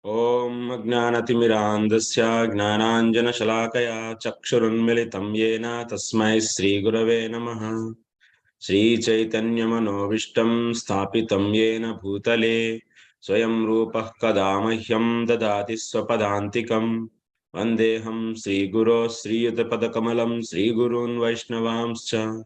Om Jnanatimirandasya Gnananjana Chakshurunmilitam Yena Tasmai Sri Gurave Namaha. Sri Chaitanya Manovishtam Sthapitam Yena Bhutale Swayam Rupah Kadamahyam Dadati Swapadantikam Vandeham Sri Guru Sri Yutapadakamalam Sri Gurun Vaishnavamscha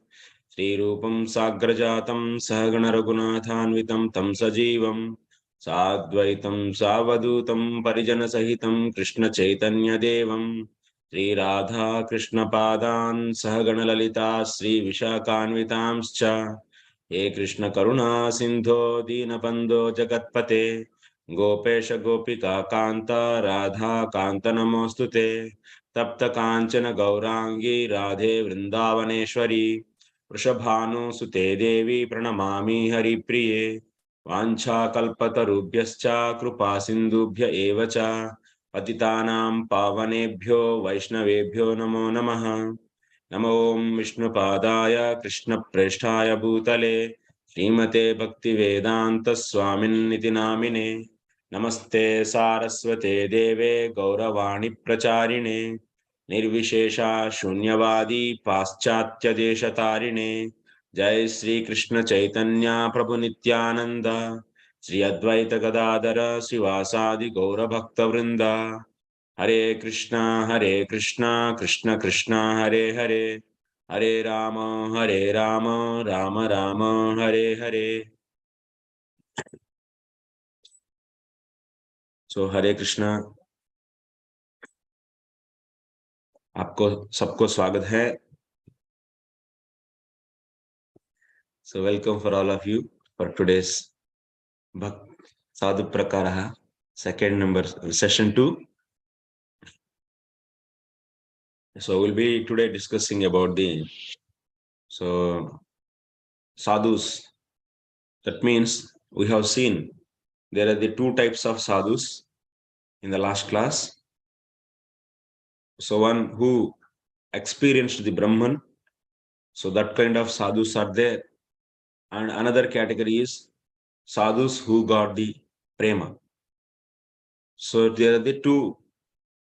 Sri Rupam Sagrajatam Sahagana Raghunathanvitam Tam Sajivam Sadvaitam Savadutam Parijana Sahitam Krishna Chaitanya Devam Sri Radha Krishna Padan Sahagana Lalita Sri Vishakhanvitamscha He Krishna Karuna Sindho Dinabandho Jagatpate Gopesha Gopika Kanta Radha Kanta Namostute Tapta Kanchana Gaurangi Radhe Vrindavaneshwari Vrishabhanu Sute Devi Pranamami Hari Priye वाञ्छाकल्पतरुभ्यश्च कृपा सिन्धुभ्य एव च पतितानां पावनेभ्यो वैष्णवेभ्यो नमो नमः नमो विष्णुपादाय कृष्णप्रेष्ठाय भूतले श्रीमते भक्तिवेदान्त स्वामिन्निति नामिने नमस्ते सारस्वते देवे गौरवाणी प्रचारिणे निर्विशेषा शून्यवादी पाश्चात्यदेशतारिणे जय श्री कृष्ण चैतन्य प्रभु नित्यानंद श्री अद्वैत गदाधर श्रीवासादि गौर भक्त वृंद हरे कृष्णा कृष्ण कृष्ण हरे हरे हरे राम राम राम हरे हरे. सो हरे कृष्णा, आपको सबको स्वागत है. So welcome for all of you for today's Sādhu Prakārāḥ, second number session 2. So we'll be today discussing about the sadhus. That means we have seen there are the two types of sadhus in the last class. So one who experienced the Brahman, so that kind of sadhus are there, and another category is sadhus who got the prema. So there are the two.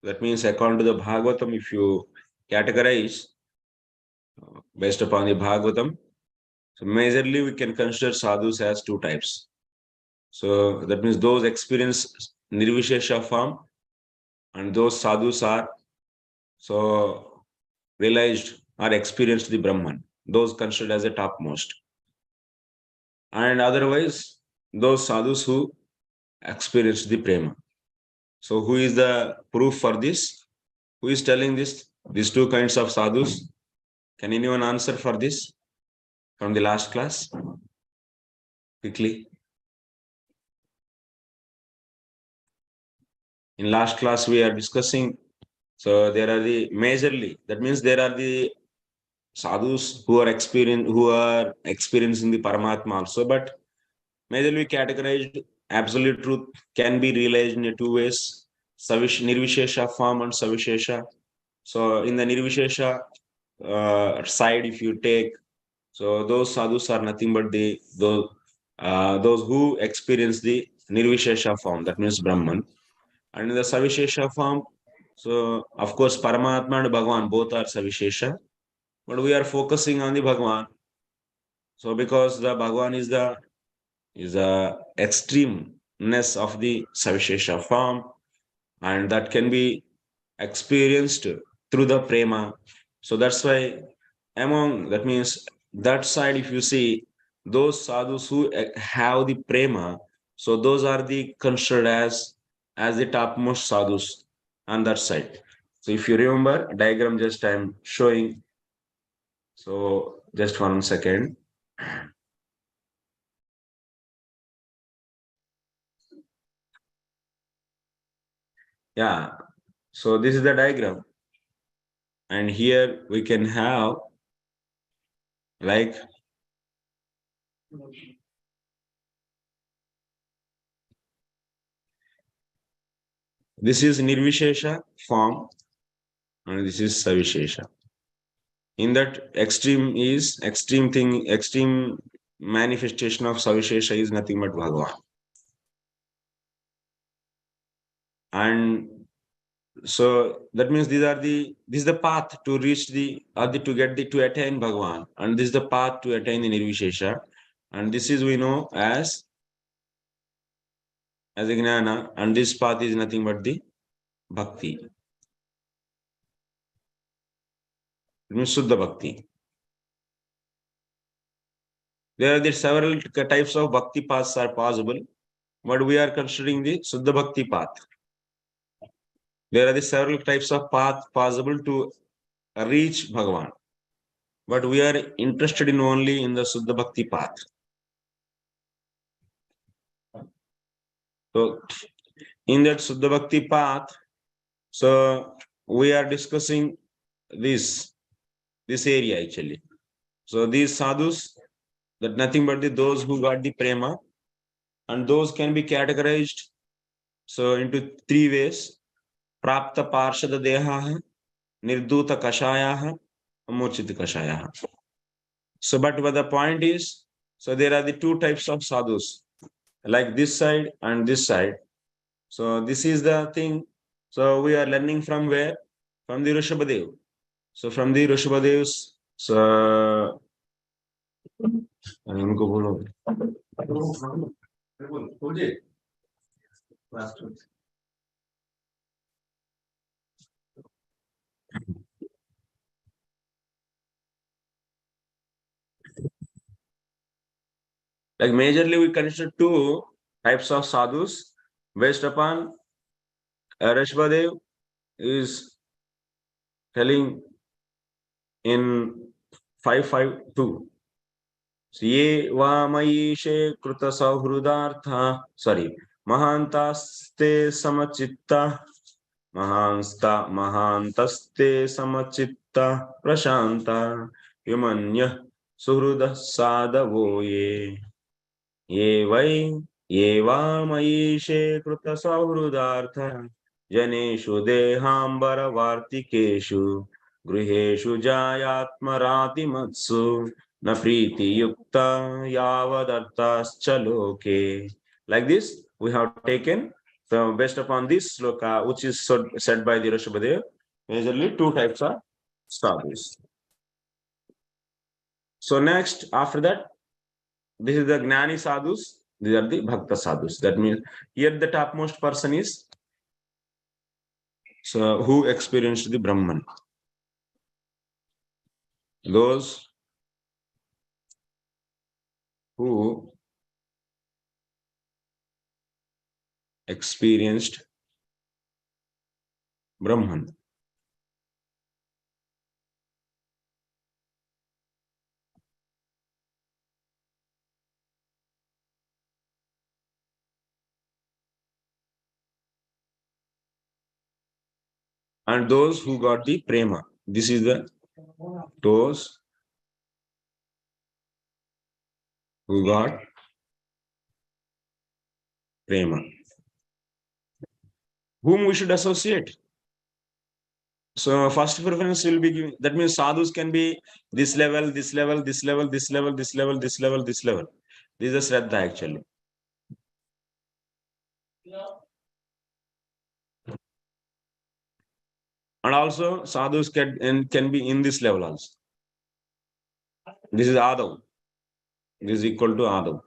That means according to the Bhagavatam, if you categorize based upon the Bhagavatam, so majorly we can consider sadhus as two types. So that means those experience nirvishesha form, and those sadhus are so realized or experienced the Brahman, those considered as a topmost. And otherwise, those sadhus who experienced the prema. So who is the proof for this? Who is telling this? These two kinds of sadhus. Can anyone answer for this from the last class? Quickly. In last class, we are discussing, so there are the majorly, that means there are the sadhus who are experiencing the Paramatma also, but majorly categorized absolute truth can be realized in two ways, nirvishesha form and savishesha. So in the nirvishesha side, if you take, so those sadhus are nothing but those who experience the nirvishesha form, that means Brahman. And in the savishesha form, so of course Paramatma and Bhagavan both are savishesha, but we are focusing on the Bhagavan. So because the Bhagavan is the extremeness of the savishesha form, and that can be experienced through the prema. So that's why that means that side, if you see those sadhus who have the prema, so those are the considered as the topmost sadhus on that side. So if you remember diagram, just I'm showing. So just 1 second. Yeah, so this is the diagram, and here we can have like this is nirvishesha form and this is savishesha. In that extreme manifestation of savishesha is nothing but Bhagavan. And so that means this is the path to reach to attain Bhagavan, and this is the path to attain the Nirvishesha, and this is we know as a jnana, and this path is nothing but the bhakti. It means Suddha Bhakti. There are the several types of bhakti paths are possible, but we are considering the Suddha Bhakti path. There are the several types of path possible to reach Bhagavan, but we are interested in only in the Suddha Bhakti path. So in that Suddha Bhakti path, so we are discussing this area actually. So these sadhus, that nothing but those who got the prema, and those can be categorized so into three ways: prapta parshada deha, nirduta kashaya, murchita kashaya. So but the point is, so there are the two types of sadhus, like this side and this side. So this is the thing. So we are learning from where? From the Rishabhadev. So from the Rishabhadev's, so उनको बोलो like majorly we consider two types of sadhus based upon Rishabhadev is telling in 552. ये वामयीशे कृत सौहृदार्था sorry महांतास्ते समचित्ता महांतस्ते समचित्ता Prashanta युमन्यः सुहृदः साधवो ये वामयीशे कृत सौहृदार्थ जनेषु देहांबरवार्तिकेषु गृहेषु जायात्मरातिमत्सु न प्रीतियुक्ता यावदर्थाश्च लोके. Like this, we have taken, so based upon this sloka, which is said by the Rishabhadev, majorly two types of sadhus. So next, after that, this is the Gnani sadhus, these are the Bhakta sadhus. That means here the topmost person is so who experienced the Brahman. Those who experienced Brahman. And those who got the prema. This is those who got prema. Whom we should associate? So first preference will be given. That means sadhus can be this level, this level, this level, this level, this level, this level, this level. This is a Shraddha actually. And also sadhus can be in this level also. This is Adav. This is equal to Adav.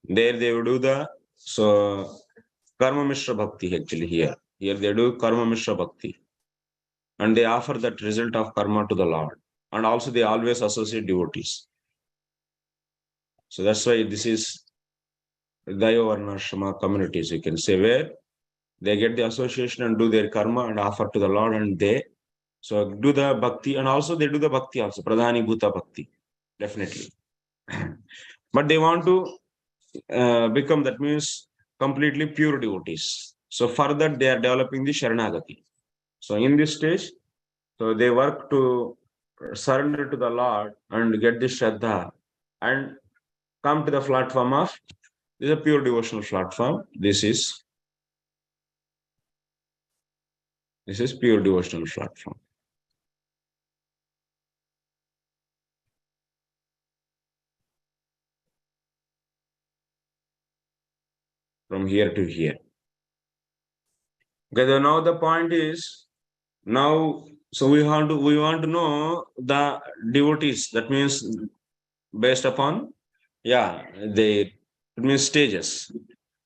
There they will do the Karma Mishra Bhakti actually here. Here they do Karma Mishra Bhakti. And they offer that result of karma to the Lord. And also they always associate devotees. So that's why this is Dayo Varnashrama communities, you can say, where they get the association and do their karma and offer to the Lord, and they so do the bhakti, and also they do the bhakti also, Pradhani Bhuta Bhakti, definitely. But they want to become, that means completely pure devotees. So further they are developing the Sharanagati. So in this stage, so they work to surrender to the Lord and get the Shraddha and come to the platform of, this is a pure devotional platform. This is pure devotional platform. from here to here. Okay, now the point is, now, so we want to know the devotees. That means based upon, it means stages.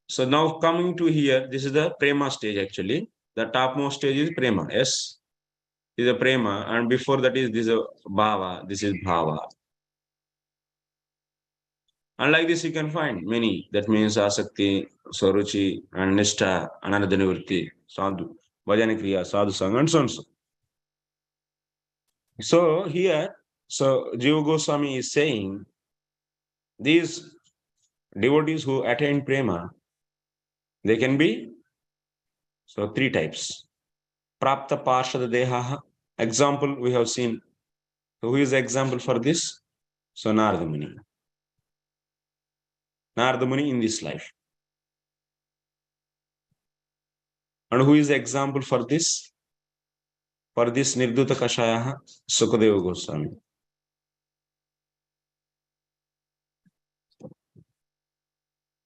So now coming to here, this is the prema stage actually. The topmost stage is prema. Yes, is a prema, and before that is this bhava. This is bhava. And like this, you can find many. That means asakti, saruchi, and nishtha, ananadhanivritti, sadhu, bhajana kriya, sadhu sangha, and so on. So here, so Jiva Goswami is saying these devotees who attain prema, they can be so three types. Prapta Parshada Deha. Example we have seen. So who is the example for this? So Narada Muni. Narada Muni in this life. And who is the example for this? For this Nirduta Kashaya, Sukadeva Goswami.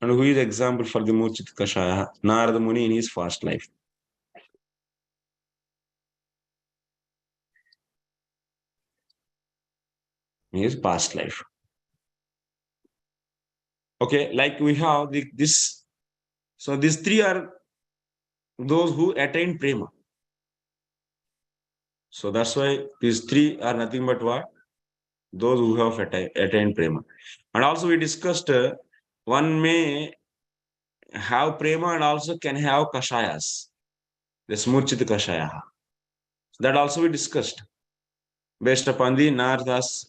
And who is the example for the Murchit Kashaya? Narada Muni in his past life. In his past life. Okay, like we have this. So these three are those who attain prema. So that's why these three are nothing but what? Those who have attained prema. And also we discussed one may have prema and also can have kashayas. The smurchit kashaya. That also we discussed based upon the Narada's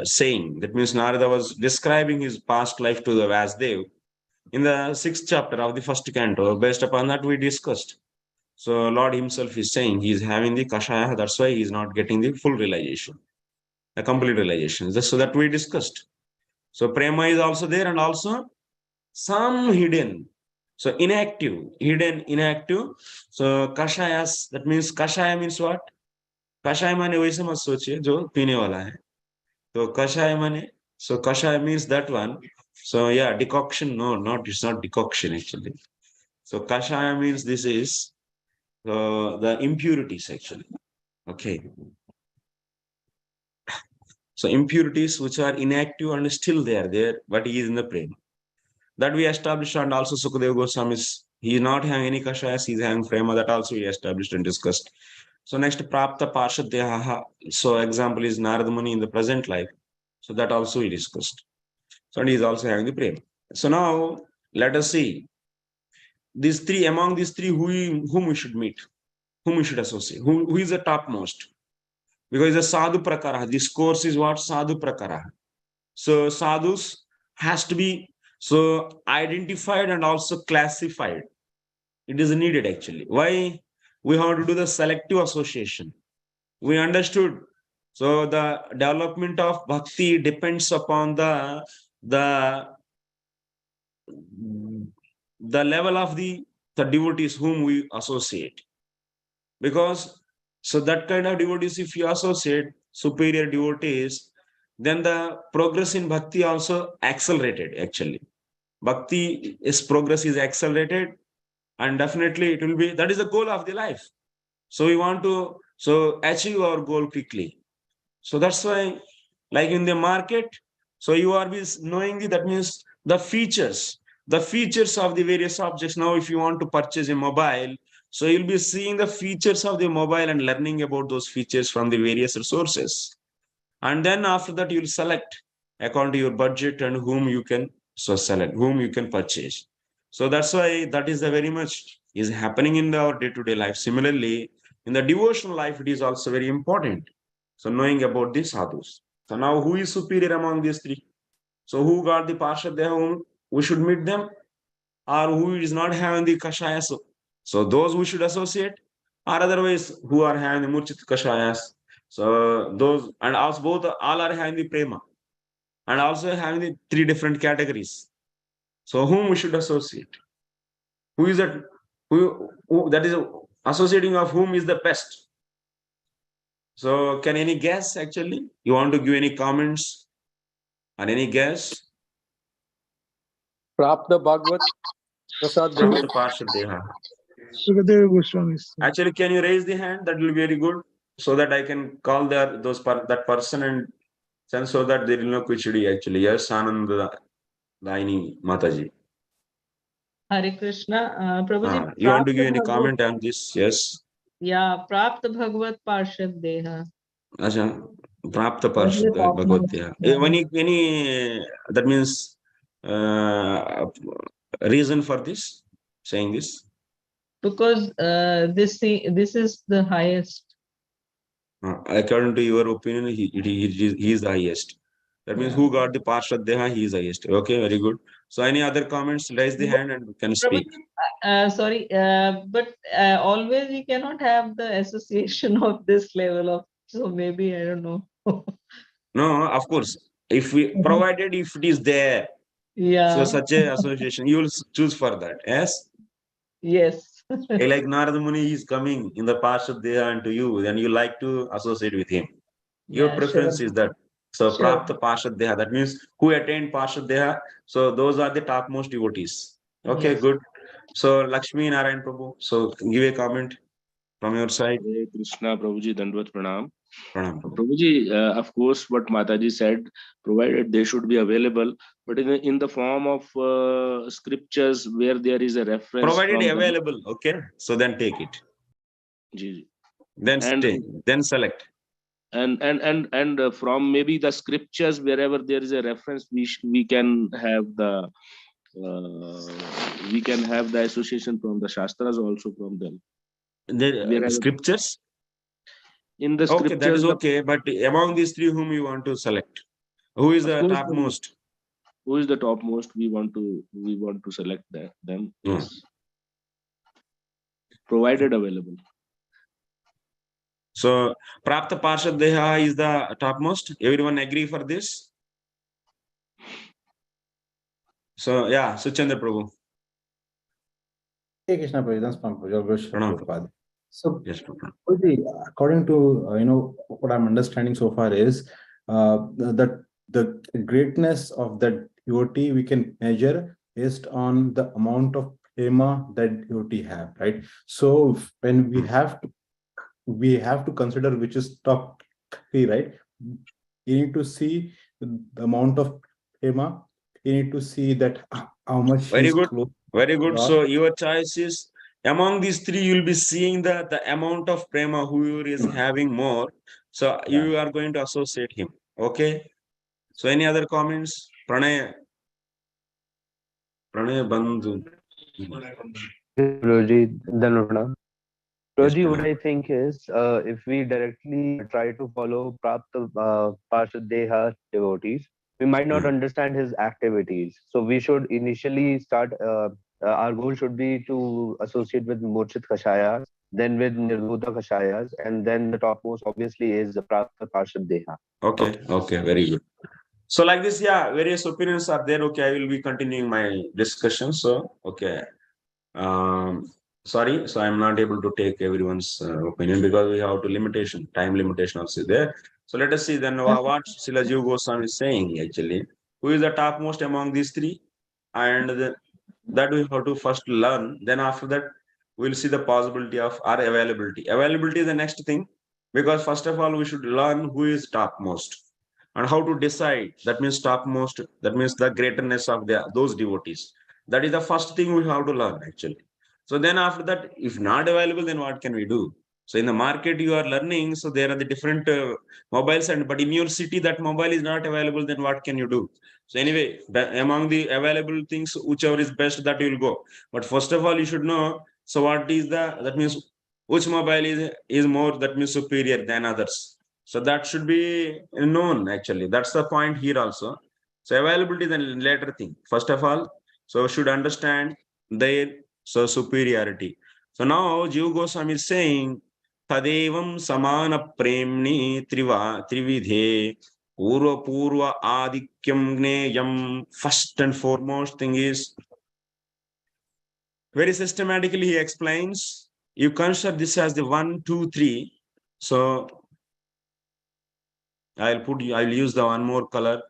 saying. That means Narada was describing his past life to the Vasudev in the 6th chapter of the 1st canto. Based upon that, we discussed. So Lord himself is saying he is having the kashaya. That's why he is not getting the full realization, the complete realization. So that we discussed. So prema is also there and also some hidden. So inactive, hidden, inactive. So kashayas, that means kashaya means what? कषाय माने वैसे मत सोचिए जो पीने वाला है तो कषाय माने so kashaya means that one. So yeah, decoction, no, not, it's not decoction actually. So kashaya means this is the impurities actually. Okay, so impurities which are inactive and still they are there, but he is in the prema. That we established, and also Sukadeva Goswami he is not having any kashayas, he is having prema. That also we established and discussed. So next, Prapta Parshad Deha. So example is Narada Muni in the present life. So that also we discussed. So he is also having the prema. So now let us see these three, among these three, whom we should meet, whom we should associate, who is the topmost. Because the Sādhu Prakārāḥ, this course is what? Sādhu Prakārāḥ. So sadhus has to be so identified and also classified. It is needed actually. Why? We have to do the selective association. We understood. So the development of bhakti depends upon the level of the devotees whom we associate. Because so that kind of devotees, if you associate superior devotees, then the progress in bhakti also accelerated actually. Bhakti is progress is accelerated, and definitely it will be, that is the goal of the life. So we want to achieve our goal quickly. So that's why, like in the market, so you are knowing that means the features of the various objects. Now, if you want to purchase a mobile, so you'll be seeing the features of the mobile and learning about those features from the various resources. And then after that, you'll select according to your budget and whom you can select, whom you can purchase. So that's why that is the very much is happening in our day-to-day life. Similarly, in the devotional life, it is also very important. So knowing about the sadhus. So now who is superior among these three? So who got the Parshad Deha, whom we should meet them? Or who is not having the Kashayas? So those we should associate, or otherwise who are having the Murchit Kashayas. So those, and also both all are having the Prema, and also having the three different categories. So whom we should associate? Who is that? Who that is associating of whom is the best? So can any guess actually? You want to give any comments or any guess? Prapta Bhagavat Prasad Deha. Prapta Parshad Deha. Sukadeva Goswami. Actually, can you raise the hand? That will be very good, so that I can call that person and send, so that there is no quichdi actually. Yes, Ananda Daini Mataji. Hare Krishna. Prabhuji, You want to give Prapta any Bhagavat- comment on this? Yes. Yeah, Prapta Bhagavat Parshad Deha. Acha, Prapta What is Parshad the Bhagavad topmost? Deha. Yeah. Any that means reason for this, saying this? Because this is the highest. According to your opinion, he is the highest. That means Yeah. who got the Parshad Deha, he is the highest. Okay, very good. So any other comments? Raise the hand and can speak. Sorry, but always we cannot have the association of this level of, so maybe I don't know. No, of course. If we provided, if it is there, Yeah. so such a association, you will choose for that. Yes. Yes. Like Narada Muni is coming in the Parshad Deha and to you, then you like to associate with him. Your Yeah, preference sure. is that. So Sure. Prapta Parshad Deha, that means who attained Parshad Deha. So those are the topmost devotees. Okay, Yes. good. So Lakshmi Narayan Prabhu. So give a comment from your side. Hare Krishna, Prabhuji, Dandvat Pranam. Pranam Prabhu. Prabhuji, of course, what Mataji said, provided they should be available, but in the form of scriptures where there is a reference. Provided from available, okay. So then take it. Ji. Then And- stay. Then select. And from maybe the scriptures wherever there is a reference, we can have the association from the shastras also from them. The Wherever- scriptures. In the Okay, scriptures, that is okay. But among these three, whom you want to select? Who is Of the course, topmost? who is the topmost? We want to select them. Yes. Provided available. So Prapta Parshad Deha is the topmost. Everyone agree for this? So yeah, Suchandra Prabhu. Hey Krishna Prabhu, from Pranam. Prabhupada. So, Yes, Prabhu. according to what I'm understanding so far is that the greatness of that devotee we can measure based on the amount of prema that devotee have, right? So when we have to consider which is top three, right? You need to see the amount of prema. You need to see that how much Very he's good. close. Very good. Lord. So your choice is among these three, you'll be seeing the amount of prema who is having more. So you are going to associate him. Okay. So any other comments? Pranay Bandhu. Roji, Dhanurna. Yes, Roji, what Pranay. I think is, if we directly try to follow Prapta Parshadeha devotees, we might not understand his activities. So we should initially start, our goal should be to associate with Murchit Kashayas, then with Nirbodha Kashayas, and then the topmost obviously is the Prapta Parshadeha. Okay. Okay. Very good. So like this, yeah, various opinions are there. Okay, I will be continuing my discussion. So, okay. Sorry, so I'm not able to take everyone's opinion because we have time limitation also there. So let us see then what Srila Jiva Goswami is saying actually. Who is the topmost among these three? And that we have to first learn. Then after that, we'll see the possibility of our availability. Availability is the next thing, because first of all, we should learn who is topmost and how to decide. That means topmost, that means the greatness of those devotees. That is the first thing we have to learn actually. So then after that, if not available, then what can we do? So in the market you are learning, so there are the different mobiles, but in your city that mobile is not available, then what can you do? So anyway, among the available things, whichever is best, that you will go. But first of all, you should know, so what is that means which mobile is more, that means superior than others. So that should be known actually. That's the point here also. So availability is the later thing. First of all, so should understand their superiority. So now Jiva Goswami is saying, Tadevam samana premni trividhe purva adikyam gneyam. First and foremost thing is, very systematically he explains, you consider this as the 1, 2, 3. So I'll use the one more color.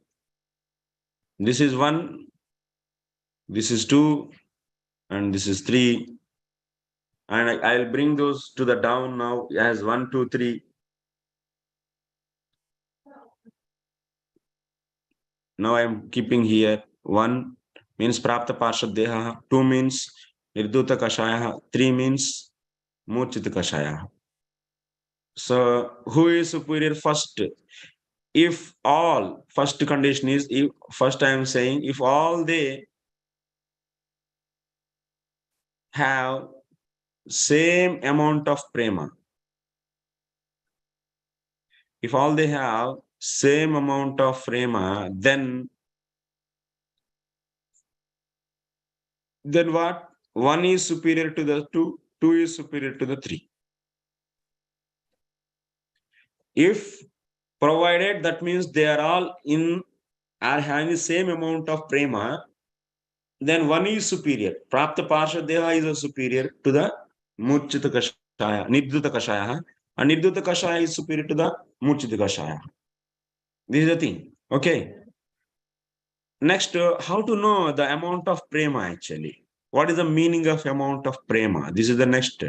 This is 1, This is 2 and this is 3. And I'll bring those to the down now as 1, 2, 3. Now I'm keeping here 1 means Prapta Parshad Deha, 2 means Nirduta Kashaya, 3 means Murchita Kashaya. So who is superior first? If all, first condition is, if first I am saying, if all they have same amount of prema, if all they have same amount of prema, then what? 1 is superior to the 2, 2 is superior to the 3. If provided, that means they are all are having the same amount of prema, then 1 is superior. Prapta Parsha Deha is a superior to the Murchita Kashaya, Nirduta Kashaya, and Nirduta Kashaya is superior to the Murchita Kashaya. This is the thing. Okay. Next, how to know the amount of prema actually? What is the meaning of amount of prema? This is the next.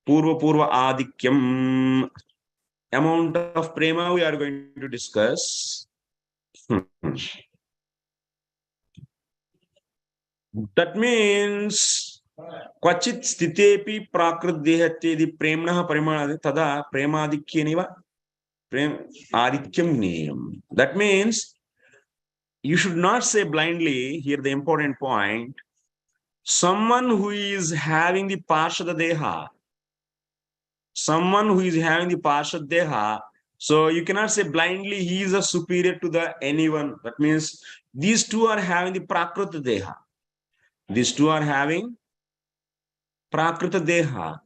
Purva Adikyam. Amount of prema we are going to discuss. That means Kwachit Stitepi Prakrit Dehatyedi Premna Parimana Tada Premadikhyaniva Prem Adikyam Niyam. That means you should not say blindly, here the important point, someone who is having the Parshada Deha, so you cannot say blindly he is a superior to the anyone. That means these two are having the Prakrita Deha. These two are having Prakrita Deha.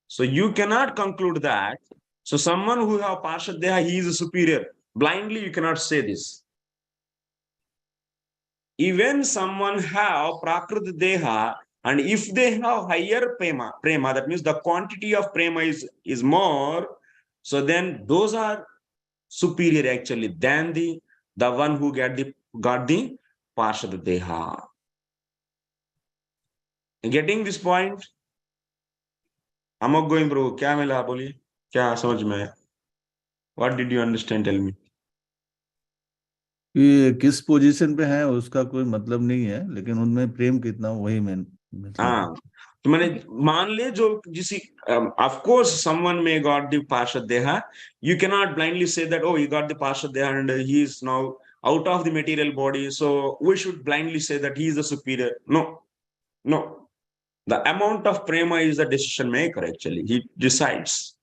So you cannot conclude that. So someone who have Parshad Deha, he is a superior. Blindly you cannot say this. Even someone have Prakrita Deha, and if they have higher prema, that means the quantity of prema is more, so then those are superior actually than the one who got the Parshad Deha. Getting this point? I'm going bro. क्या मिला बोलिए? क्या समझ में आया? What did you understand? Tell me. कि किस position पे है उसका कोई मतलब नहीं है, लेकिन उनमें प्रेम कितना वही मैं हाँ, तो मैंने मान ले जो जिसी of course someone may got the Parshad Deha. You cannot blindly say that, oh, he got the Parshad Deha and he is now out of the material body. So we should blindly say that he is the superior. No, no. The amount of prema is the decision maker actually. He decides.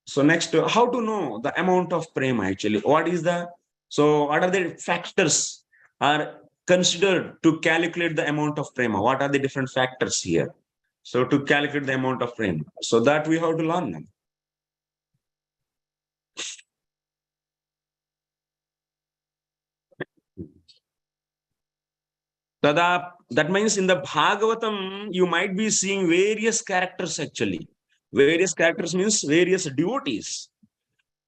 So next, how to know the amount of prema actually? What are the factors are considered to calculate the amount of prema? What are the different factors here? So to calculate the amount of prema. So that we have to learn them. Tada, that means in the Bhagavatam, you might be seeing various characters actually. Various characters means various devotees.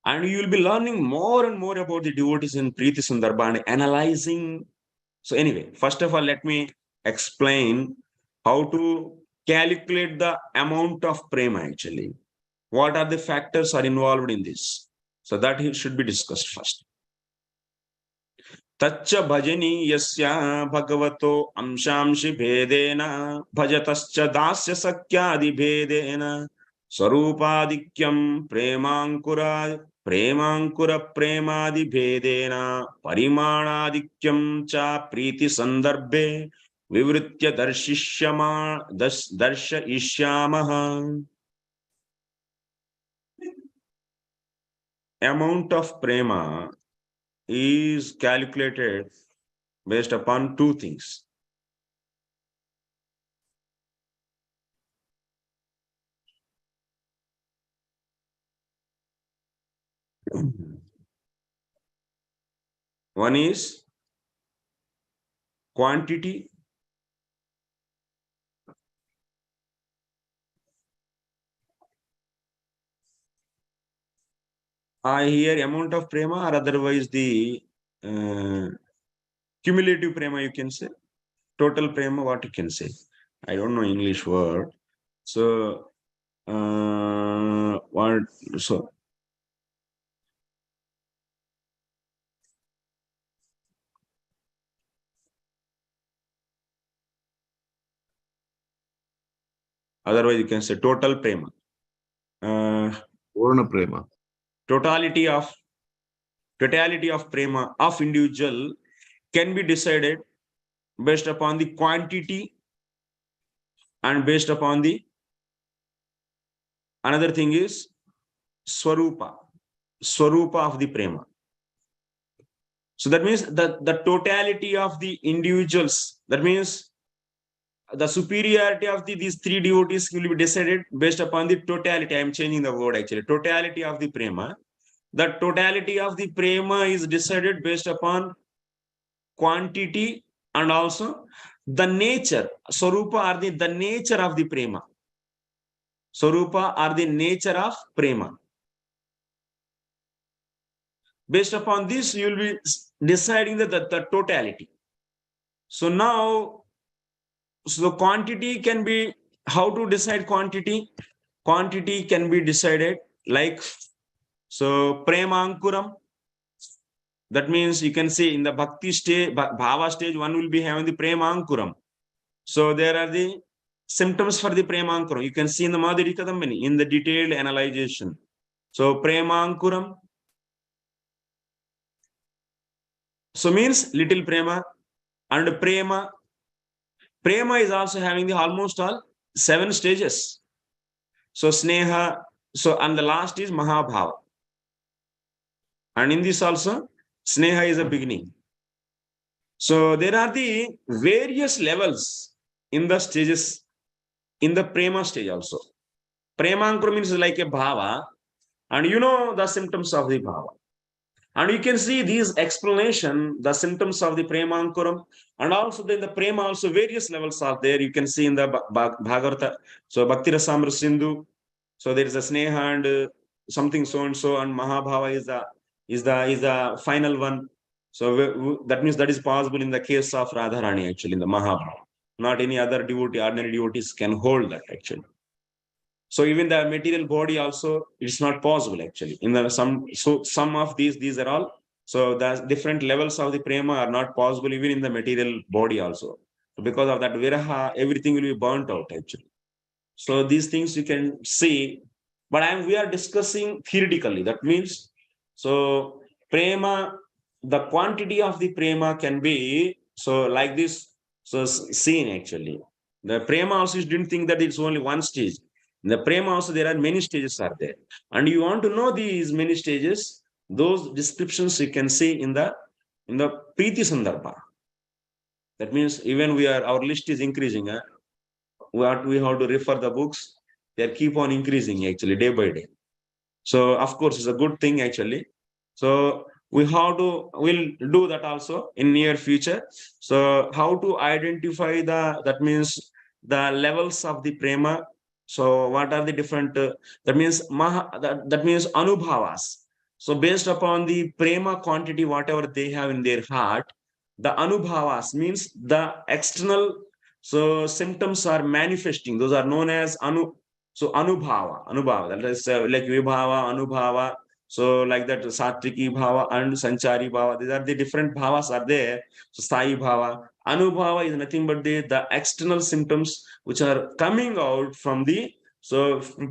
And you will be learning more and more about the devotees in Preeti Sundarbha and analyzing. So anyway, first of all, let me explain how to calculate the amount of prema actually. What are the factors are involved in this? So that should be discussed first. Taccha bhajani yasya bhagavato amshamshi bhedena bhajatascha dasya sakyadi bhedena sarupadikyam premankura premadi bhedena parimanadikyam cha priti sandarbhe vivritya darshayishyamaha. Amount of prema is calculated based upon two things. One is quantity, I hear amount of prema or otherwise the cumulative prema, you can say. Total prema, what you can say? I don't know English word. So, what? So, otherwise, you can say total prema. Purna prema. Totality of prema of individual can be decided based upon the quantity and based upon the another thing is swarupa of the prema. So that means that the totality of the individuals, that means the superiority of these three devotees will be decided based upon the totality. I am changing the word actually. Totality of the prema. The totality of the prema is decided based upon quantity and also the nature. Swarupa or the nature of the prema. Swarupa or the nature of prema. Based upon this, you will be deciding the totality. So now, so the quantity can be, how to decide quantity? Quantity can be decided like, so premankuram. That means you can see in the bhakti stage, bhava stage, one will be having the premankuram. So there are the symptoms for the premankuram. You can see in the Madhuri Kadambini, in the detailed analyzation. So premankuram. So means little prema and prema. Prema is also having the almost all 7 stages. So sneha, so and the last is mahabhava. And in this also, sneha is a beginning. So there are the various levels in the stages, in the prema stage also. Premankuram means like a bhava, and you know the symptoms of the bhava. And you can see these explanation, the symptoms of the premankuram, and also then the prema also various levels are there. You can see in the Bhagavata. So Bhakti Rasamrita Sindhu. So there is a sneha and something so and so, and mahabhava is the final one. So that means that is possible in the case of Radharani actually in the mahabhava. Not any other devotee, ordinary devotees can hold that actually. So even the material body also, it's not possible actually. In the some of these are all. So the different levels of the prema are not possible even in the material body also. So because of that viraha, everything will be burnt out actually. So these things you can see, but we are discussing theoretically. That means, so prema, the quantity of the prema can be so like this. So seen actually. The prema also didn't think that it's only one stage. In the prema also there are many stages are there, and you want to know these many stages. Those descriptions you can see in the Priti Sandarbha. That means even our list is increasing. We have to refer the books. They keep on increasing actually day by day. So of course it's a good thing actually. So we'll do that also in near future. So how to identify that means the levels of the prema. So what are the different, that means that means anubhavas. So based upon the prema quantity, whatever they have in their heart, the anubhavas means the external, so symptoms are manifesting. Those are known as anubhava. That is like vibhava, anubhava. So like that satviki bhava and sanchari bhava. These are the different bhavas are there. So sthai bhava. Anubhava is nothing but the external symptoms which are coming out from the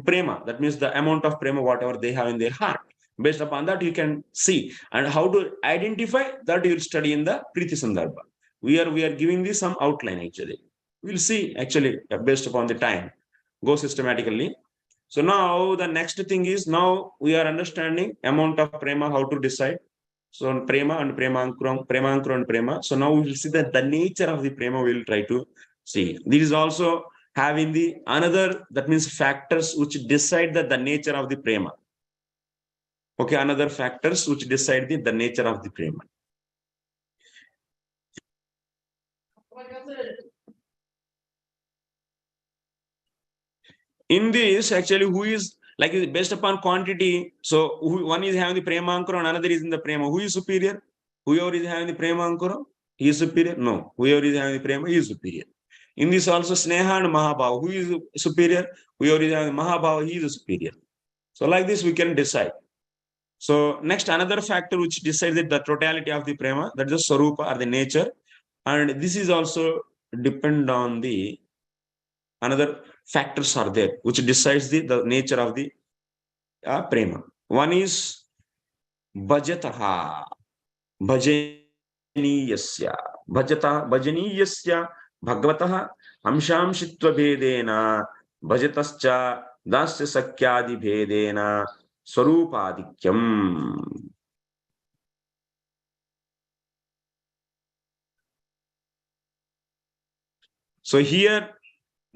prema. That means the amount of prema whatever they have in their heart. Based upon that you can see, and how to identify that you will study in the Priti Sandarbha. We are giving this some outline actually. We'll see actually based upon the time. Go systematically. So now the next thing is, now we are understanding amount of prema, how to decide. So prema and premankuram and prema. So now we will see that the nature of the prema we will try to see. This is also having the another, that means factors which decide the nature of the prema. Okay, another factors which decide the nature of the prema. In this, actually, who is like based upon quantity. So one is having the premankuram, another is in the prema. Who is superior? Whoever is having the premankuram, he is superior? No. Whoever is having the prema, he is superior. In this also, Sneha and Mahabhava, who is superior? Whoever is having Mahabhava, he is superior. So like this, we can decide. So next, another factor which decides the totality of the prema, that is the Sarupa or the nature. And this is also depend on the another factors are there, which decides the nature of the prema. One is Bhajataha, Bhajaniyasya, Bhajaniyasya, Bhagavataha, Amshamshitva Bhedena, Bhajatascha, Dasya Sakyadi Bhedena, Swarupadikyam. So here,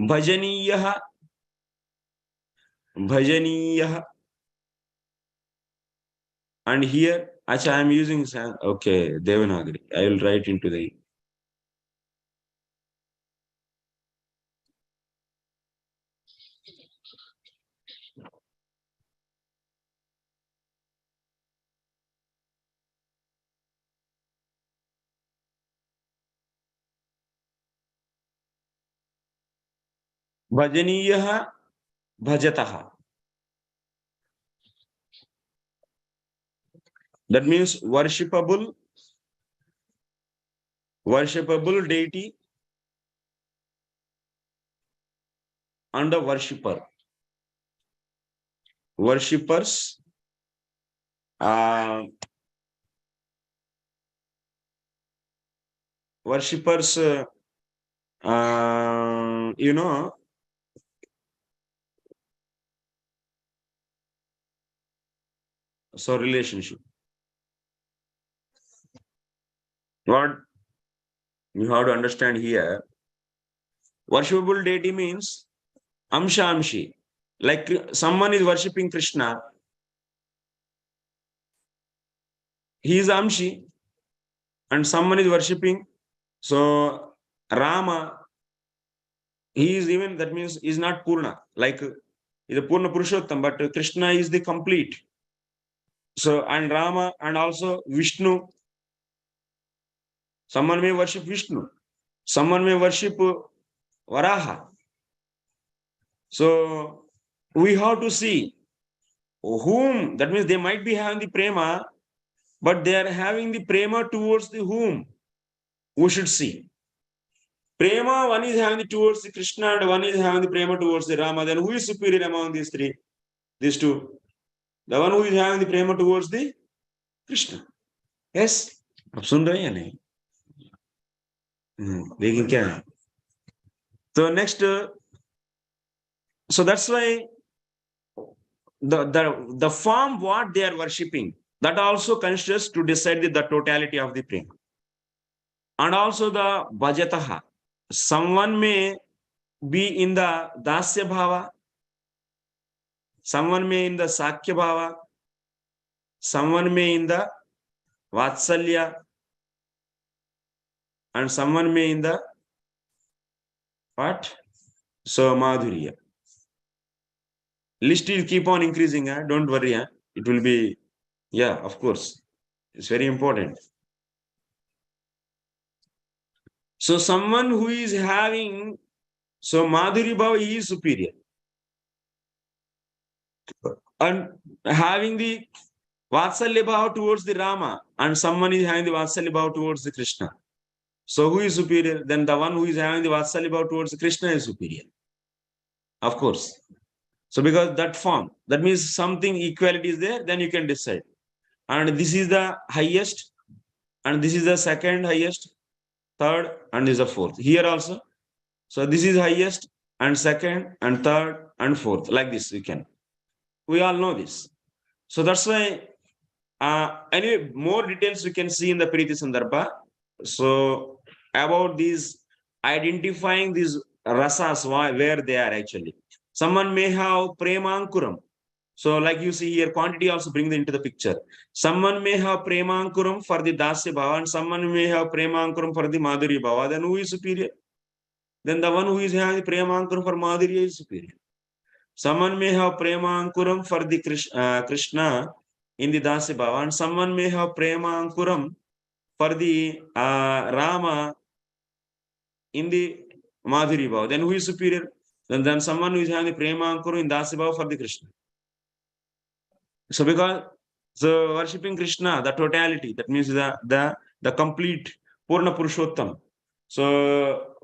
Bhajaniyaha, and here, actually, I am using, okay, Devanagari. I will write into the. Bhajaniyaha, Bhajataha. That means worshipable deity and a worshipper. Worshippers, you know, so relationship. What you have to understand here, worshipable deity means Amsha Amshi. Like someone is worshipping Krishna, he is Amshi, and someone is worshipping, so Rama, he is even, that means is not Purna, like is a Purna Purushottam, but Krishna is the complete. So, and Rama and also Vishnu, someone may worship Vishnu, someone may worship Varaha. So we have to see whom, that means they might be having the prema, but they are having the prema towards the whom. We should see. Prema, one is having the towards the Krishna and one is having the prema towards the Rama. Then who is superior among these three? These two. The one who is having the prema towards the Krishna. Yes. अब सुन रहे हैं नहीं? लेकिन क्या है? So next, so that's why the form what they are worshipping, that also considers to decide the totality of the prema. And also the Bhajataha. Someone may be in the Dasya Bhava, someone may in the Sakya Bhava, someone may in the Vatsalya, and someone may in the what? So Madhurya. List will keep on increasing, don't worry. It will be, yeah, of course. It's very important. So someone who is having, so Madhuri Bhava is superior. And having the Vatsalya Bhava towards the Rama, and someone is having the Vatsalya Bhava towards the Krishna. So who is superior? Then the one who is having the Vatsalya Bhava towards the Krishna is superior. Of course. So because that form, that means something equality is there, then you can decide. And this is the highest, and this is the second highest, third, and this is the fourth. Here also. So this is highest, and second, and third, and fourth. Like this we can. We all know this. So that's why, anyway, more details we can see in the Priti Sandarbha. So about these, identifying these rasas, where they are actually. Someone may have premankuram. So like you see here, quantity also brings into the picture. Someone may have premankuram for the Dasya Bhava, and someone may have premankuram for the Madhurya Bhava. Then who is superior? Then the one who is having the premankuram for Madhurya is superior. Someone may have premankuram for the Krishna in the Dasya Bhava, and someone may have premankuram for the Rama in the Madhuri Bhav, then who is superior? Then someone who is having the Prema Ankuru in Dasi Bhav for the Krishna. So because so worshipping Krishna, the totality, that means the complete Purna Purushottam. So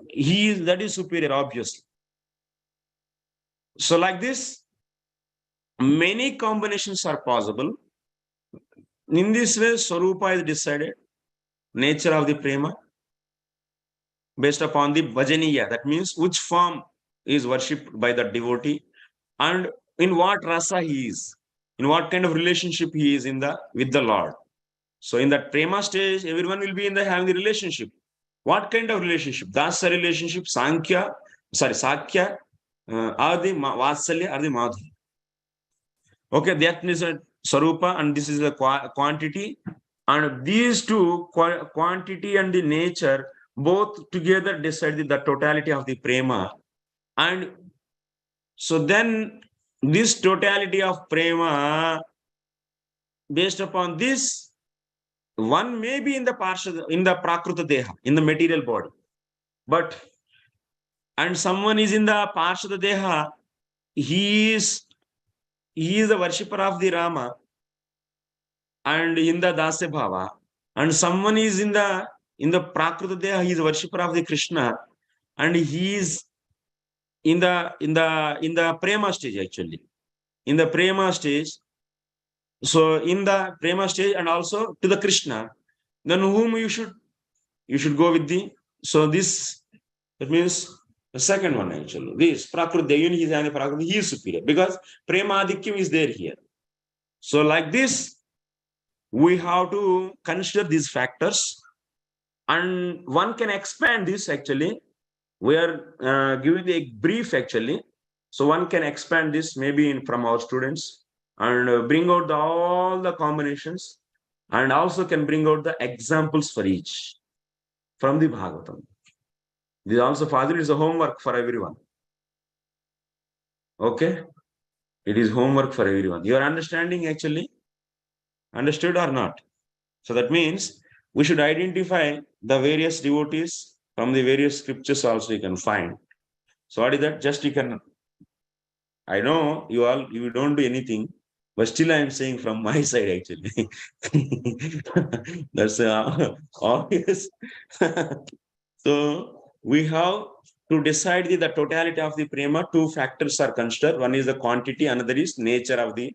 he is, that is superior, obviously. So like this, many combinations are possible. In this way, Swarupa is decided, nature of the Prema, based upon the Bhajaniya, that means which form is worshipped by the devotee and in what rasa he is, in what kind of relationship he is with the Lord. So in that Prema stage, everyone will be having the relationship. What kind of relationship? Dasa relationship, Sakya, or the Vatsalya, or the Madhuri. Okay, that is a Sarupa, and this is the quantity. And these two, quantity and the nature, both together decide the totality of the Prema. And so then this totality of Prema, based upon this, one may be in the Prakruta Deha, in the material body. And someone is in the Parshada Deha, he is the worshipper of the Rama and in the Dasya Bhava, and someone is in the Prakruta Deha, he is worshipper of the Krishna, and he is in the Prema stage, actually. In the Prema stage. So in the Prema stage and also to the Krishna, then whom you should go with the, so this, that means the second one, actually. This Prakriti, the unit is and the Prakriti, he is superior because Prema Adikyam is there here. So like this, we have to consider these factors, and one can expand this, actually. We are giving a brief, actually. So one can expand this maybe from our students and bring out all the combinations, and also can bring out the examples for each from the Bhagavatam. This also, Father, is a homework for everyone. Okay? It is homework for everyone. You are understanding, actually? Understood or not? So that means we should identify the various devotees from the various scriptures also you can find. So what is that? Just you can, I know you don't do anything, but still I am saying from my side, actually. That's obvious. So we have to decide the totality of the Prema. Two factors are considered. One is the quantity, another is nature of the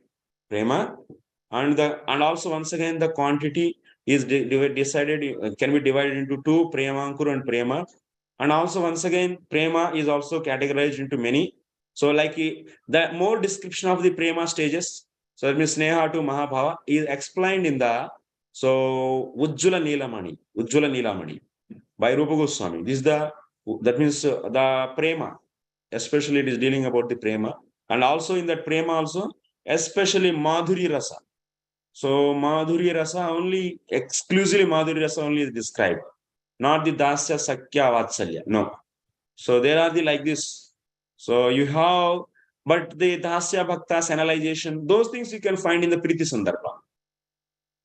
Prema. And also once again the quantity is decided, can be divided into two, Premankur and Prema. And also once again, Prema is also categorized into many. So like the more description of the Prema stages, so that means Sneha to Mahabhava, is explained in the Ujjula Nilamani by Rupa Goswami. This is that means the Prema, especially it is dealing about the Prema. And also in that Prema also, especially Madhuri Rasa. So Madhuri Rasa only, exclusively Madhuri Rasa only is described, not the Dasya, Sakya, Vatsalya. No. So there are the like this. So you have, but the Dasya, Bhaktas, analyzation, those things you can find in the Priti Sandarbha.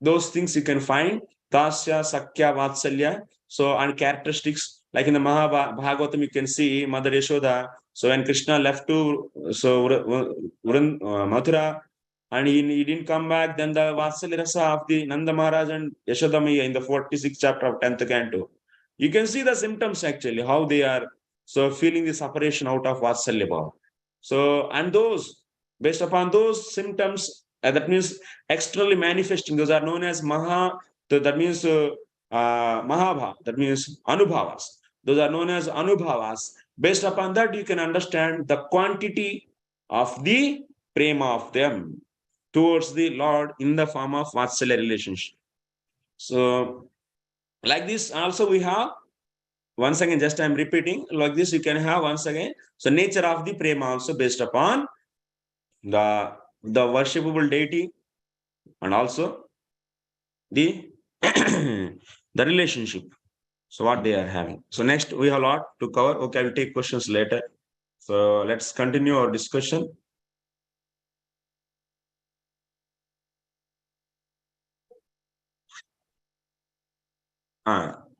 Those things you can find, Dasya, Sakya, Vatsalya. So, and characteristics, like in the Bhagavatam, you can see Mother Yashoda. So when Krishna left to Mathura, and he didn't come back, then the Vatsalya Rasa of the Nanda Maharaj and Yashoda Maya in the 46th chapter of 10th canto. You can see the symptoms, actually, how they are so feeling the separation out of Vatsalya Bhava. So, and those, based upon those symptoms, that means externally manifesting, those are known as Maha, that means Mahabhava, that means Anubhavas. Those are known as Anubhavas. Based upon that, you can understand the quantity of the Prema of them towards the Lord in the form of Vatsalya relationship. So, like this, also we have, once again, just I am repeating, like this, you can have once again. So, nature of the Prema also based upon the worshipable deity and also the the relationship. So, what they are having. So, next we have a lot to cover. Okay, I will take questions later. So, let's continue our discussion.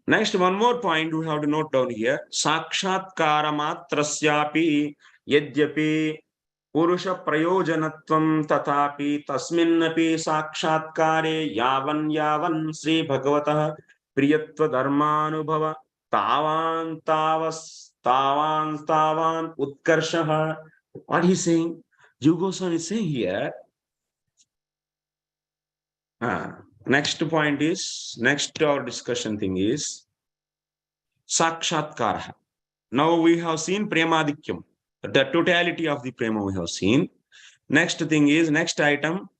Next, one more point we have to note down here. Sakshatkara matrasyapi yadyapi purusha prayojanatvam tatapi tasminnapi sakshatkare yavan Sri Bhagavatah priyatva dharmanubhava tavan utkarshaha. What he's saying? Jiva Goswami is saying here. Next point is, next our discussion thing is Sakshatkara. Now we have seen Premadikyam, the totality of the Prema we have seen. Next thing is, next item.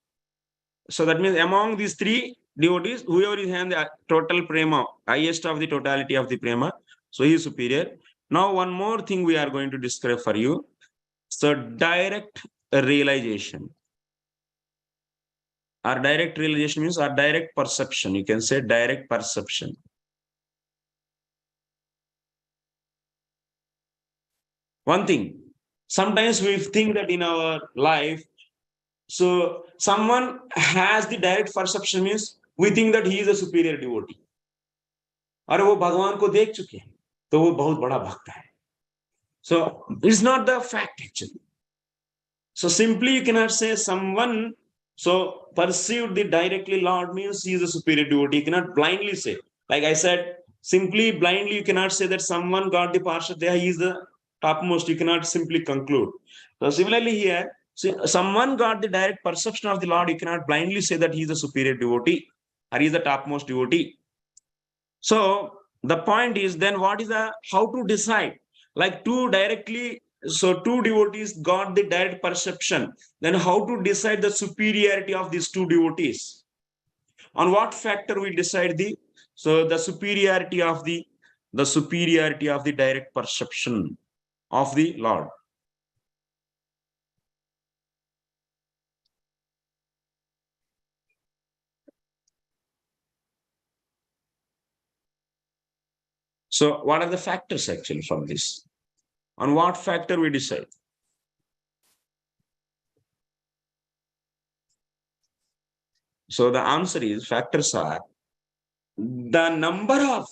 So that means among these three devotees, whoever is having the total Prema, highest of the totality of the Prema, so he is superior. Now one more thing we are going to describe for you. So direct realization. Our direct realization means our direct perception. You can say direct perception. One thing, sometimes we think that in our life, so someone has the direct perception means we think that he is a superior devotee. और वो भगवान को देख चुके हैं, तो वो बहुत बड़ा भक्त है. So it's not the fact actually. So simply you cannot say someone so perceived the directly Lord means he is a superior devotee. You cannot blindly say. Like I said, simply blindly you cannot say that someone got the Parshadya, he is the topmost. You cannot simply conclude. So similarly here, so someone got the direct perception of the Lord, you cannot blindly say that he is a superior devotee or he is the topmost devotee. So the point is then what is how to decide? Like two devotees got the direct perception. Then how to decide the superiority of these two devotees? On what factor we decide the superiority of the direct perception of the Lord? So what are the factors actually from this? On what factor we decide? So the answer is, factors are the number of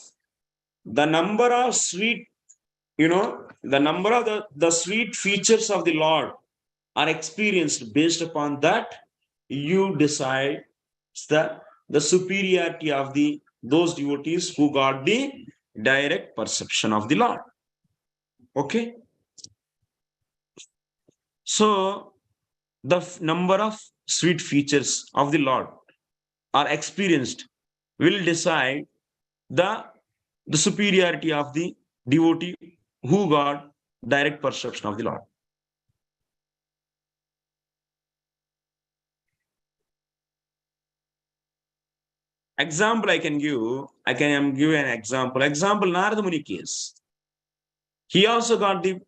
sweet, the number of the sweet features of the Lord are experienced. Based upon that, you decide the superiority of those devotees who got the direct perception of the Lord. Okay. So the number of sweet features of the Lord are experienced will decide the superiority of the devotee who got direct perception of the Lord. Example I can give an example. Narada Muni case. He also got the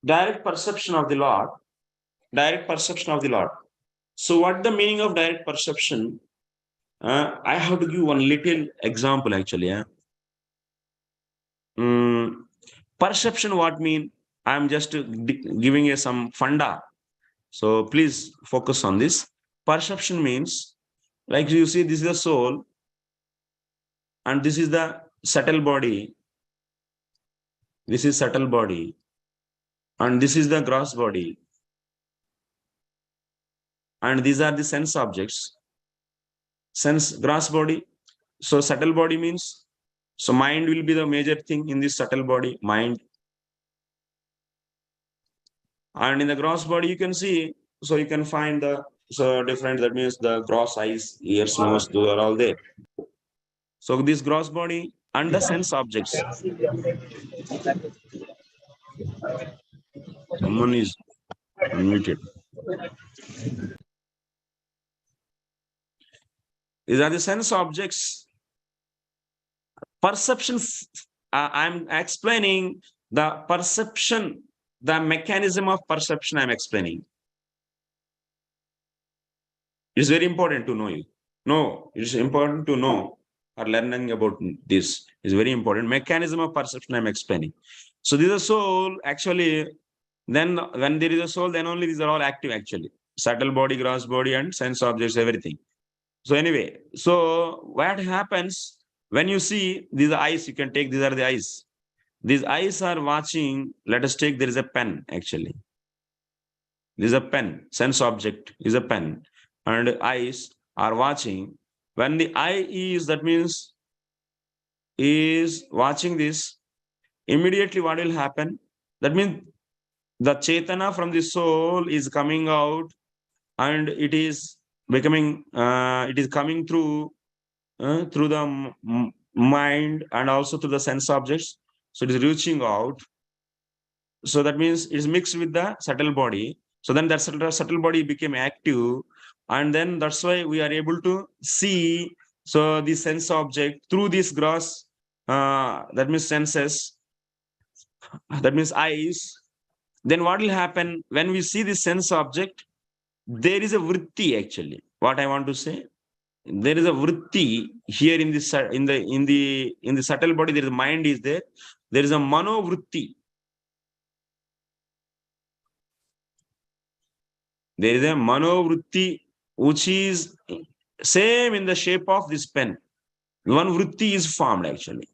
direct perception of the Lord. So what the meaning of direct perception? I have to give one little example actually. Perception, what mean? I am just giving you some funda. So please focus on this. Perception means, like you see, this is the soul, and this is the subtle body. This is subtle body, and this is the gross body. And these are the sense objects. Sense, gross body. So subtle body means, so mind will be the major thing in this subtle body, mind. And in the gross body, you can see, so you can find the different, that means the gross eyes, ears, nose, those are all there. So this gross body and the sense objects. Someone is unmuted. These are the sense objects. Perception, I'm explaining the perception, the mechanism of perception I'm explaining. It's very important to know you. No, it's important to know or learning about this is very important. Mechanism of perception I'm explaining. So this is a soul, actually, then when there is a soul, then only these are all active actually. Subtle body, gross body, and sense objects, everything. So anyway, so what happens When you see these are eyes, you can take these are the eyes. These eyes are watching. Let us take, there is a pen actually. This is a pen, sense object is a pen, and eyes are watching. When the eye is, that means is watching this, immediately what will happen? That means the Chetana from the soul is coming out, and it is becoming, it is coming through the mind and also through the sense objects. So it is reaching out. So that means it's mixed with the subtle body. So then that subtle body became active, and then that's why we are able to see. So the sense object through this gross, that means senses, that means eyes. Then what will happen when we see the sense object? There is a vritti actually. What I want to say, there is a vritti here in this in the subtle body. There is a mind is there. There is a mano vritti. There is a mano vritti which is same in the shape of this pen. One vritti is formed actually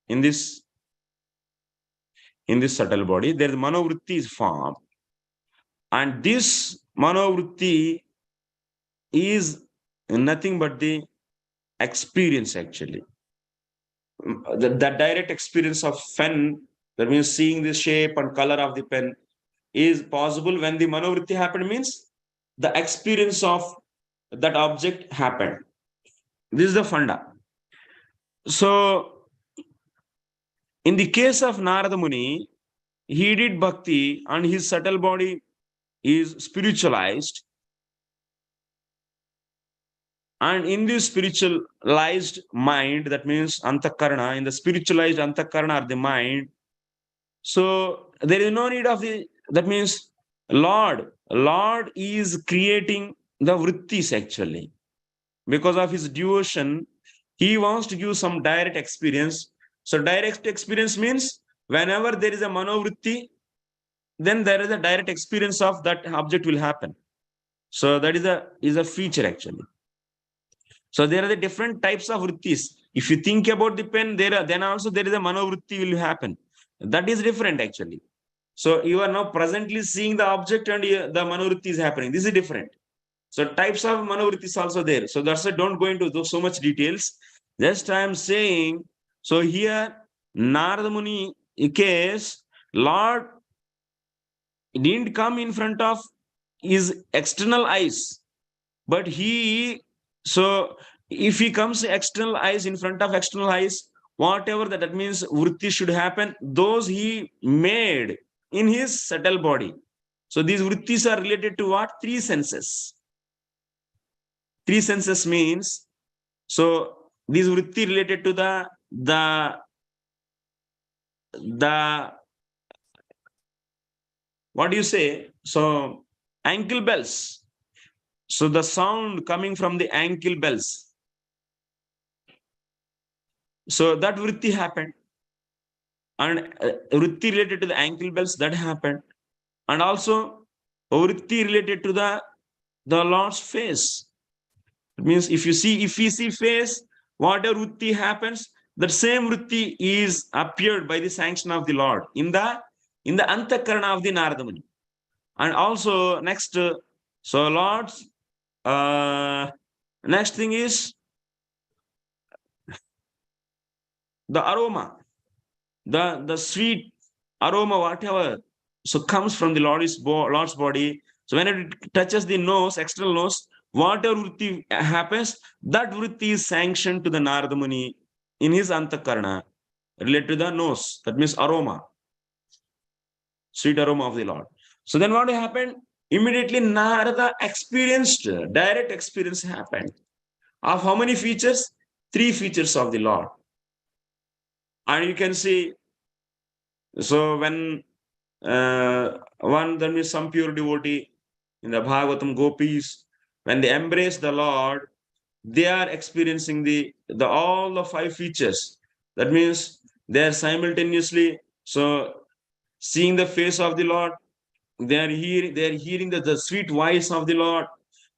in this subtle body. There is mano vritti is formed, and this mano vritti is nothing but the experience actually. The direct experience of pen, that means seeing the shape and color of the pen, is possible when the manovritti happened, means the experience of that object happened. This is the funda. So in the case of Narada Muni, he did bhakti and his subtle body is spiritualized. And in this spiritualized mind, that means antakarana, in the spiritualized antakarana or the mind, so there is no need of the, that means Lord is creating the vrittis actually. Because of his devotion, he wants to give some direct experience. So direct experience means whenever there is a manovritti, then there is a direct experience of that object will happen. So that is a feature actually. So there are the different types of vrittis. If you think about the pen, then also there is a manovritti will happen. That is different actually. So you are now presently seeing the object and the manovritti is happening. This is different. So types of manovritti is also there. So that's why don't go into so much details. Just I am saying, so here Narada Muni case, Lord didn't come in front of his external eyes, but so if he comes external eyes in front of external eyes, whatever that means vritti should happen, those he made in his subtle body. So these vrittis are related to what? Three senses. Three senses means, so these vritti related to the what do you say? So ankle bells. So the sound coming from the ankle bells. So that vritti happened. And vritti related to the ankle bells, that happened. And also vritti related to the Lord's face. It means if we see face, whatever vritti happens, that same vritti is appeared by the sanction of the Lord in the antakarana of the Narada Muni. And also next, so Lord's next thing is the aroma, the sweet aroma, whatever, so comes from the Lord's body. So when it touches the nose, external nose, whatever vritti happens, that vritti is sanctioned to the Narada Muni in his antakarana related to the nose. That means aroma, sweet aroma of the Lord. So then what happened? Immediately Narada experienced, direct experience happened. Of how many features? Three features of the Lord. And you can see, so when there is some pure devotee in the Bhagavatam, gopis, when they embrace the Lord, they are experiencing all the five features. That means they are simultaneously so seeing the face of the Lord, they are hearing the sweet voice of the Lord,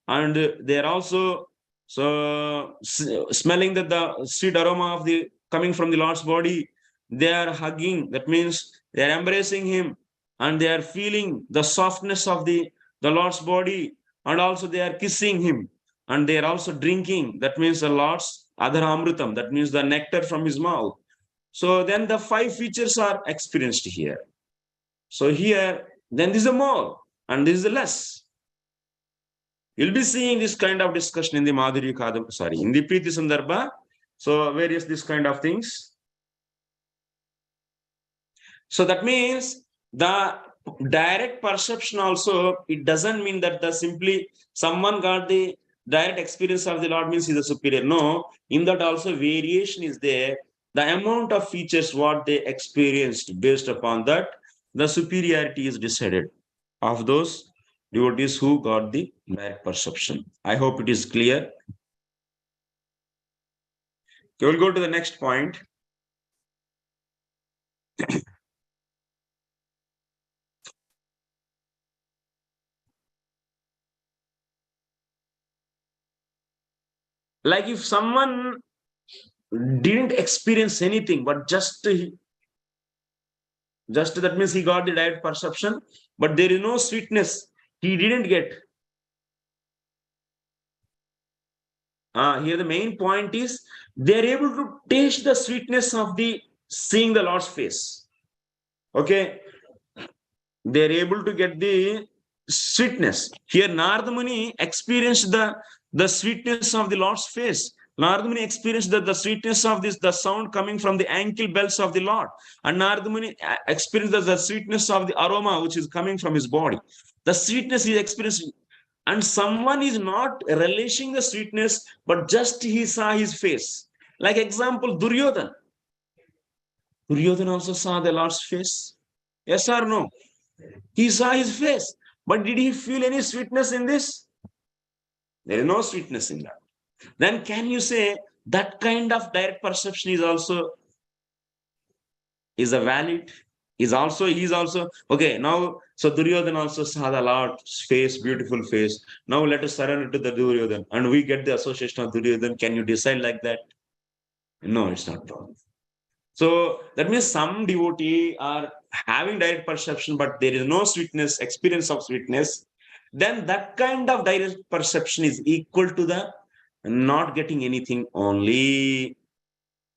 and they are also So smelling the sweet aroma of the coming from the Lord's body, they are hugging. That means they are embracing him, and they are feeling the softness of the Lord's body, and also they are kissing him, and they are also drinking. That means the Lord's Adhara Amritam, that means the nectar from his mouth. So then the 5 features are experienced here. So here, then this is a more, and this is a less. You'll be seeing this kind of discussion in the Madhurya Kadam, in the Priti Sandarbha. So various this kind of things. So that means the direct perception also, it doesn't mean that the simply someone got the direct experience of the Lord means he's a superior. No, in that also variation is there. The amount of features what they experienced, based upon that, the superiority is decided of those devotees who got the direct perception. I hope it is clear. Okay, we'll go to the next point. Like if someone didn't experience anything, but just that means he got the direct perception, but there is no sweetness. He didn't get. Here the main point is they're able to taste the sweetness of the seeing the Lord's face. Okay, they're able to get the sweetness. Here Narada Muni experienced the sweetness of the Lord's face. Narada Muni experienced the sweetness of the sound coming from the ankle bells of the Lord. And Narada Muni experienced the sweetness of the aroma which is coming from his body. The sweetness he experienced. And someone is not relishing the sweetness, but just he saw his face. Like example, Duryodhana. Duryodhana also saw the Lord's face. Yes or no? He saw his face. But did he feel any sweetness in this? There is no sweetness in that. Then can you say that kind of direct perception is also a valid? He's also okay. Now, so Duryodhana also saw the Lord's face, beautiful face. Now let us surrender to the Duryodhana, and we get the association of Duryodhana. Can you decide like that? No, it's not possible. So that means some devotee are having direct perception, but there is no sweetness, experience of sweetness. Then that kind of direct perception is equal to the not getting anything only.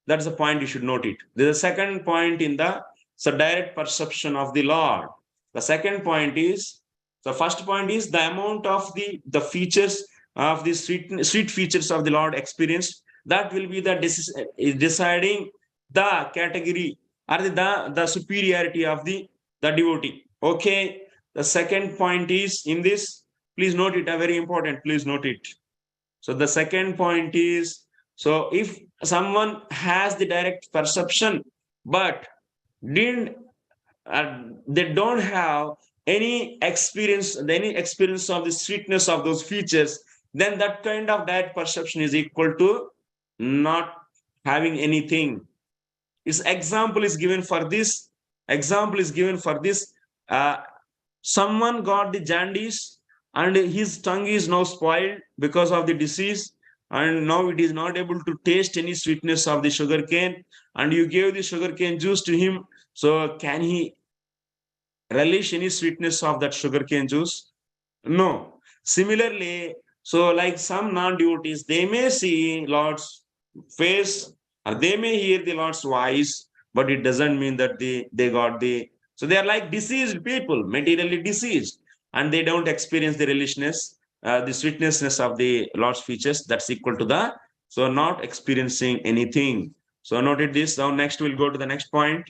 That's the point you should note it. There's a second point in the direct perception of the Lord. The second point is, the first point is the amount of the features of the sweet features of the Lord experienced. That will be the deciding the category or the superiority of the devotee. Okay. The second point is in this, please note it, very important, please note it. So the second point is, so if someone has the direct perception, but they don't have any experience of the sweetness of those features, then that kind of direct perception is equal to not having anything. Example is given for this. Someone got the jaundice and his tongue is now spoiled because of the disease, and now it is not able to taste any sweetness of the sugarcane, and you gave the sugarcane juice to him. So can he relish any sweetness of that sugarcane juice? No. Similarly, so like some non-devotees, they may see Lord's face or they may hear the Lord's voice, but it doesn't mean that they got so they are like diseased people, materially diseased, and they don't experience the relishness, the sweetnessness of the Lord's features. That's equal to so not experiencing anything. So noted this. Now next we'll go to the next point.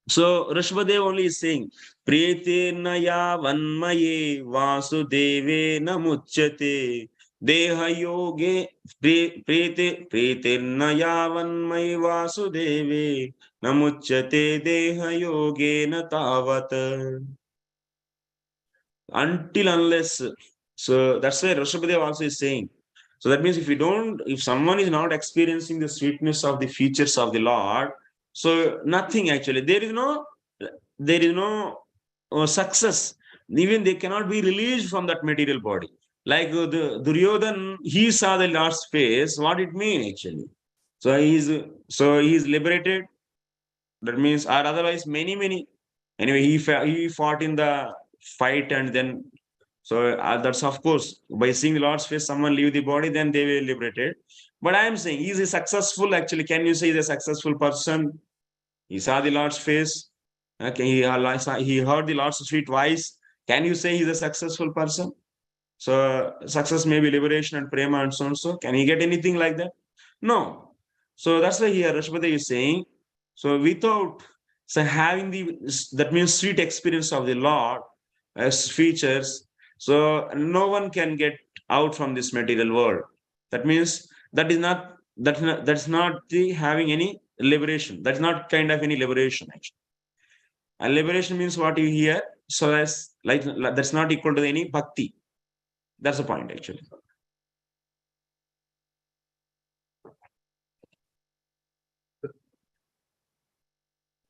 So Rashvadev only is saying, Pretirna yavanmaye vasudeve namuchyate deha yoge pretirna yavanmaye vasudeve namuchyate deha yoge natavat. Until unless, so that's why Rashvadev also is saying. So that means if someone is not experiencing the sweetness of the features of the Lord, so nothing actually, there is no success. Even they cannot be released from that material body. Like the Duryodhan, he saw the Lord's face. What it mean actually? So he is liberated. That means, or otherwise, many. Anyway, he fought in the fight, and then so that's of course by seeing the Lord's face, someone leave the body, then they were liberated. But I am saying, he is a successful. Actually, can you say he's a successful person? He saw the Lord's face. Okay, he heard the Lord's sweet voice. Can you say he's a successful person? So success may be liberation and prema and so on. So can he get anything like that? No. So that's why here Rashpati is saying, so without having that means sweet experience of the Lord as features, so no one can get out from this material world. That means that's not the having any liberation. That's not kind of any liberation actually. And liberation means what you hear. So that's not equal to any bhakti. That's the point actually.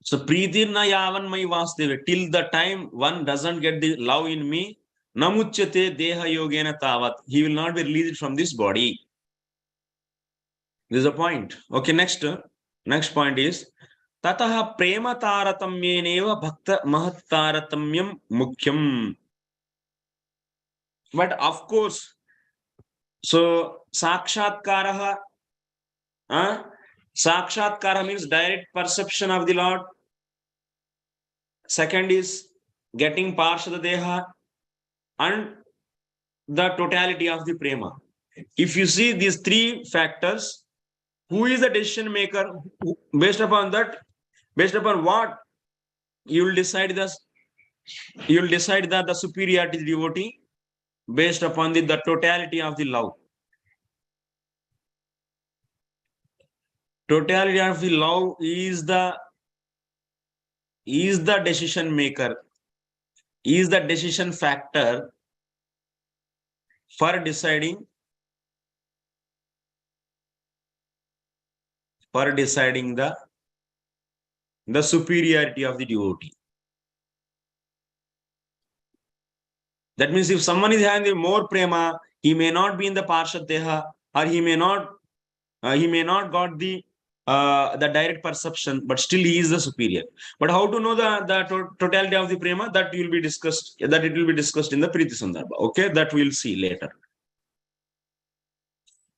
So Pritirna Yavan Mai Vasdeva, till the time one doesn't get the love in me, Namuchyate Deha Yogena Tavat, he will not be released from this body. This is a point. Okay, next point is Tataha Prema Taratamyeneva Bhakta Mahattaratamyam Mukhyam. But of course, so Sakshatkaraha, Sakshatkara means direct perception of the Lord. Second is getting Parshada Deha and the totality of the prema. If you see these three factors, who is the decision maker? Based upon what you will decide that the superiority devotee based upon the totality of the love. Totality of the love is the decision maker, is the decision factor for deciding the superiority of the devotee. That means if someone is having more prema, he may not be in the Parshad Deha, or he may not got the direct perception, but still he is the superior. But how to know the totality of the prema? That will be discussed. That it will be discussed in the Priti Sandarbha. Okay, that we'll see later.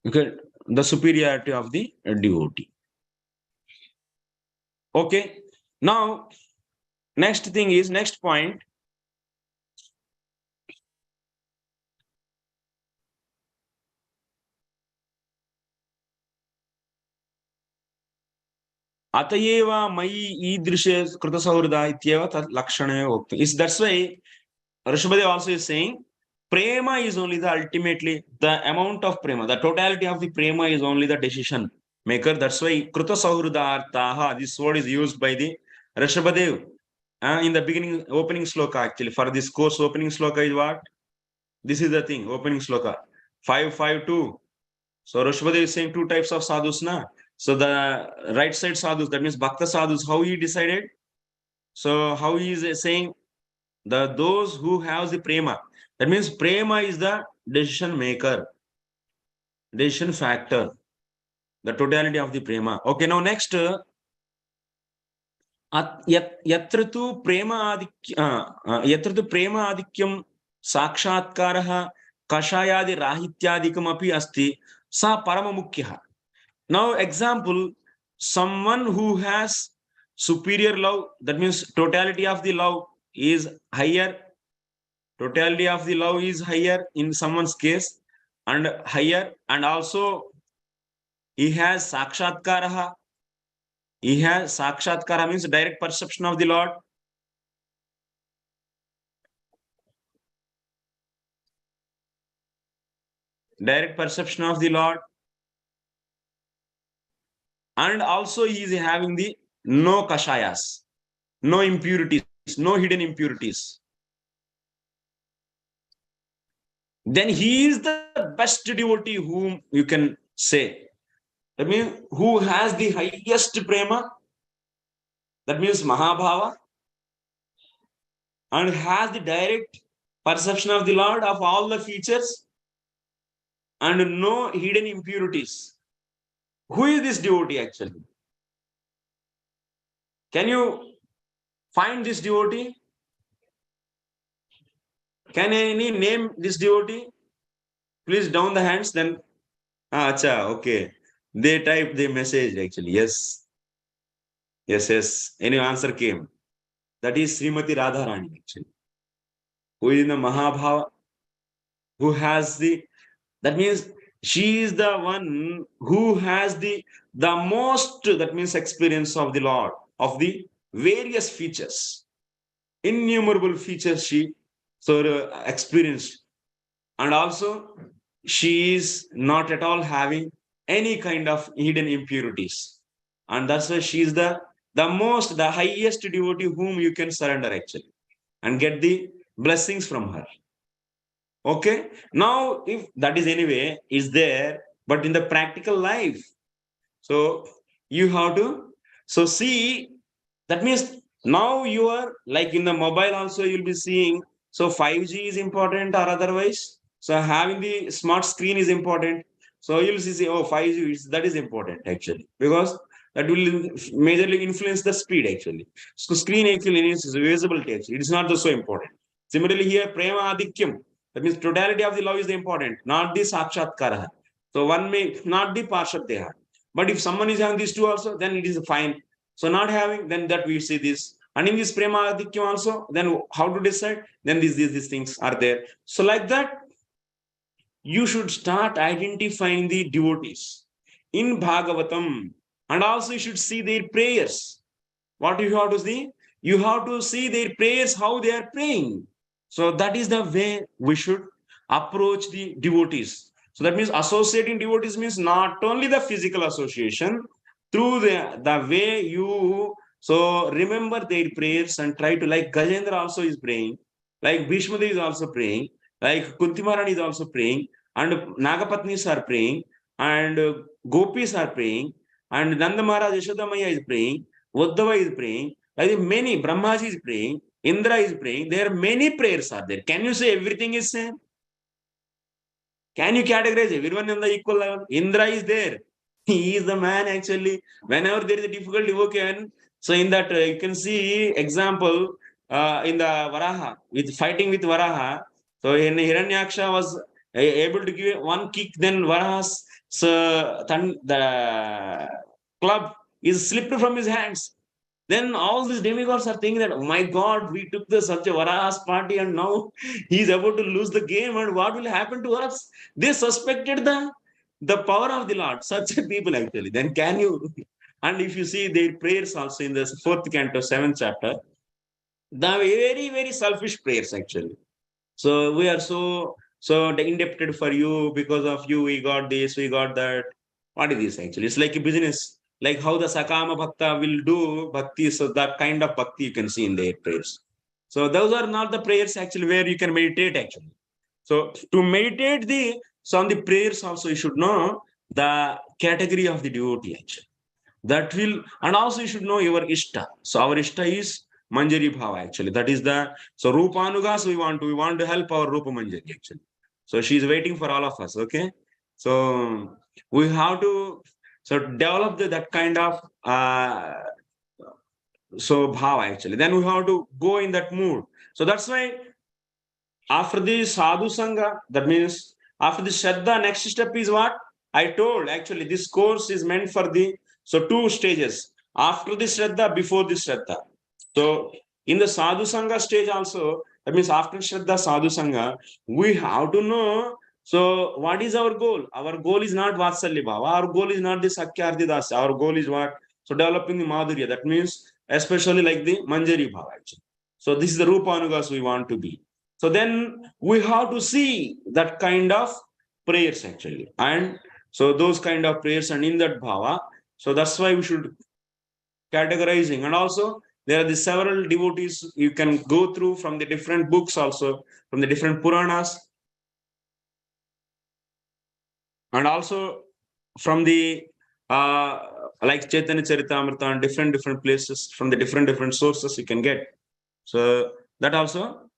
Okay, the superiority of the devotee. Okay, now next point. Atayeva Mai Idrishe Kritasahurda Ityeva Tat Lakshana Okta. That's why Rishabhadev also is saying prema is only ultimately the amount of prema, the totality of the prema is only the decision maker. That's why Kritasahurda Artaha, this word is used by the Rishabhadev in the beginning, opening sloka actually. For this course, opening sloka is what? This is the thing, opening sloka. 552. So Rishabhadev is saying two types of sadhus na. So the right side sadhus, that means Bhakta sadhus, how he decided? So how he is saying those who have the prema. That means prema is the decision maker, decision factor, the totality of the prema. Okay, now next, yatratu prema adikyam sakshatkaraha kashayadi rahityadikam api asti sa paramamukhyah. Now, example, someone who has superior love, that means totality of the love is higher. Totality of the love is higher in someone's case and higher, and also he has sakshatkaraha. He has sakshatkara means direct perception of the Lord. Direct perception of the Lord. And also he is having the no kashayas, no impurities, no hidden impurities. then he is the best devotee whom you can say. That means who has the highest prema, that means Mahabhava, and has the direct perception of the Lord of all the features and no hidden impurities. Who is this devotee actually? Can you find this devotee? Can any name this devotee? Please down the hands. Then, acha, okay. They type the message actually. Yes. Yes. Any answer came. That is Srimati Radharani actually. Who is in the Mahabhava? Who has the, that means she is the one who has the most, that means experience of the Lord, of the various features, innumerable features she experienced. And also she is not at all having any kind of hidden impurities. And that's why she is the highest devotee whom you can surrender actually and get the blessings from her. Okay. Now, if that is anyway, is there, but in the practical life, so you have to, so see, that means now you are like in the mobile also, you'll be seeing, so 5G is important or otherwise. So having the smart screen is important. So you'll see, oh, 5G, that is important actually, because that will majorly influence the speed actually. So screen actually is visibility actually. It is not so important. Similarly here, prema adikyam, that means totality of the love is important, not the sakshatkara. So one may not the parshadeha. But if someone is having these two also, then it is fine. So not having, then that we see this. And in this prema adikyam also, then how to decide? Then these things are there. So like that, you should start identifying the devotees in Bhagavatam. And also you should see their prayers. What you have to see? You have to see their prayers, how they are praying. So that is the way we should approach the devotees. So that means associating devotees means not only the physical association, through the way you so remember their prayers and try to, like Gajendra also is praying, like Bhishmadev is also praying, like Kuntimarani is also praying, and Nagapatnis are praying, and Gopis are praying, and Nanda Maharaj Yashodamaya is praying, Uddhava is praying, like many, Brahmaji is praying, Indra is praying. There are many prayers are there. Can you say everything is same? Can you categorize everyone on the equal level? Indra is there. He is the man actually. Whenever there is a difficulty, okay. So in that you can see example in the Varaha, with fighting with Varaha. So in Hiranyaksha was able to give one kick, then Varaha's the club is slipped from his hands. Then all these demigods are thinking that, oh my God, we took the such a Varaha's party and now he's about to lose the game, and what will happen to us? They suspected the power of the Lord. Such people actually. Then can you? And if you see their prayers also in the 4th canto, 7th chapter, the very, very selfish prayers actually. So we are so indebted for you, because of you we got this, we got that. What is this actually? It's like a business, like how the Sakama Bhakta will do bhakti. So that kind of bhakti you can see in their prayers. So those are not the prayers actually where you can meditate actually. So to meditate on the prayers also, you should know the category of the devotee actually. That will, and also you should know your Ishta. So our Ishta is Manjari Bhava actually. That is so Rupanuga, so we want to help our Rupa Manjari actually. So she is waiting for all of us, okay? So we have to develop that kind of bhava actually. Then we have to go in that mood. So that's why after the Sadhu Sangha, that means after the Shraddha, next step is what? I told actually this course is meant for the 2 stages. After the Shraddha, before the Shraddha. So in the Sadhu Sangha stage also, that means after Shraddha, Sadhu Sangha, we have to know, so what is our goal? Our goal is not Vatsalya Bhava. Our goal is not the Sakyarthi Dasa. Our goal is what? So developing the Madhurya. That means especially like the Manjari Bhava actually. So this is the Rupa Anugas we want to be. So then we have to see that kind of prayers actually. And so those kind of prayers, and in that bhava, so that's why we should categorizing. And also there are the several devotees you can go through from the different books also, from the different Puranas. and also from the like Chaitanya Charitamrita and different places, from the different sources you can get. So that also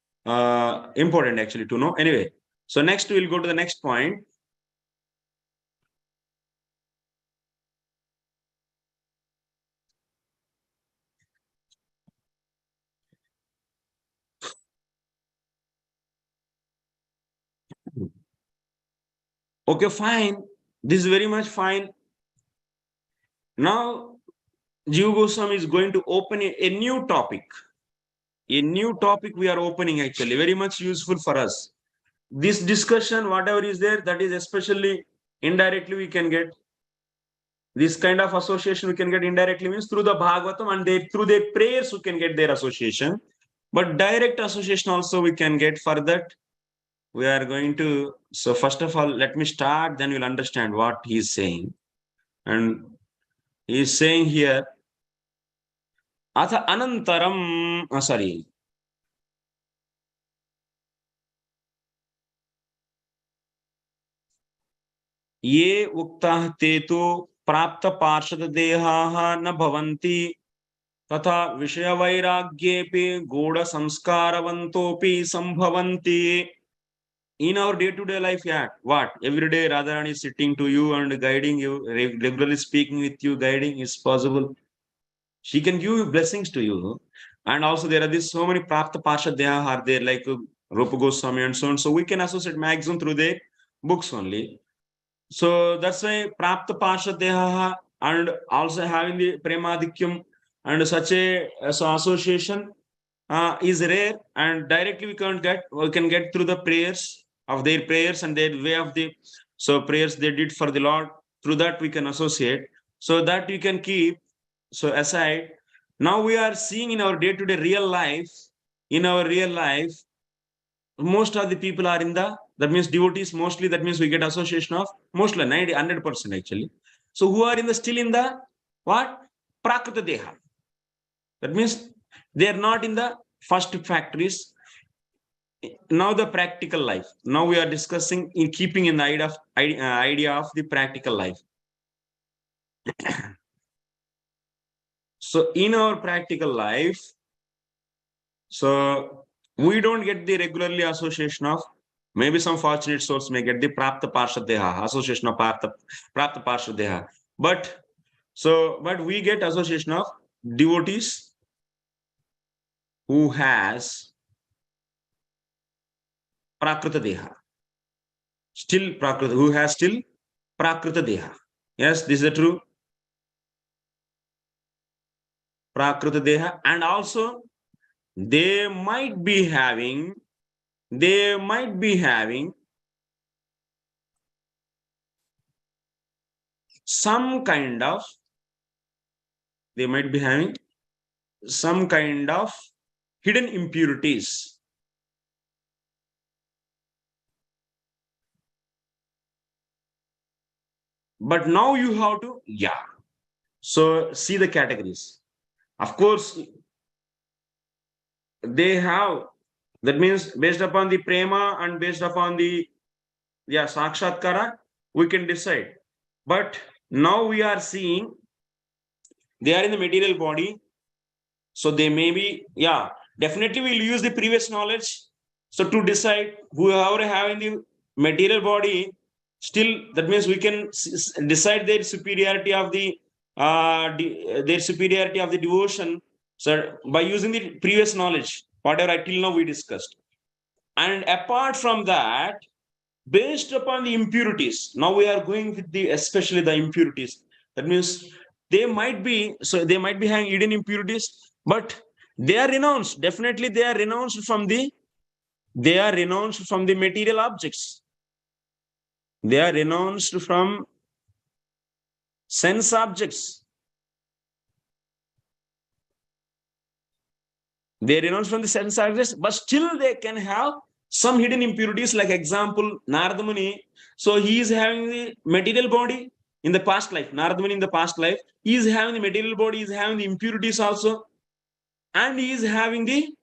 important actually to know. Anyway, so next we'll go to the next point. Okay, fine. This is very much fine. Now, Jiva Goswami is going to open a new topic. A new topic we are opening actually, very much useful for us. This discussion, whatever is there, that is especially indirectly we can get. This kind of association we can get indirectly, means through the Bhagavatam, and through their prayers we can get their association. But direct association also we can get. For that, we are going to, so first of all, let me start, then you'll understand what he is saying. And he is saying here, Atha Anantaram, sorry. ये उक्ताः ते तु प्राप्त पार्षद देहाः न भवन्ति तथा विषय वैराग्येपि गूढ़ संस्कारवन्तोपि संभवन्ति. In our day-to-day life, yeah, what every day Radharani is sitting to you and guiding you, regularly speaking with you, guiding is possible. She can give blessings to you. And also there are these so many prapta parshad deha are there, like Rupa Goswami and so on. So we can associate maximum through their books only. So that's why prapta parshad deha and also having the premadhikyam and such a association is rare, and directly we can get through the prayers of their prayers and their way of the prayers they did for the Lord. Through that we can associate, so that you can keep so aside. Now we are seeing in our day-to-day real life, most of the people are in the, that means devotees mostly, that means we get association of mostly 100% actually. So who are still in the what? Prakrita Deha. That means they are not in the first factories. Now the practical life. Now we are discussing in keeping in the idea of the practical life. So in our practical life, so we don't get the regularly association of, maybe some fortunate souls may get the prapta parshad deha, association of prapta parshad deha. But we get association of devotees who has prakrita deha. Who has still prakrita deha. Yes, this is true. Prakrita deha, and also they might be having some kind of hidden impurities. But now you have to, so see the categories. Of course, they have, that means based upon the prema and based upon the sakshatkara, we can decide. But now we are seeing they are in the material body, so they may be, definitely we'll use the previous knowledge. So to decide whoever having the material body, still that means we can decide their superiority of the devotion, so by using the previous knowledge, whatever till now we discussed. And apart from that, based upon the impurities, now we are going with especially the impurities. That means they might be having hidden impurities, but they are renounced. Definitely they are renounced from the material objects. They are renounced from sense objects. They renounce from the sense objects, but still they can have some hidden impurities. Like example, Narada Muni. So he is having the material body in the past life. Narada Muni in the past life, he is having the material body, he is having the impurities also, and he is having the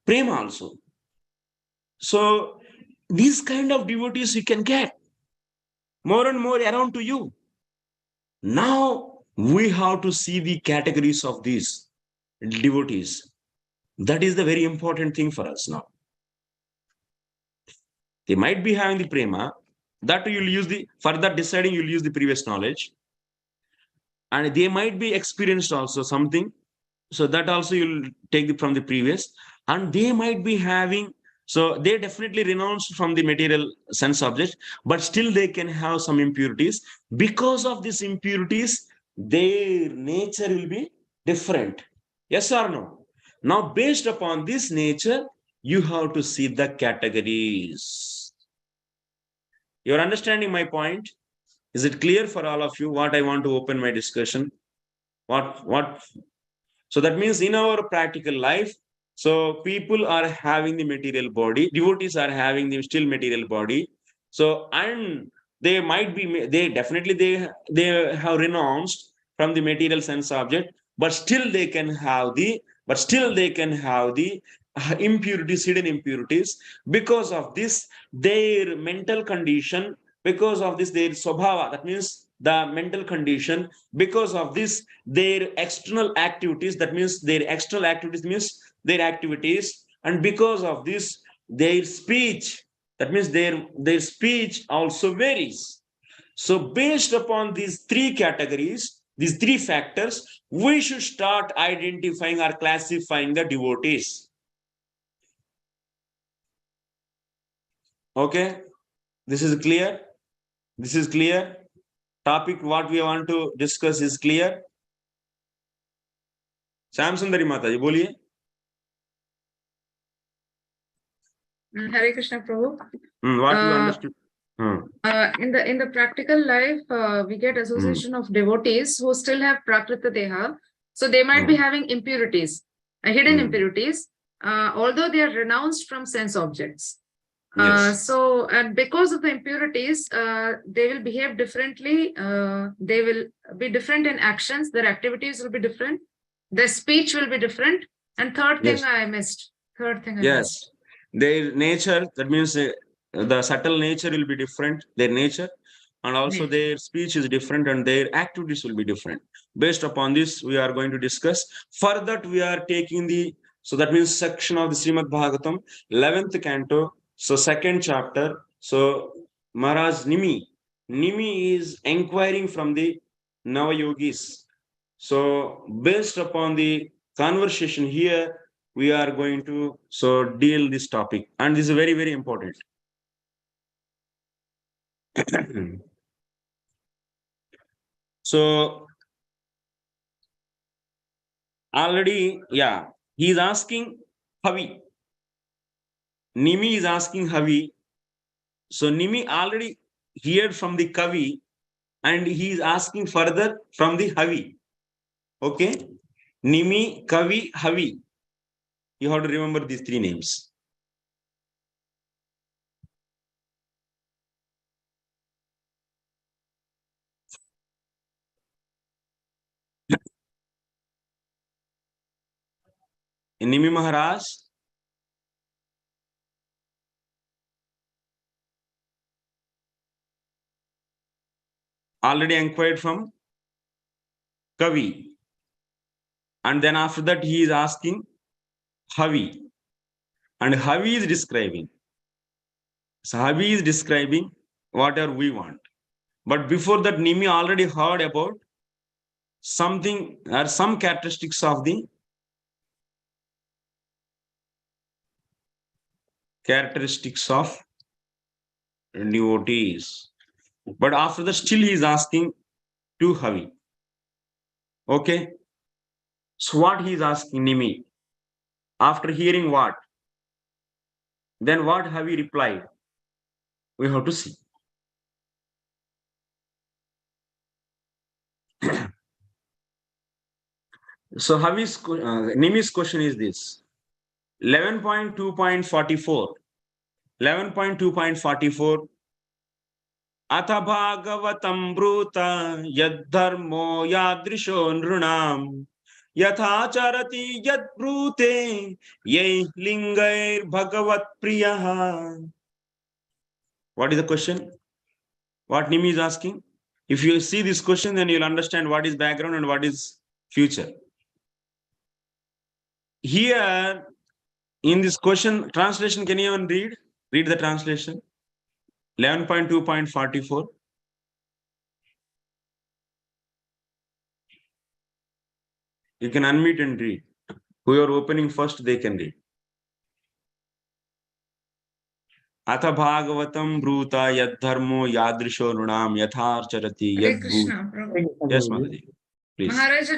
prema also. So these kind of devotees you can get more and more around to you. Now we have to see the categories of these devotees. That is the very important thing for us now. They might be having the prema, that you'll use the, for that deciding you'll use the previous knowledge. And they might be experienced also something. So that also you'll take from the previous. And they might be having, so they definitely renounced from the material sense object, but still they can have some impurities. Because of these impurities, their nature will be different. Yes or no? Now, based upon this nature, you have to see the categories. You're understanding my point? Is it clear for all of you what I want to open my discussion? What? So that means in our practical life, so people are having the material body, devotees are having the still material body. So, and they might be, they definitely, they have renounced from the material sense object, but still they can have the, impurities, hidden impurities. Because of this, their mental condition, because of this, their swabhava, that means the mental condition, because of this, their external activities, that means their external activities means their activities, and because of this, their speech, that means their speech also varies. So based upon these three categories, these three factors, we should start identifying or classifying the devotees. Okay, this is clear. This is clear. Topic what we want to discuss is clear. Sam Sundari Mataji, boliye. Hare Krishna Prabhu. What you understood? In the practical life, we get association of devotees who still have Prakrita Deha. So they might be having impurities, hidden impurities, although they are renounced from sense objects. Yes. So, and because of the impurities, they will behave differently. They will be different in actions. Their activities will be different. Their speech will be different. And third thing Yes. I missed. Yes. Their nature, that means the subtle nature will be different, their nature, and also their speech is different and their activities will be different. Based upon this, we are going to discuss. For that, we are taking the, so that means section of the Srimad Bhagavatam, 11th canto, so second chapter. So Maharaj Nimi is inquiring from the Navayogis. So based upon the conversation here, we are going to deal this topic, and this is very, very important. So already, yeah, he is asking Havi. Nimi is asking Havi. So Nimi already heard from the Kavi, and he is asking further from the Havi. Okay, Nimi, Kavi, Havi. You have to remember these three names. Nimi Maharaj, already inquired from Kavi. And then after that, he is asking Havi. And Havi is describing. So Havi is describing whatever we want. But before that, Nimi already heard about something or some characteristics of the devotees. But after that, still he is asking to Havi. Okay. So what he is asking Nimi? After hearing what? Then what Havi replied? We have to see. So Nimi's question is this. 11.2.44. 11.2.44. Atha bhagavatam bruta yaddharmo yadrisho nrunam yathacharati yad brute yai lingair bhagavat priyaha. What is the question? What Nimi is asking? If you see this question, then you'll understand what is background and what is future. Here, in this question, translation, can you even read? Read the translation. 11.2.44. You can unmute and read. Whoever opening first, they can read. Atha bhagavatam bruta yad dharmo yadrisho nunam yatharcharati Hare yad Krishna, Prabhu. Yes, Mataji. Please.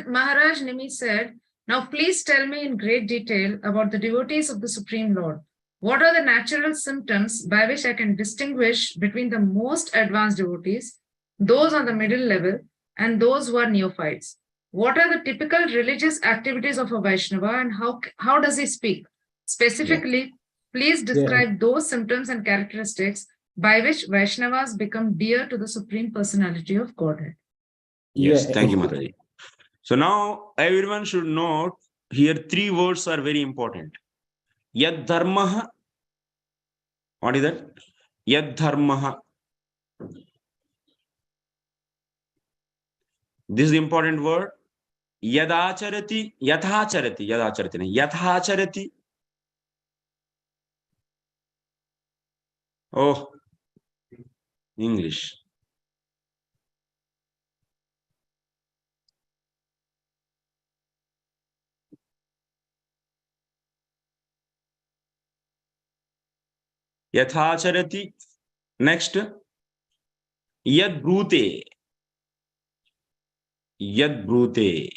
Maharaj Nimi said, now please tell me in great detail about the devotees of the Supreme Lord. What are the natural symptoms by which I can distinguish between the most advanced devotees, those on the middle level, and those who are neophytes? What are the typical religious activities of a Vaishnava and how does he speak? Specifically, please describe those symptoms and characteristics by which Vaishnavas become dear to the Supreme Personality of Godhead. Yes, Yeah, thank you, Mataji. So now everyone should note here 3 words are very important. Yad dharmaha. What is that? Yad dharmaha. This is the important word. Yadacharati, yathacharati, yadacharati, yathacharati. Oh, English. Yathacharati. Next, yad brute. Yad brute.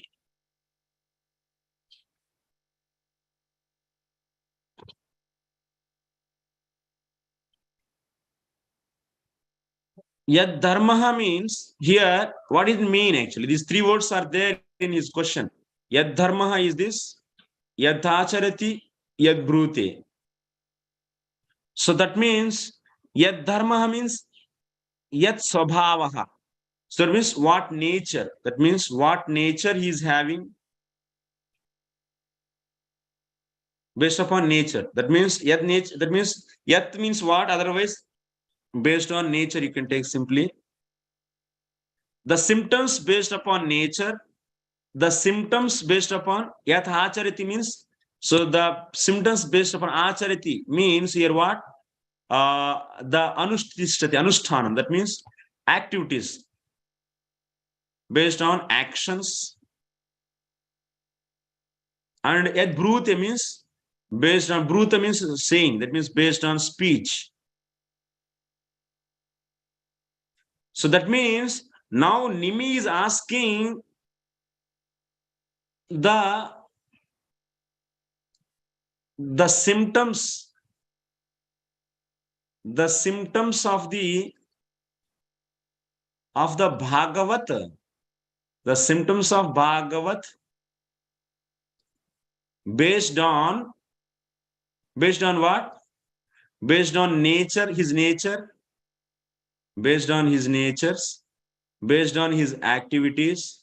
Yad dharmaha means here, what does it mean actually? These 3 words are there in his question. Yad dharmaha is this. Yad acharati, yad brute. So that means yad dharmaha means yad swabhavaha. So that means what nature. That means what nature he is having based upon nature. That means yad nature. That means yat means what? Otherwise, based on nature, you can take simply the symptoms based upon nature. The symptoms based upon yat acharati means, so the symptoms based upon acharati means here what? The anushtishati, anushthanam, that means activities based on actions. And yad brute means based on, brute means saying, that means based on speech. So that means now Nimi is asking the symptoms of the Bhagavat, the symptoms of Bhagavat based on what? Based on nature, his nature, based on his natures, based on his activities,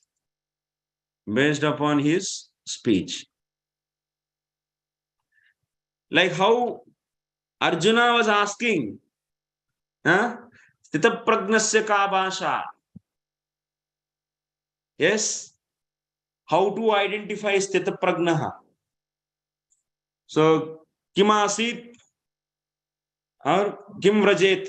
based upon his speech. Like how Arjuna was asking, Sthita pragnasya ka bhasha. Yes, how to identify Sthita pragnaha. So, kim asit or kim vrajet,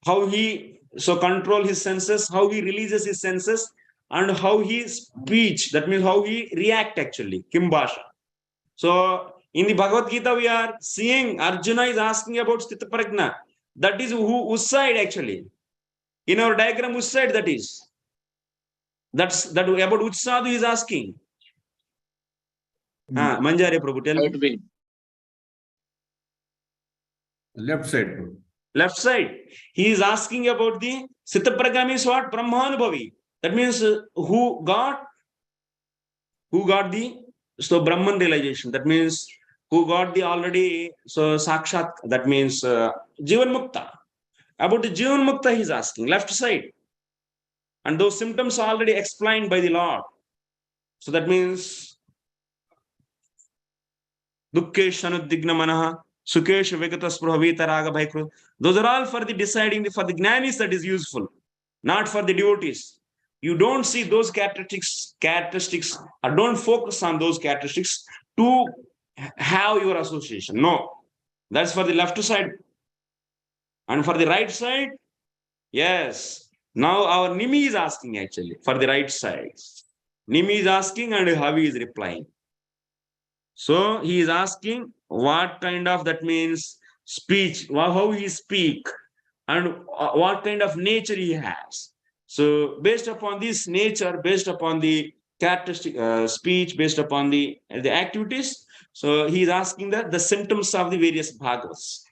how he control his senses, how he releases his senses, and how he speech, that means how he react actually, kim bhasha. So in the Bhagavad Gita, we are seeing Arjuna is asking about Sthita pragna. That is whose side actually? In our diagram, whose side that is? That about which sadhu is asking? Manjari Prabhu, tell me. Left side. Left side. He is asking about the Sthita pragna means what? Brahmanubhavi. That means who got the Brahman realization. That means who got the already Sakshat. That means Jivan Mukta. About the Jivan Mukta he is asking, left side. And those symptoms are already explained by the Lord. So that means Dukkesha Anudigna Manaha, Sukesha Vegatas Prahavita Raga Bhaikru. Those are all for the deciding, for the jnanis that is useful, not for the devotees. You don't see those characteristics, or don't focus on those characteristics to have your association. No, that's for the left side. And for the right side, yes. Now our Nimi is asking actually for the right side. Nimi is asking and Havi is replying. So he is asking what kind of, that means speech, how he speak, and what kind of nature he has. So based upon this nature, based upon the characteristic speech, based upon the activities, so he is asking the symptoms of the various bhagavats.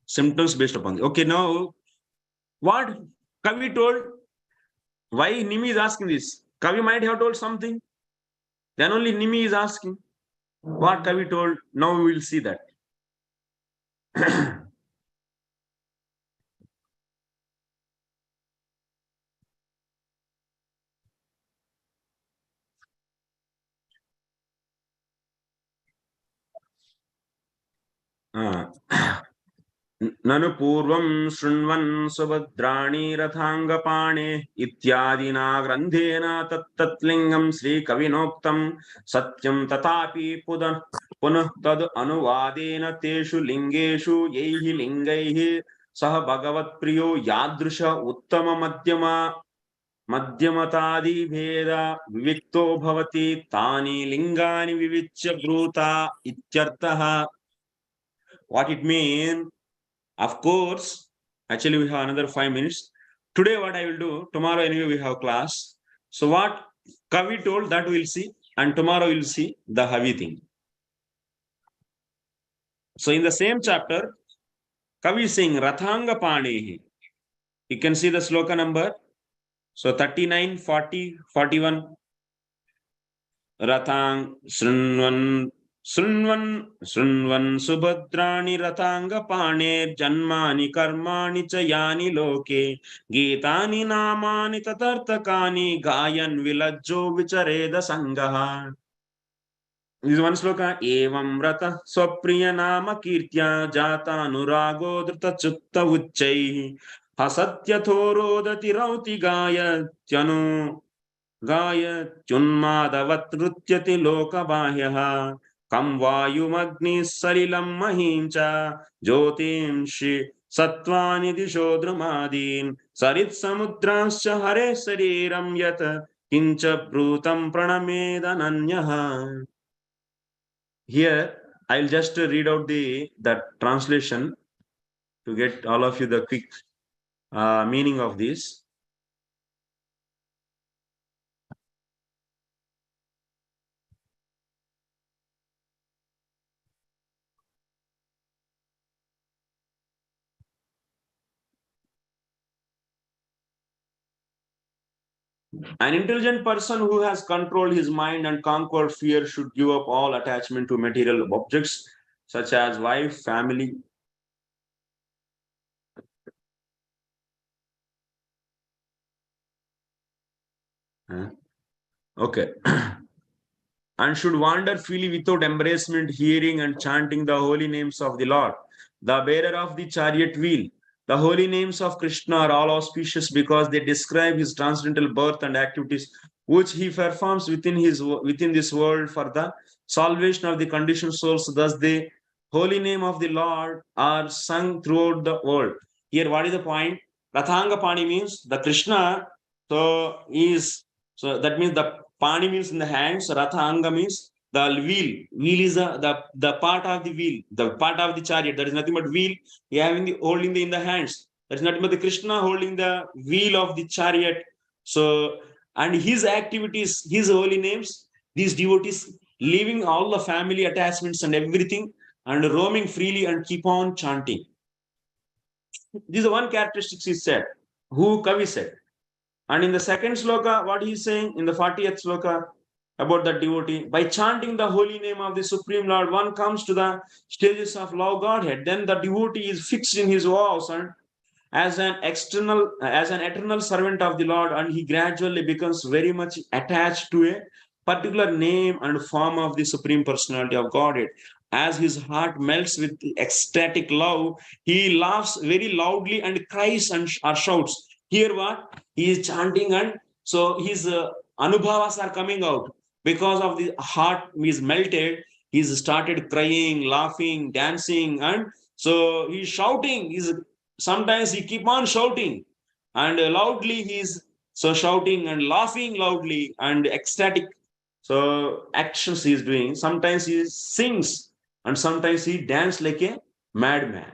Symptoms based upon the. Okay, now what Kavi told, why Nimi is asking this? Kavi might have told something. Then only Nimi is asking what Kavi told. Now we will see that. ननु पूर्वं शृण्वन् सुभद्राणि रथाङ्गपाणे इत्यादिना ग्रन्थेन तत्तत्लिङ्गं श्रीकविनोक्तं सत्यं तथापि पुनः तद् अनुवादेन तेषु लिङ्गेषु यैः लिङ्गैः सह भगवत्प्रियो यादृश उत्तम मध्यमतादिभेद विविक्तो भवति तानि लिङ्गानि विविच्य ब्रूता इत्यर्थः. What it means? Of course, actually we have another 5 minutes. Today what I will do, tomorrow anyway we have class. So what Kavi told, that we will see, and tomorrow we will see the Havi thing. So in the same chapter, Kavi is saying Rathanga Panehi. You can see the sloka number. So 39, 40, 41. Rathang Srunvan Subhadrani Rathanga Pane Janmani Karmani Chayani Loke Gitani Namani Tatartakani Gayan Vilajo Vichareda Sangaha. This is one sloka. Evam Rata Swapriya Nama Kirtya Jata Nurago Drita Chutta Uchai Hasatya Thorodati Rauti Gaya Tyanu Gaya Chunmadavat Rutyati Loka Bahyaha Kam Vayumagni Salilam Mahincha Jyotimshi Satvani Dishodrumadin Sarit Samudrascha Hare Sariram Yata Kincha Brutam Pranamedananyaha. Here I'll just read out the translation to get all of you the quick meaning of this. An intelligent person who has controlled his mind and conquered fear should give up all attachment to material objects such as wife, family. Okay. And should wander freely without embracement, hearing and chanting the holy names of the Lord, the bearer of the chariot wheel. The holy names of Krishna are all auspicious because they describe his transcendental birth and activities which he performs within this world for the salvation of the conditioned souls. Thus, the holy name of the Lord are sung throughout the world. Here, what is the point? Rathanga Pani means the Krishna. So that means the Pani means in the hands. Rathanga means the wheel. Wheel is the part of the wheel, the part of the chariot. That is nothing but wheel. Holding in the hands. That is nothing but the Krishna holding the wheel of the chariot. So, and his activities, his holy names, these devotees leaving all the family attachments and everything and roaming freely and keep on chanting. This is one characteristic he said, who Kavi said. And in the second sloka, what he is saying in the 40th sloka about the devotee, by chanting the holy name of the Supreme Lord, one comes to the stages of love Godhead. Then the devotee is fixed in his vows and as an eternal servant of the Lord, and he gradually becomes very much attached to a particular name and form of the Supreme Personality of Godhead. as his heart melts with ecstatic love, he laughs very loudly and cries and or shouts. Here, what he is chanting, and so his anubhavas are coming out because of the heart is melted. He's started crying, laughing, dancing, and so he's shouting. He's sometimes he keep on shouting, and loudly he's so shouting and laughing loudly and ecstatic. So actions he is doing. Sometimes he sings and sometimes he dances like a madman.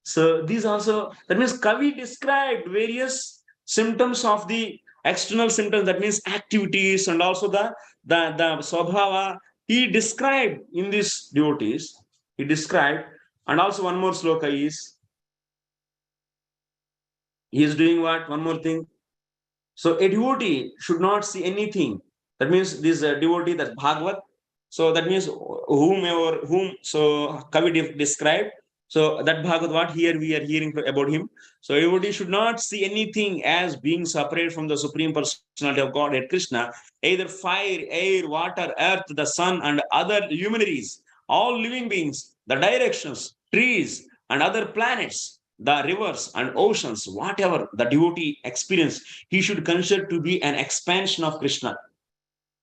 So these also, that means Kavi described various symptoms of the external symptoms, that means activities and also the swabhava. He described in these devotees, he described, and also one more sloka is, he is doing what? One more thing. So a devotee should not see anything. That means this devotee, that's Bhagavat. So that means whom so Kavi described. So that Bhagavat, what here we are hearing about him. So devotee should not see anything as being separate from the Supreme Personality of Godhead, Krishna. Either fire, air, water, earth, the sun, and other luminaries, all living beings, the directions, trees, and other planets, the rivers and oceans, whatever the devotee experience, he should consider to be an expansion of Krishna.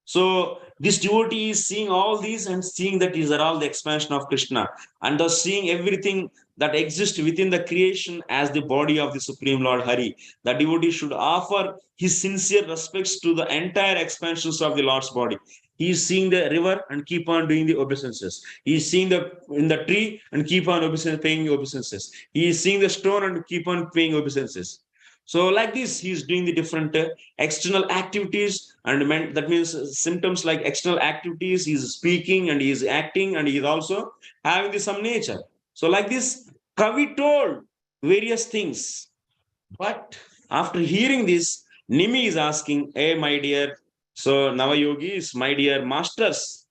So this devotee is seeing all these and seeing that these are all the expansion of Krishna, and thus seeing everything that exists within the creation as the body of the Supreme Lord Hari. The devotee should offer his sincere respects to the entire expansions of the Lord's body. He is seeing the river and keep on doing the obeisances. He is seeing in the tree and keep on paying obeisances. He is seeing the stone and keep on paying obeisances. So like this, he is doing the different external activities, and that means symptoms like external activities. He is speaking and he is acting and he is also having some nature. So like this, Kavi told various things. But after hearing this, Nimi is asking, hey, my dear, so Navayogis, my dear masters,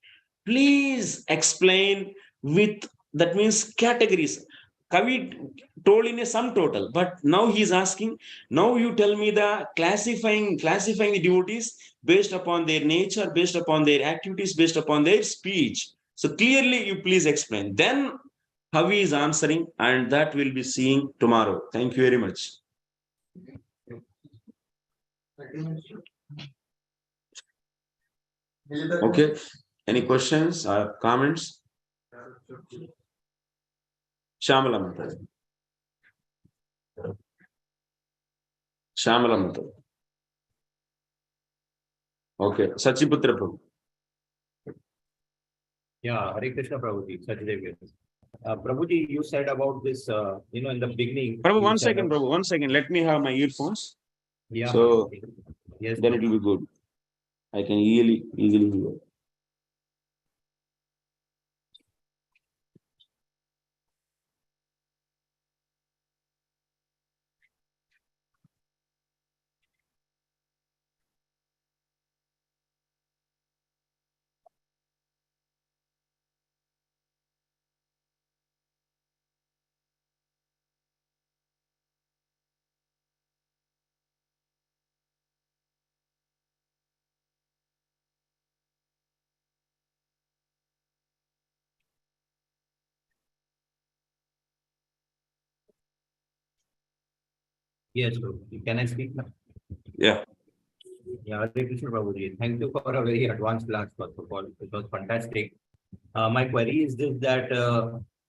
please explain with, that means categories. Kavi told in a sum total, but now he is asking, now you tell me the classifying the devotees based upon their nature, based upon their activities, based upon their speech. So clearly you please explain. Then Kavi is answering, and that we'll be seeing tomorrow. Thank you very much. Okay. Any questions or comments? Shamala Mata. Shamala Mata. Okay. Sachiputra Prabhu. Yeah, Hare Krishna Prabhuji, Sachidev. Prabhuji, you said about this, in the beginning. Prabhu, one second, Prabhu, 1 second. Let me have my earphones. Yeah. So yes, then it will be good. I can easily hear. Yes, Prabhuji. Can I speak now? Yeah. Yeah, Hare Krishna Prabhuji. Thank you for a very advanced class, first of all. It was fantastic. My query is this, that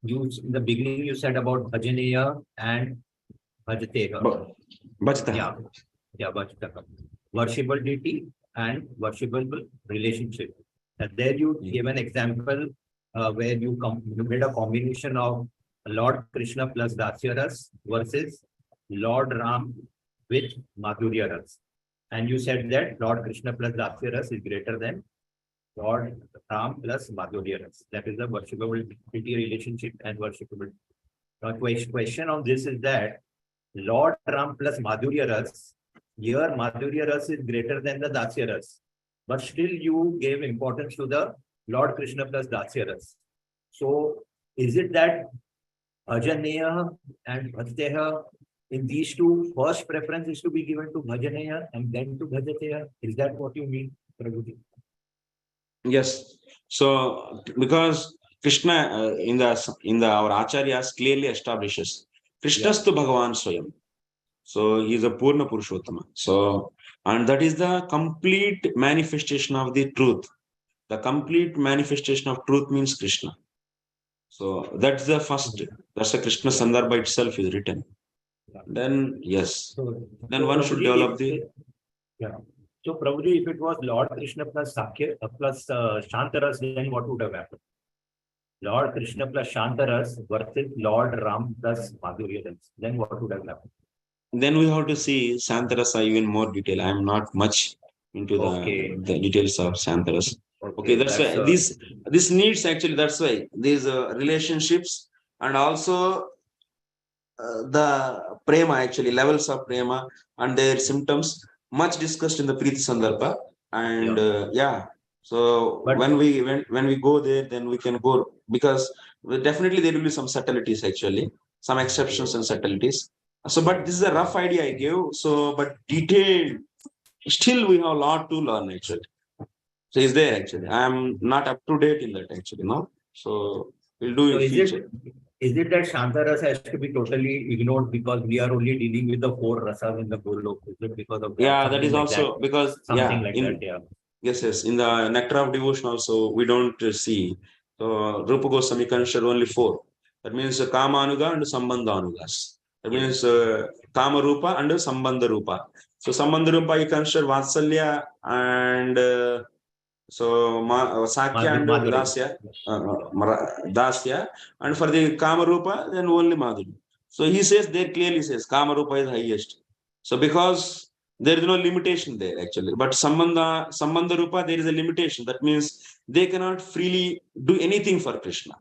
in the beginning you said about Bhajaneya and Bhajateha. Bhajta. Yeah, Bhajta. Worshipable deity and worshipable relationship. And there you gave an example where you made a combination of Lord Krishna plus Dasyaras versus Lord Ram with Madhurya Ras. And you said that Lord Krishna plus Dasyaras is greater than Lord Ram plus Madhurya Ras. That is the worshipable deity relationship and worshipable. Now, question on this is that Lord Ram plus Madhurya Ras, here Madhurya Ras is greater than the Dasya Ras, but still you gave importance to the Lord Krishna plus Dasya Ras. So is it that Bhajaneya and Bhajateha, in these two, first preference is to be given to Bhajaneya and then to Bhajateya? Is that what you mean, Prabhuji? Yes. So because Krishna in the our acharyas clearly establishes Krishnastu Bhagavan Swayam. So he is a Purna Purushottama. So, and that is the complete manifestation of the truth. The complete manifestation of truth means Krishna. So that's the first. That's a Krishna Sandarbha itself is written. Then yes, then one should develop the. Yeah. So Prabhuji, if it was Lord Krishna plus Sakya plus Shantaras, then what would have happened? Lord Krishna plus Shantaras versus Lord Ram plus Madhurya. Then what would have happened? Then we have to see Santarasa even more detail. I am not much into the details of Santaras. Okay, that's why this needs actually. That's why these relationships and also the prema actually levels of prema and their symptoms much discussed in the Preeti Sandarbha. And so when we go there, then we can go, because definitely there will be some subtleties actually, some exceptions and subtleties. So, but this is a rough idea I gave. So, but detailed, still we have a lot to learn actually. So, is there actually? I am not up to date in that actually, no. So, we'll do in future. Is it that Shantaras has to be totally ignored because we are only dealing with the 4 rasas in the Golok? Is it because of that? Yeah, that is also because something like that. Yeah. Yes. In the Nectar of Devotion also we don't see. So Rupa Goswami considered only 4. That means Kama Anuga and Sambandha Anugas. That means Kama Rupa and Sambandha Rupa. So Sambandha Rupa you consider Vatsalya and Sakya and Dasya, Dasya, and for the Kama Rupa, then only Madhuri. So he says there clearly says Kama Rupa is highest. So because there is no limitation there actually, but Sambandha Rupa there is a limitation. That means they cannot freely do anything for Krishna.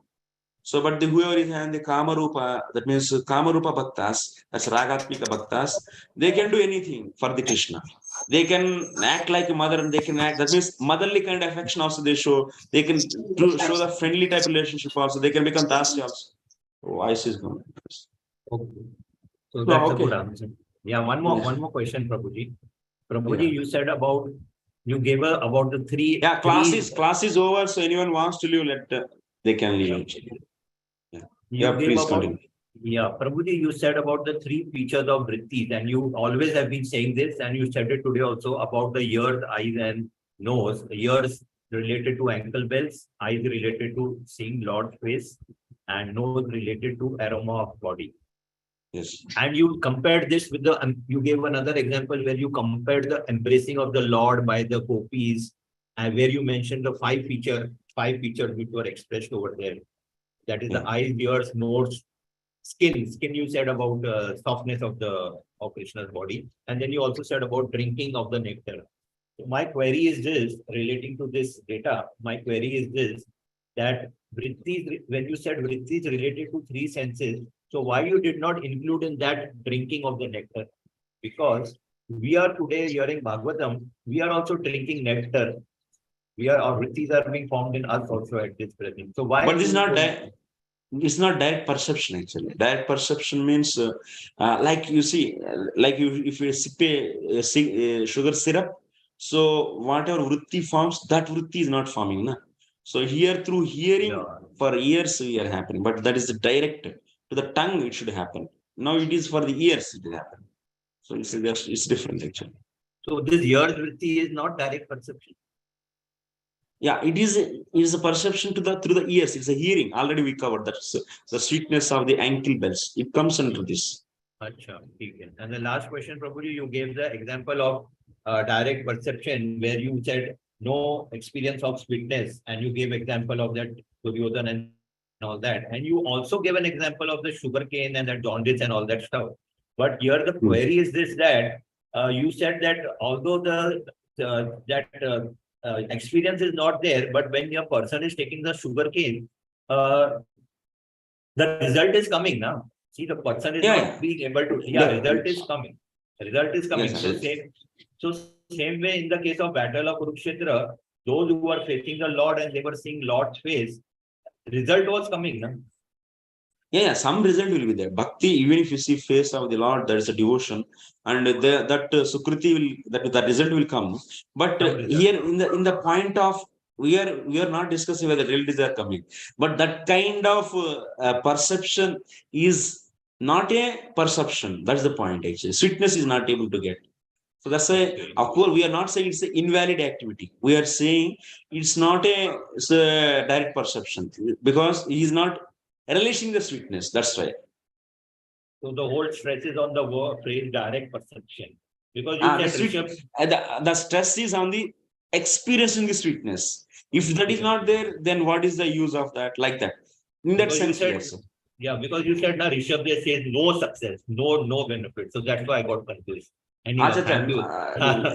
So, but whoever is having the Kama Rupa, that means Kama Rupa Bhaktas, that's Ragatmika Bhaktas, they can do anything for the Krishna. They can act like a mother and they can act, that means motherly kind of affection also they show. They can show the friendly type relationship also. They can become Dasya also. Voice is gone. Okay. So that's a good answer. Yeah, one more question, Prabhuji. Prabhuji, you said about, you gave about the 3. Yeah, class is over. So anyone wants to leave, they can leave actually. Please continue. Yeah, Prabhuji, you said about the 3 features of vrittis, and you always have been saying this, and you said it today also about the ears, eyes, and nose. Ears related to ankle bells, eyes related to seeing Lord's face, and nose related to aroma of body. Yes. And you compared this with you gave another example where you compared the embracing of the Lord by the gopis, and where you mentioned the 5 features which were expressed over there. That is the eyes, ears, nose, skin. Skin you said about softness of Krishna's body. And then you also said about drinking of the nectar. So my query is this, relating to this data, my query is this, that vrittis, when you said vrittis related to 3 senses, so why you did not include in that drinking of the nectar? Because we are today hearing Bhagavatam, we are also drinking nectar. Our vrittis are being formed in us also at this present. So why? But this is not that. It's not direct perception actually. Direct perception means like you see, if you sip a sugar syrup, so whatever vritti forms, that vritti is not forming. Na? So here through hearing for ears we are happening, but that is the direct to the tongue it should happen. Now it is for the ears it will happen. So it's different actually. So this ears vritti is not direct perception. Yeah, it is a perception through the ears. It's a hearing. Already we covered that. The sweetness of the ankle bells. It comes under this. Achha, and the last question, Prabhuji, you gave the example of direct perception where you said no experience of sweetness, and you gave example of that Duryodhana and all that, and you also gave an example of the sugarcane and the jaundice and all that stuff. But here the query is this, that you said that although experience is not there, but when your person is taking the sugarcane, the result is coming now. See, the person is not being able to. Result is coming. Result is coming. So same way in the case of Battle of Kurukshetra, those who were facing the Lord and they were seeing Lord's face, result was coming. No? Yeah, some result will be there. Bhakti, even if you see face of the Lord, there is a devotion, and that Sukriti will that result will come. But here in the point of we are not discussing whether relatives are coming, but that kind of perception is not a perception. That's the point actually. Sweetness is not able to get. So that's why, of course, we are not saying it's an invalid activity. We are saying it's a direct perception because he is not relishing the sweetness. That's why. So the whole stress is on the word phrase direct perception. Because you said the stress is on the experiencing the sweetness. If that is not there, then what is the use of that? Like that. In that sense, yes. Yeah, because you said now Rishabh says no success, no benefit. So that's why I got confused. Anyway, thank you.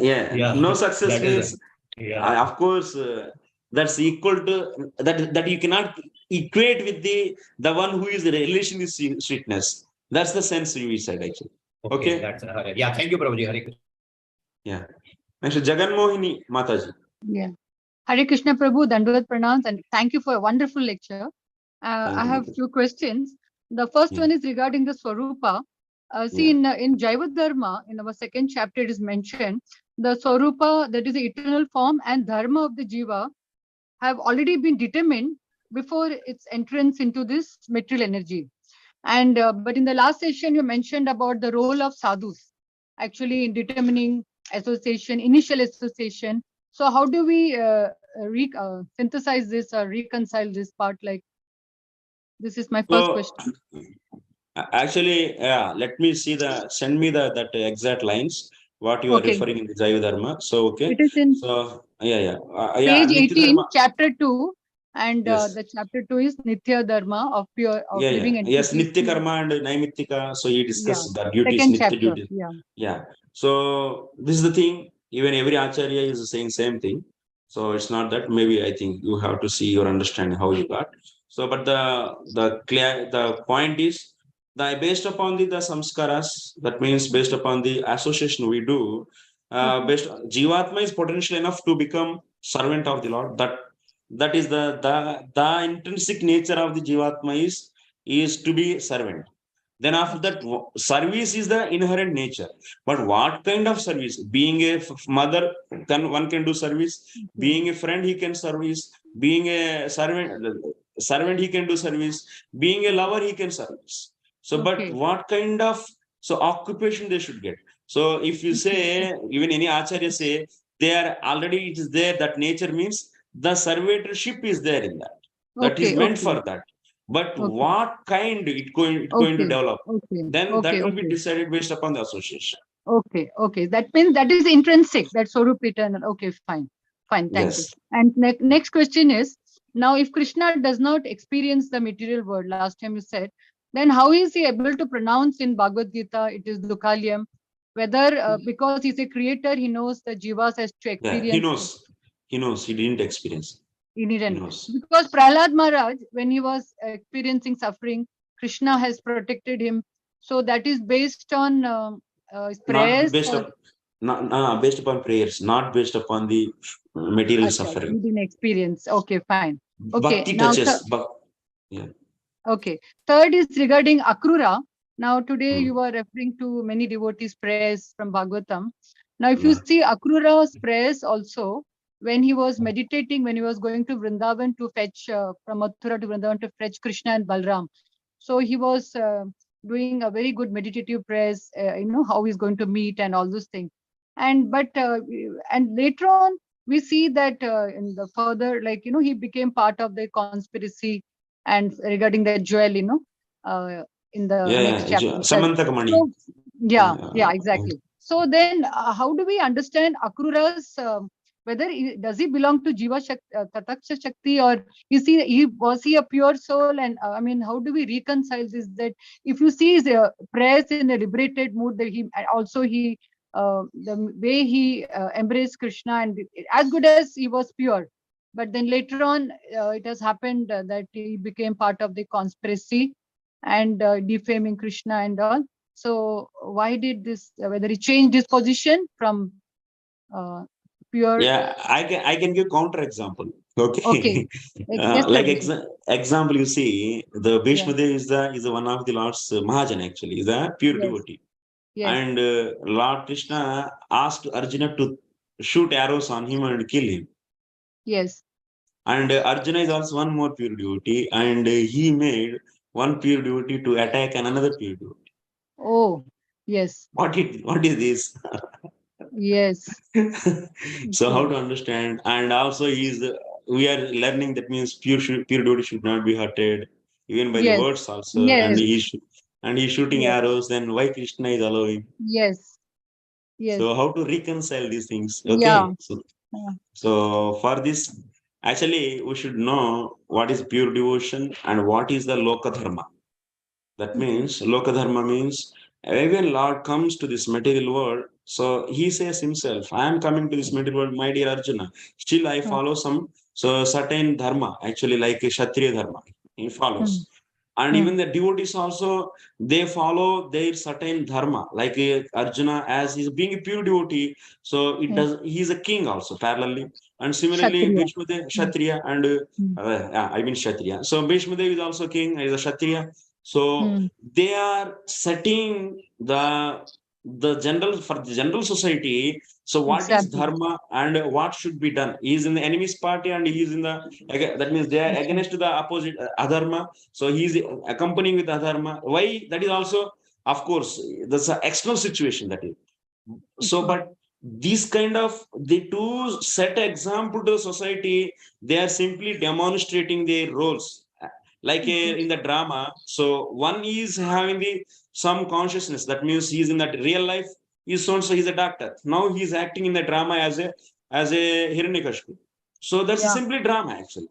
Yeah, no success means, of course, that's equal to that you cannot equate with the one who is relishing the sweetness. That's the sense we said actually. Okay. That's yeah. Thank you, Prabhuji. Hare Krishna. Yeah. Next, Jagan Mohini Mataji. Yeah. Hare Krishna Prabhu, Dandavat Pranams, and thank you for a wonderful lecture. I have few questions. The first one is regarding the Swarupa. See, in Jaiva Dharma, in our second chapter, it is mentioned the Swarupa, that is the eternal form, and Dharma of the Jiva have already been determined before its entrance into this material energy. And but in the last session, you mentioned about the role of sadhus actually in determining association, initial association. So how do we synthesize this or reconcile this part? Like, this is my first question. Actually, let me see send me that exact lines, what you are referring in the Jaiva Dharma. So, okay. It is in page 18, chapter 2. And the chapter 2 is Nitya Dharma of living entity. Yes, Nitya Karma and Naimittika. So he discussed the duties, second Nitya chapter. duties. Yeah. So this is the thing. Even every Acharya is saying same thing. So it's not that. Maybe I think you have to see your understanding how you got. So, but the point is that based upon the samskaras, that means based upon the association we do, based Jivatma is potential enough to become servant of the Lord. That is the intrinsic nature of the Jivatma is to be servant. Then after that, service is the inherent nature. But what kind of service? Being a mother, then one can do service. Being a friend, he can service. Being a servant, he can do service. Being a lover, he can service. So, but what kind of occupation they should get? So, if you say, even any acharya say, they are already, it is there, that nature means the servitorship is there in that. That is meant for that. But what kind it's going to develop, then that will be decided based upon the association. Okay. That means that is intrinsic, that Swarup eternal. Okay, fine, thank you. And next question is, now if Krishna does not experience the material world, last time you said, then how is he able to pronounce in Bhagavad Gita, it is Dukalyam, whether because he's a creator, he knows the jivas has to experience. He knows, he didn't experience. He didn't. Because Prahlad Maharaj, when he was experiencing suffering, Krishna has protected him. So that is based on prayers. Not based upon prayers, not based upon the material suffering. He didn't experience. Okay, fine. Okay. Bhakti touches. Okay. Third is regarding Akrura. Now today you are referring to many devotees' prayers from Bhagavatam. Now if you see Akrura's prayers also, when he was meditating, when he was going to Vrindavan to fetch, from Mathura to Vrindavan to fetch Krishna and Balram. So he was doing a very good meditative prayers, how he's going to meet and all those things. And later on, we see that in the further, he became part of the conspiracy and regarding the jewel, in the next chapter. Samantakamani. So, exactly. So then how do we understand Akrura's whether does he belong to Jiva Tataksha Shakti, or was he a pure soul? And how do we reconcile this? That if you see his prayers in a liberated mood, that the way he embraced Krishna, and as good as he was pure, but then later on it has happened that he became part of the conspiracy and defaming Krishna and all. So why did this? Whether he changed his position from pure? Yeah, I can give counter example. Okay. Like example, you see, the Bhishmadev is one of the Lord's Mahajan, actually, is a pure devotee. And Lord Krishna asked Arjuna to shoot arrows on him and kill him. Yes. And Arjuna is also one more pure devotee, and he made one pure devotee to attack another pure devotee. Oh, yes. What is this? Yes. So how Okay. to understand? And also we are learning that means pure devotee should not be hurted, even by the Yes. words also. Yes. And he's shooting Yes. arrows. Then why Krishna is allowing? Yes. Yes. So how to reconcile these things? Yeah. Okay. So for this, actually, we should know what is pure devotion and what is the loka dharma. That means loka dharma means when Lord comes to this material world, so he says himself, I am coming to this material world, my dear Arjuna. Still, I follow some certain dharma, actually like a Kshatriya dharma. He follows. And even the devotees also, they follow their certain dharma, like Arjuna, as he's being a pure devotee, so it does. He's a king also parallelly, and similarly Kshatriya. Bhishmadev Kshatriya and I mean Kshatriya. So Bhishmadev is also king, he is a Kshatriya. So they are setting the general for the general society. So what is Exactly. dharma and what should be done? He is in the enemy's party and he is in the that means they are against the opposite adharma. So he is accompanying with adharma. Why? That is also, of course, that's an external situation that is. So, but these kind of they do set example to society. They are simply demonstrating their roles like in the drama. So one is having the some consciousness, that means he's in that real life, he's so he's a doctor, now he's acting in the drama as a Hiranyakashipu. So that's simply drama actually.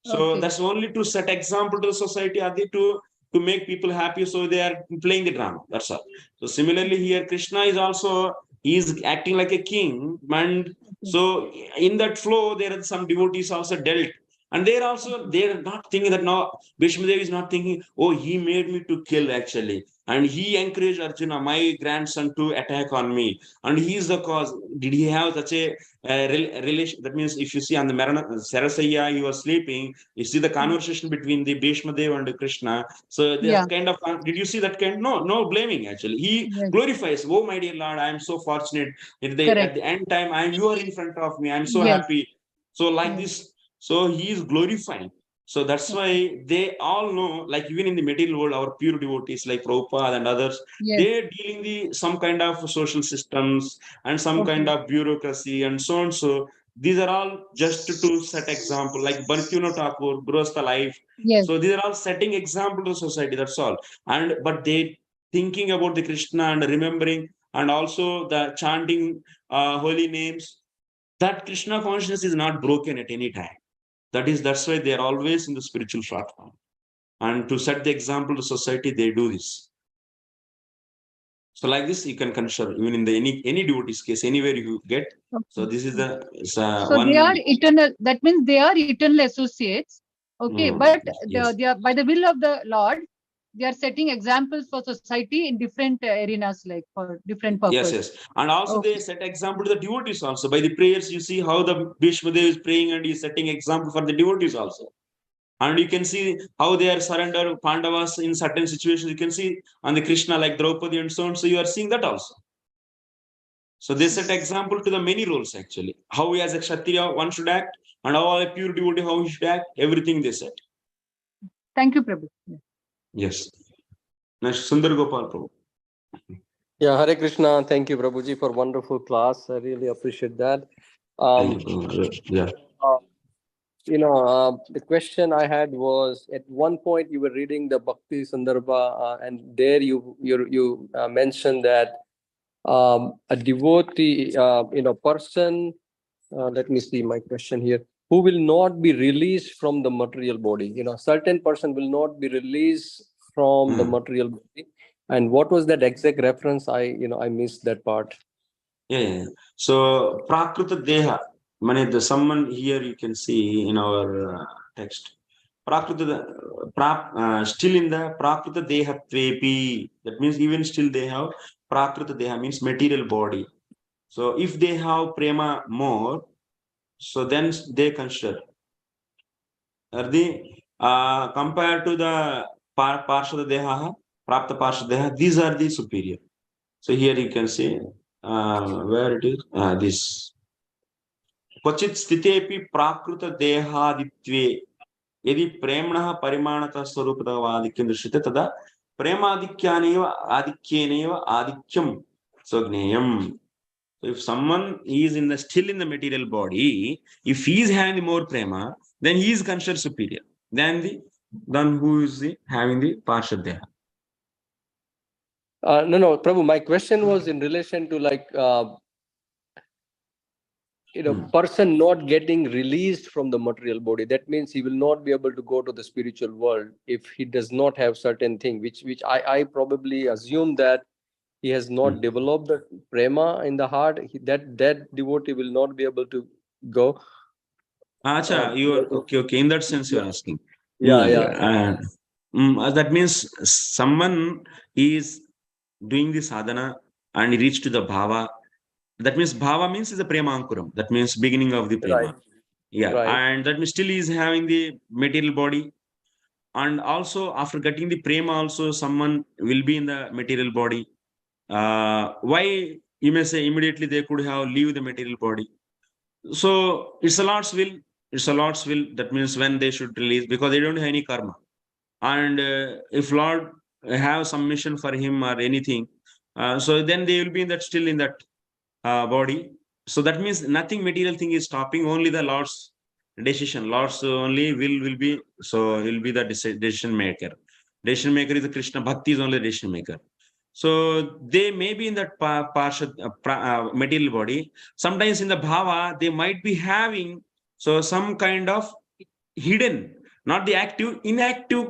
So that's only to set example to the society, Adi, to make people happy, so they are playing the drama, that's all. So similarly here Krishna is also, he is acting like a king, and so in that flow there are some devotees also dealt. And they're also, they're not thinking that now Bhishmadev is not thinking, oh, he made me to kill actually. And he encouraged Arjuna, my grandson, to attack on me. And he is the cause. Did he have such a relation? That means if you see on the Marana, Sarasaya, he was sleeping, you see the conversation between the Bhishmadev and Krishna. So that kind of, did you see that kind? No blaming actually. He glorifies, oh, my dear Lord, I am so fortunate. At the end time, you are in front of me. I'm so happy. So like this, so he is glorifying. So that's why they all know, like even in the material world, our pure devotees like Prabhupada and others, they're dealing the some kind of social systems and some kind of bureaucracy and so on. So these are all just to set example, like Bhartino Thakur, Grostha life. So these are all setting example to society, that's all. And but they thinking about the Krishna and remembering, and also the chanting holy names, that Krishna consciousness is not broken at any time. That's why they are always in the spiritual platform. And to set the example to society, they do this. So like this, you can consider even in the any devotee's case, anywhere you get. So this is the So one. they are eternal. That means they are eternal associates. Okay, but they are, by the will of the Lord, they are setting examples for society in different arenas, like for different purposes. Yes. And also they set example to the devotees also. By the prayers, you see how the Bhishmadev is praying and he is setting example for the devotees also. And you can see how they are surrender Pandavas in certain situations. You can see on the Krishna like Draupadi and so on. So you are seeing that also. So they set example to the many roles actually. How we as a Kshatriya one should act, and how a pure devotee how he should act. Everything they set. Thank you, Prabhu. Yes. Next, Sundar Gopal Prabhu. Yeah, Hare Krishna. Thank you, Prabhuji, for wonderful class. I really appreciate that. The question I had was, at one point you were reading the Bhakti Sandarbha, and there you mentioned that a devotee, person. Let me see my question here. Who will not be released from the material body? Certain person will not be released from the material body. And what was that exact reference? I missed that part. Yeah. So Prakrita Deha. The someone here you can see in our text. Prakrita, still in the Prakrita Deha Tvepi. That means even still they have Prakrita Deha, means material body. So if they have prema more, so then they consider. Compared to the Parshada Deha, Prapta Parshada Deha, these are the superior. So here you can see where it is. This. क्वचित् स्थितेऽपि प्राकृत देहादित्वे यदि प्रेम्णः परिमाणतः स्वरूपतः दृश्यते तदा प्रेमाधिक्यानेव आधिक्यं स्वज्ञेयम्. So if someone is still in the material body, if he is having the more prema, then he is considered superior than who is having the Parshad Deha. No, Prabhu, my question was in relation to like, person not getting released from the material body. That means he will not be able to go to the spiritual world if he does not have certain thing, which I probably assume that he has not developed the prema in the heart. That devotee will not be able to go. Acha, you are okay. In that sense, you are asking. Yeah. That means someone is doing the sadhana and reached to the bhava. That means bhava means is a prema ankuram. That means beginning of the prema. Right. Yeah, Right. and that means still is having the material body. And also after getting the prema, also someone will be in the material body. Why you may say immediately they could have leave the material body. So it's a Lord's will. It's a Lord's will. That means when they should release, because they don't have any karma. And if Lord have some mission for him or anything, so then they will be in that still in that body. So that means nothing material thing is stopping. Only the Lord's decision. Lord's only will be. So he'll be the decision maker. Decision maker is the Krishna. Bhakti is only the decision maker. So they may be in that material body. Sometimes in the bhava, they might be having some kind of hidden, not the active, inactive,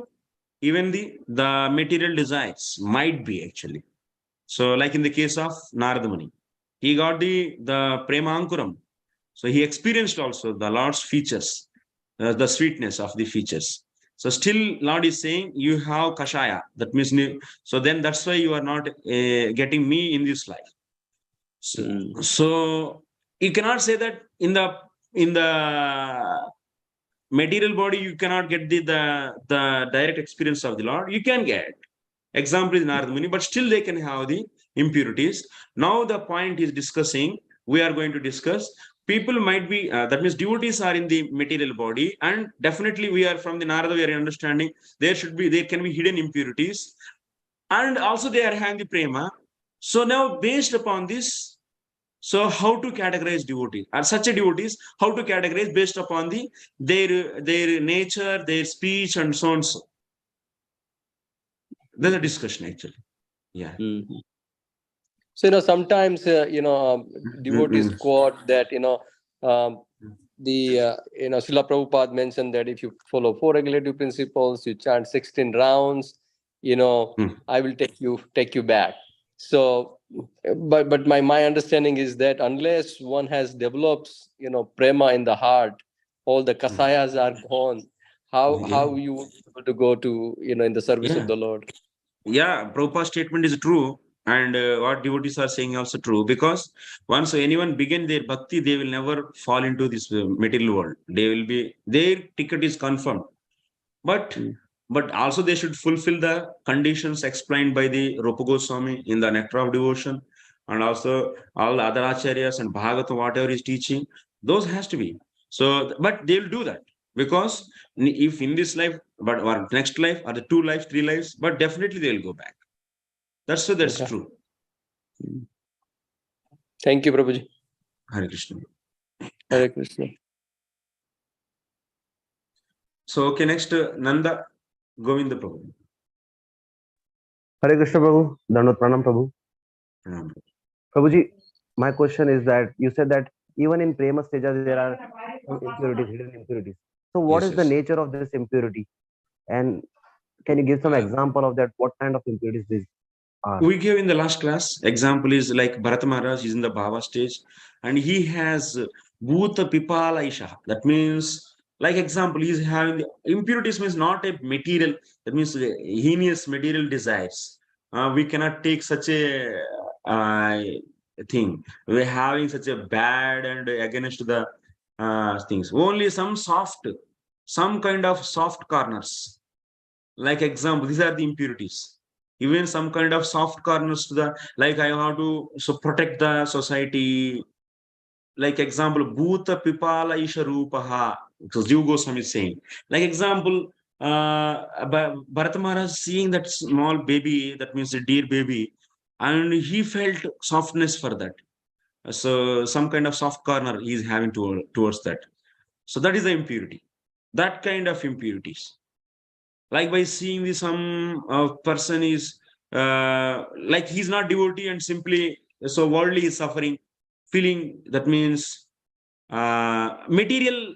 even the material desires might be actually. So like in the case of Narada Muni, he got the prema ankuram. So he experienced also the Lord's features, the sweetness of the features. So still Lord is saying you have kashaya. That means, so then that's why you are not getting me in this life. So you cannot say that in the material body you cannot get the direct experience of the Lord. You can get. Example is Narada Muni, but still they can have the impurities. Now the point is discussing, we are going to discuss, people might be, that means devotees are in the material body, and definitely we are from the Narada, we are understanding there can be hidden impurities, and also they are having the prema. So now based upon this, so how to categorize devotees? Are such a devotees, how to categorize based upon their nature, their speech, and so on. So there's a discussion actually. Yeah. So sometimes devotees quote that Srila Prabhupada mentioned that if you follow 4 regulative principles, you chant 16 rounds, I will take you back. So, but my understanding is that unless one has developed prema in the heart, all the kasayas are gone. How you would be able to go to in the service of the Lord? Yeah, Prabhupada's statement is true, and what devotees are saying also true, because once anyone begin their bhakti, they will never fall into this material world. Their ticket is confirmed, but also they should fulfill the conditions explained by the Rupa Goswami in the Nectar of Devotion, and also all the other acharyas and Bhagavatam, whatever is teaching, those has to be. So, but they will do that, because if in this life, or next life, or the 2 lives, 3 lives, but definitely they will go back. That's true. Thank you, Prabhuji. Hare Krishna. Hare Krishna. So, okay, next Nanda Govinda Prabhu. Hare Krishna Prabhu. Dandavat Pranam Prabhu. Prabhuji, my question is that you said that even in prema stages there are some impurities, hidden impurities. So what is the nature of this impurity? And can you give some example of that? What kind of impurities these are? We gave in the last class. Example is like Bharata Maharaj is in the Bhava stage, and he has Bhuta Pipala Isha. That means, like example, he is having the impurities, means not a material, that means heinous material desires. We cannot take such a thing. We're having such a bad and against the things. Only some kind of soft corners. Like example, these are the impurities. Even some kind of soft corners to the, like I have to protect the society, like example, Bhuta Pipala Isha Rupaha, because Jiva Goswami is saying. Like example, Bharata Maharaj seeing that small baby, that means a dear baby, and he felt softness for that. So some kind of soft corner he is having towards that. So that is the impurity. That kind of impurities. Like by seeing the some person is like he's not devotee and simply so worldly is suffering, feeling, that means material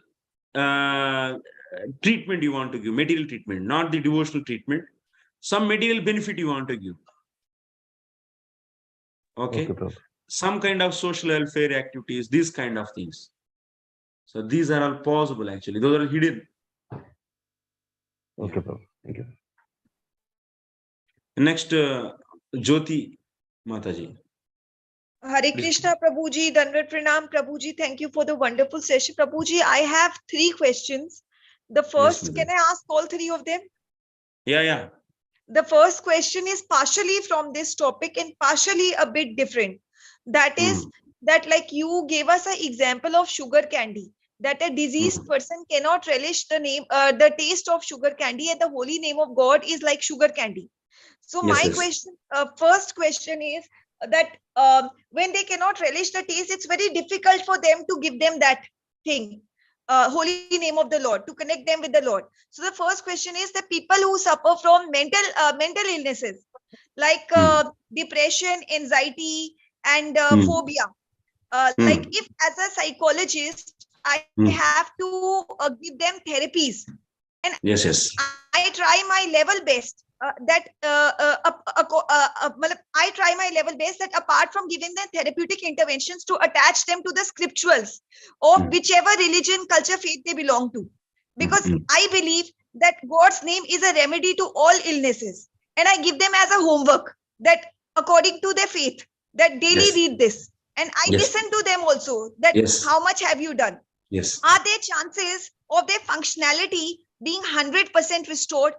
treatment you want to give, material treatment, not the devotional treatment, some material benefit you want to give. Okay, some kind of social welfare activities, these kind of things. So these are all possible actually, those are hidden. Okay, Prabhu. Thank you. Next, Jyoti Mataji. Hare Krishna, Prabhuji, Dandavat Pranam, Prabhuji. Thank you for the wonderful session. Prabhuji, I have 3 questions. The first, Yes, can I ask all 3 of them? Yeah. The first question is partially from this topic and partially a bit different. That is that, like, you gave us an example of sugar candy, that a diseased person cannot relish the taste of sugar candy, and the holy name of God is like sugar candy. So my question, first question is that when they cannot relish the taste, it's very difficult for them to give them that thing, holy name of the Lord, to connect them with the Lord. So the first question is the people who suffer from mental illnesses like depression, anxiety, and phobia. Like, if as a psychologist, I have to give them therapies, and I try my level best. I try my level best that apart from giving them therapeutic interventions, to attach them to the scripturals of whichever religion, culture, faith they belong to. Because I believe that God's name is a remedy to all illnesses. And I give them as a homework that according to their faith, that daily read this. And I listen to them also, that how much have you done? Are there chances of their functionality being 100% restored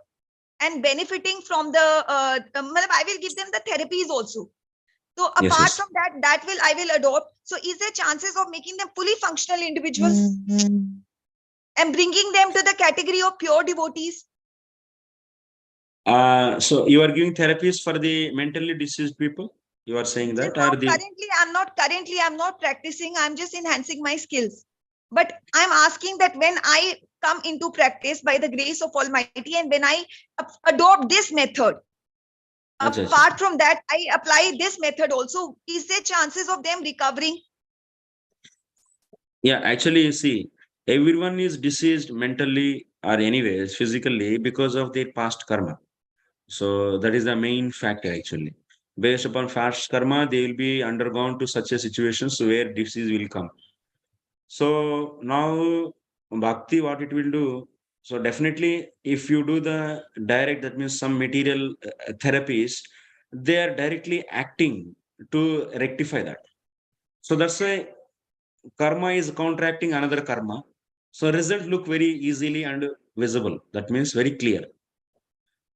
and benefiting from the I will give them the therapies also. So apart from that, I will adopt. So is there chances of making them fully functional individuals and bringing them to the category of pure devotees? So you are giving therapies for the mentally diseased people? You are saying that? No, currently I'm not practicing. I'm just enhancing my skills. But I'm asking that when I come into practice by the grace of Almighty, and when I adopt this method, apart from that, I apply this method also, is there chances of them recovering? Yeah, actually, you see, everyone is diseased mentally or anyways, physically, because of their past karma. So that is the main factor actually. Based upon past karma, they will be undergone to such a situations where disease will come. So now bhakti, what it will do? So definitely, if you do the direct, that means some material therapies, they are directly acting to rectify that. So that's why karma is counteracting another karma. So result look very easily and visible. That means very clear.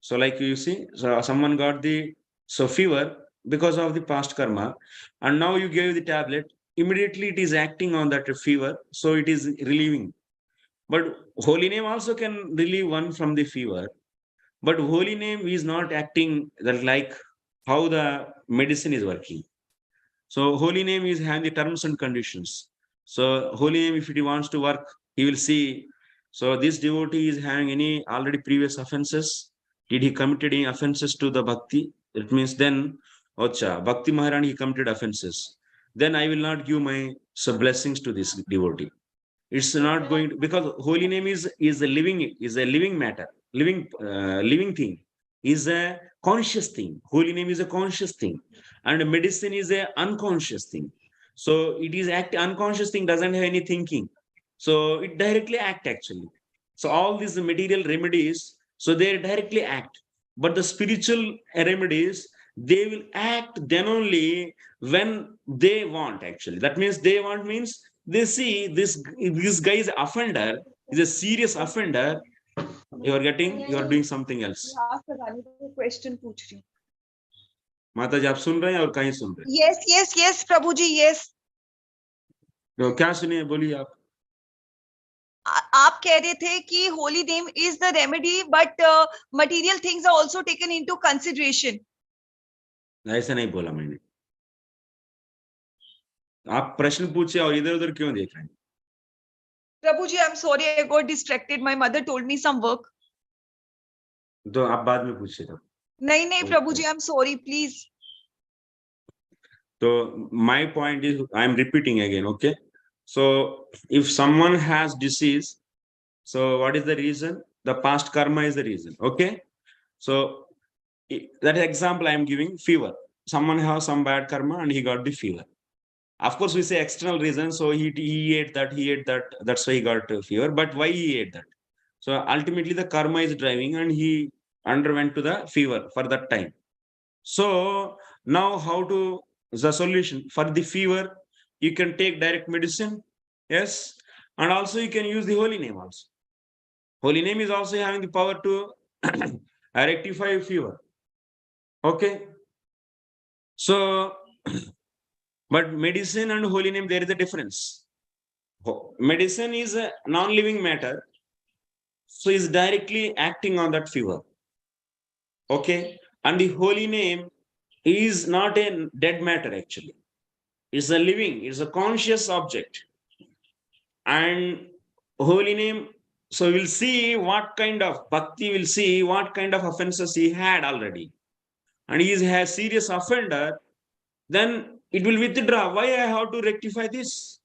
So like you see, so someone got the fever because of the past karma, and now you gave the tablet. Immediately it is acting on that fever, so it is relieving. But holy name also can relieve one from the fever, but holy name is not acting that like how the medicine is working. So holy name is having the terms and conditions. So holy name, if it wants to work, he will see. So this devotee is having any already previous offenses. Did he committed any offenses to the bhakti? It means then, Ocha, Bhakti Maharani, he committed offenses. Then I will not give my blessings to this devotee. It's not going to, because holy name is a living matter, living thing, is a conscious thing. Holy name is a conscious thing, and medicine is a unconscious thing. So it is unconscious thing, doesn't have any thinking. So it directly act actually. So all these material remedies, so they directly act. But the spiritual remedies, they will act then only when they want actually. That means they want means they see this guy is offender, is a serious offender. You are doing something else. Question पूछ रही हूँ. माता जी आप सुन रहे हैं और कहीं सुन रहे हैं? Yes, Prabhuji, yes. तो क्या सुनिए, बोलिए आप. आप कह रहे थे कि holy name is the remedy, but material things are also taken into consideration. ऐसा नहीं बोला मैंने. आप प्रश्न पूछे और इधर उधर क्यों देख रहे हैं? Prabhu ji, I'm sorry, I got distracted. My mother told me some work. तो आप बाद में पूछिए तब. नहीं नहीं Prabhu ji, I'm sorry, please. So my point is, I am repeating again, okay? So if someone has disease, so what is the reason? The past karma is the reason, okay? So that example I am giving, fever. Someone has some bad karma and he got the fever. Of course, we say external reason. So he ate that, that's why he got fever. But why he ate that? So ultimately the karma is driving and he underwent to the fever for that time. So now how to, the solution for the fever, you can take direct medicine, yes, and also you can use the holy name also. Holy name is also having the power to rectify fever. Okay. So, but medicine and holy name, there is a difference. Medicine is a non-living matter, so is directly acting on that fever. Okay. And the holy name is not a dead matter actually. It's a living, it's a conscious object. And holy name, so we'll see what kind of bhakti, will see what kind of offenses he had already. And he is a serious offender, then it will withdraw. Why I have to rectify this?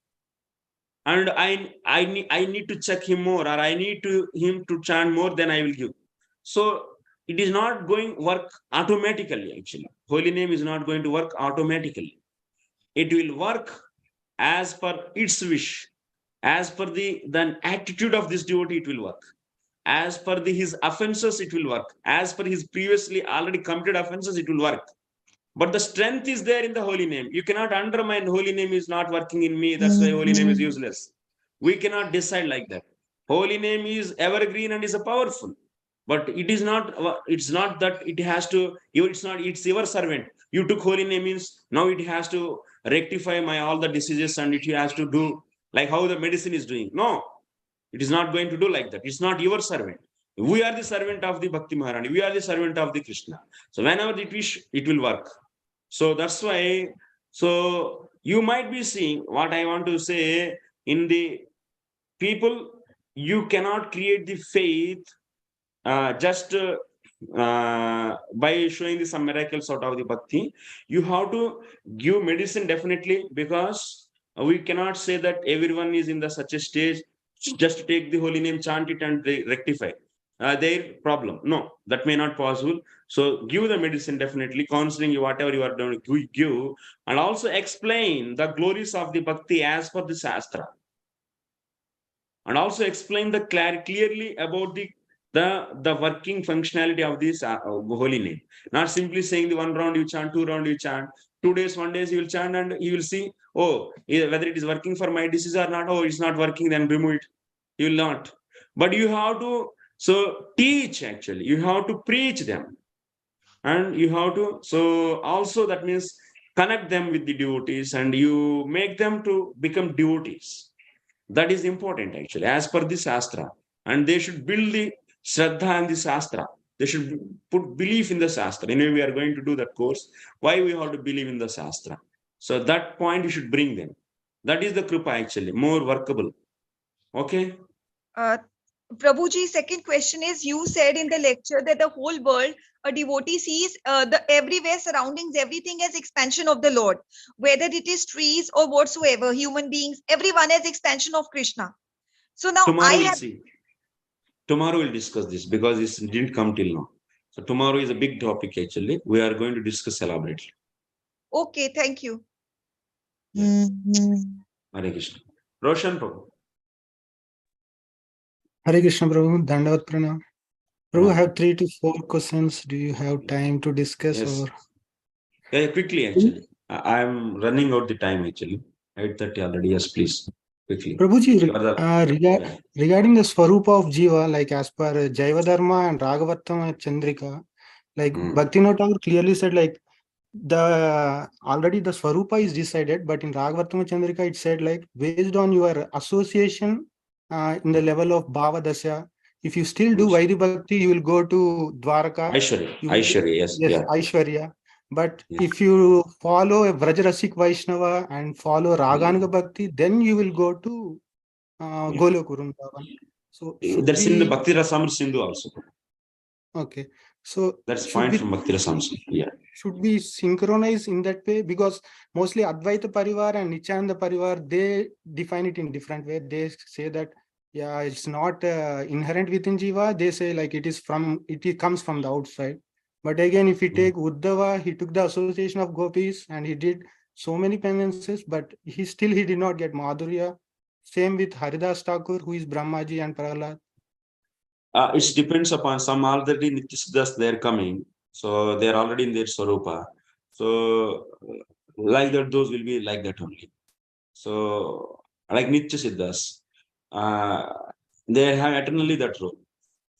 And I need to check him more, or I need him to chant more, then I will give. So it is not going work automatically actually. Holy name is not going to work automatically. It will work as per its wish, as per the attitude of this devotee, it will work. As per his offenses, it will work. As per his previously already committed offenses, it will work. But the strength is there in the holy name. You cannot undermine holy name is not working in me. That's why holy name is useless. We cannot decide like that. Holy name is evergreen and is a powerful. But it is not, it's not that it has to, it's not, it's your servant. You took holy name means now it has to rectify my all the diseases and it has to do like how the medicine is doing. No, it is not going to do like that. It's not your servant. We are the servant of the Bhakti Maharani. We are the servant of the Krishna. So whenever it wish, it will work. So that's why, so you might be seeing what I want to say in the people, you cannot create the faith just by showing some miracles out of the bhakti. You have to give medicine definitely, because we cannot say that everyone is in such a stage, just take the holy name, chant it and rectify their problem. No, that may not possible. So give the medicine definitely, counseling, whatever you are doing, give, and also explain the glories of the bhakti as per the Shastra. And also explain the clearly about the working functionality of this holy name. Not simply saying the 1 round you chant, 2 round you chant, 2 days, 1 day you will chant, and you will see, oh, whether it is working for my disease or not. Oh, it's not working, then remove it. You will not. But you have to teach actually. You have to preach them. And you have to, so also that means connect them with the devotees and you make them to become devotees. That is important actually, as per the Shastra. And they should build the Shraddha and the Shastra. They should put belief in the Shastra. Anyway, we are going to do that course. Why we have to believe in the Shastra? So that point you should bring them. That is the Kripa actually, more workable. Okay? Prabhuji, second question is, you said in the lecture that the whole world, a devotee sees the everywhere surroundings, everything as expansion of the Lord, whether it is trees or whatsoever, human beings, everyone as expansion of Krishna. So now Tomorrow we'll discuss this because this didn't come till now. So tomorrow is a big topic actually. We are going to discuss elaborately. Okay, thank you. Hare Krishna. Roshan Prabhu. Hare Krishna Prabhu, Dandavat Pranam. Prabhu, I have 3 to 4 questions. Do you have time to discuss? Yes. Or? Yeah, quickly actually. I am running out the time actually. 8:30 already. Yes, please. Quickly. Prabhuji, regarding the Swarupa of Jiva, like as per Jaiva Dharma and Raghavattam and Chandrika, like Bhaktivinoda Thakur clearly said, like the already the Swarupa is decided, but in Ragavartama Chandrika it said like based on your association in the level of Bhava Dasya, if you still do Vairi Bhakti, you will go to Dwaraka. Aishwarya, yes. Yes, Yeah. Aishwarya. But Yeah. if you follow a Vrajarasik Vaishnava and follow Raganuga Bhakti, then you will go to Golok Vrindavan. So That's in the Bhakti Rasamrita Sindhu also. Okay. So That's fine from Bhakti Rasamrita. Yeah. should we synchronize in that way? Because mostly Advaita Parivar and Nityananda Parivar, they define it in different way. They say that, yeah, it's not inherent within Jiva. They say like it comes from the outside. But again, if we take Uddhava, he took the association of gopis and he did so many penances, but he did not get Madhurya. Same with Haridas Thakur, who is Brahmaji and Prahlad. It depends upon some already Nityasiddhas they're coming. So they're already in their Swarupa. So like that, those will be like that only. So like Nityasiddhas, they have eternally that role.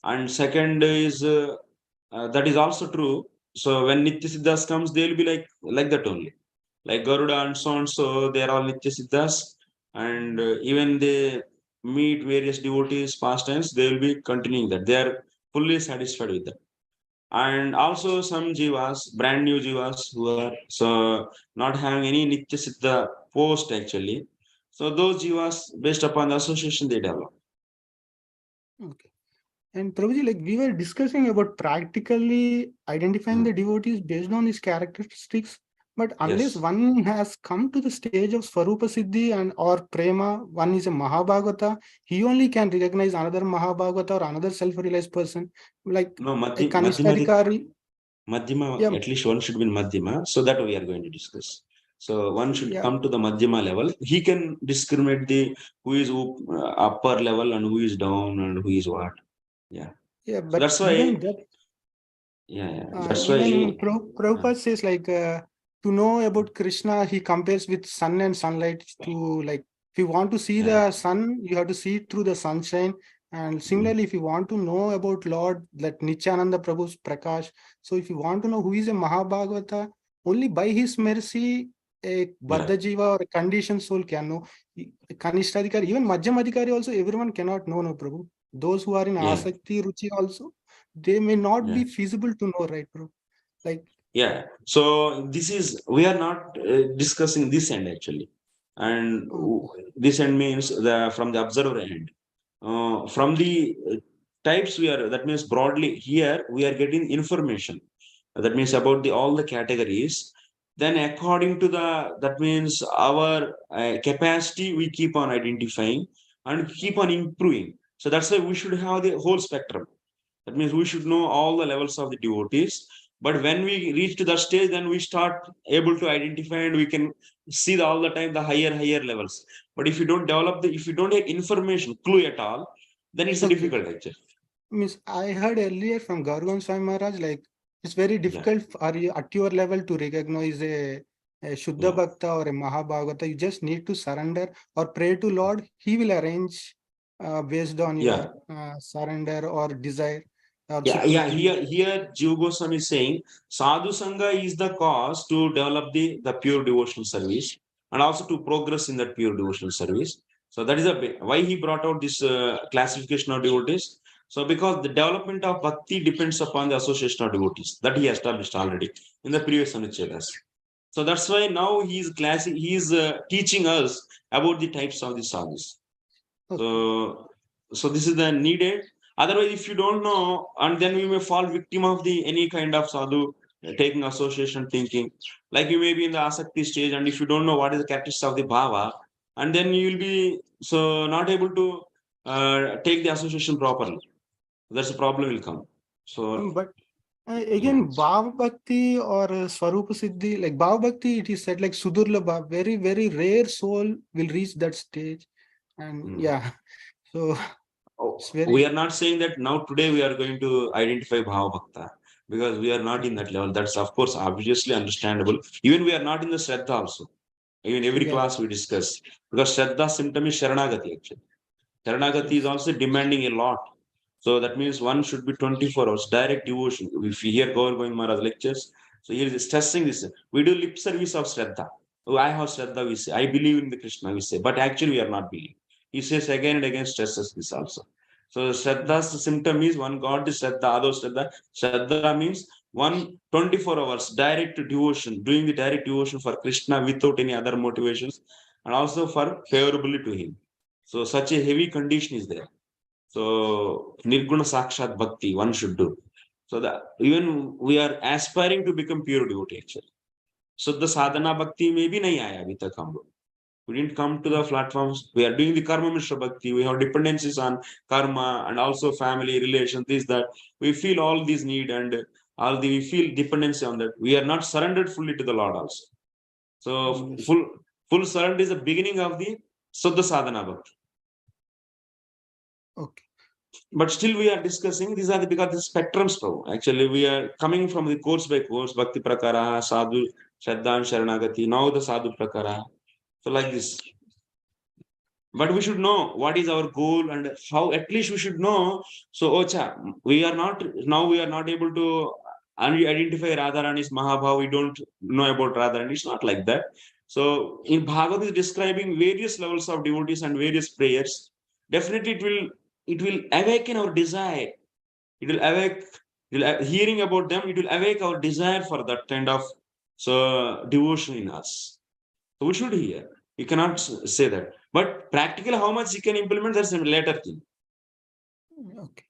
And second is, that is also true. So when Nityasiddhas comes, they will be like that only. Like Garuda and so on. So they are all Nityasiddhas. And even they meet various devotees, pastimes, they will be continuing that. They are fully satisfied with that. And also some jivas, brand new jivas who are so not having any Nitya Siddha post actually. So those jivas, based upon the association they develop. Okay. And Prabhuji, like we were discussing about practically identifying the devotees based on his characteristics. But unless one has come to the stage of Swarupa Siddhi and or Prema, one is a Mahabhagavata, he only can recognize another Mahabhagavata or another self-realized person. Like No, a Kanishthadikari. Madhyama, Yeah. at least one should be in Madhyama. So that we are going to discuss. So one should come to the Madhyama level. He can discriminate the who is upper level and who is down and who is what. Yeah. Yeah, So but that's why. even that. Yeah. That's Even why. Prabhupada says like to know about Krishna, he compares with sun and sunlight to like if you want to see the sun, you have to see it through the sunshine. And similarly, if you want to know about Lord, like Nityananda Prabhu's Prakārāḥ, so if you want to know who is a Mahabhagavata, only by his mercy, a Baddha Jiva or a conditioned soul can know. Kanishthadikari, even Madhyamadikari also, everyone cannot know, no Prabhu. Those who are in Asakti, Ruchi also, they may not be feasible to know, right, bro? Like so this is we are not discussing this end actually, and this end means from the observer end. From the types we are, that means broadly here we are getting information. That means about all the categories. Then according to that means our capacity, we keep on identifying and keep on improving. So that's why we should have the whole spectrum. That means we should know all the levels of the devotees. But when we reach to that stage, then we start able to identify and we can see all the time the higher levels. But if you don't develop if you don't have information, clue at all, then it's a difficult actually. Means I heard earlier from Gargan Swami Maharaj, like it's very difficult at your level to recognize a Shuddha Bhakta or a Mahabhagavata. You just need to surrender or pray to Lord. He will arrange based on your surrender or desire. Here Jiva Goswami is saying Sadhu Sangha is the cause to develop the pure devotional service and also to progress in that pure devotional service. So that is why he brought out this classification of devotees. So because the development of bhakti depends upon the association of devotees that he established already in the previous anuchedas. So that's why now he is teaching us about the types of the sadhus. So this is the needed. Otherwise, if you don't know, and then we may fall victim of any kind of sadhu taking association thinking. Like you may be in the asakti stage, and if you don't know what is the characteristics of the bhava, and then you will be not able to take the association properly. That's a problem will come. So but again, Bhava Bhakti or Swarupa Siddhi, like Bhava Bhakti, it is said like Sudurlabha, very rare soul will reach that stage. And so we are not saying that now today we are going to identify Bhava Bhakta because we are not in that level. That's of course obviously understandable. Even we are not in the Shraddha also. Even every class we discuss because Shraddha symptom is Sharanagati actually. Sharanagati is also demanding a lot. So that means one should be 24 hours direct devotion. If you hear Gaur Govind Maharaj lectures, So he is stressing this. We do lip service of Shraddha. Oh, I have Shraddha, we say. I believe in the Krishna, we say. But actually, we are not believing. He says again and again, stresses this also. So Shraddha's symptom is one God is Shraddha, Ado Shraddha. Shraddha means 24 hours direct devotion, doing the direct devotion for Krishna without any other motivations, and also for favorably to him. So such a heavy condition is there. So Nirguna Sakshat Bhakti, one should do. So that even we are aspiring to become pure devotee actually. So the sadhana bhakti may be nahi aaya abhi tak hum log. We didn't come to the platforms. We are doing the karma mishra bhakti. We have dependencies on karma and also family relations, this, that. We feel all these need and we feel dependency on that. We are not surrendered fully to the Lord also. So full surrender is the beginning of the Suddha sadhana bhakti. Okay. But still we are discussing, these are because the spectrums, Prabhu. Actually, we are coming from the course by course, Bhakti Prakārāḥ, Sādhu, Shraddha and Sharanagati, now the Sādhu Prakārāḥ. So like this. But we should know what is our goal and how, at least we should know. So, Ocha, we are not able to identify Radharani's Mahabhav. We don't know about Radharani. It's not like that. So in Bhagavad is describing various levels of devotees and various prayers. Definitely it will awaken our desire. It will awake, hearing about them, it will awake our desire for that kind of devotion in us. So we should hear. You cannot say that. But practically how much you can implement, that's a later thing. Okay.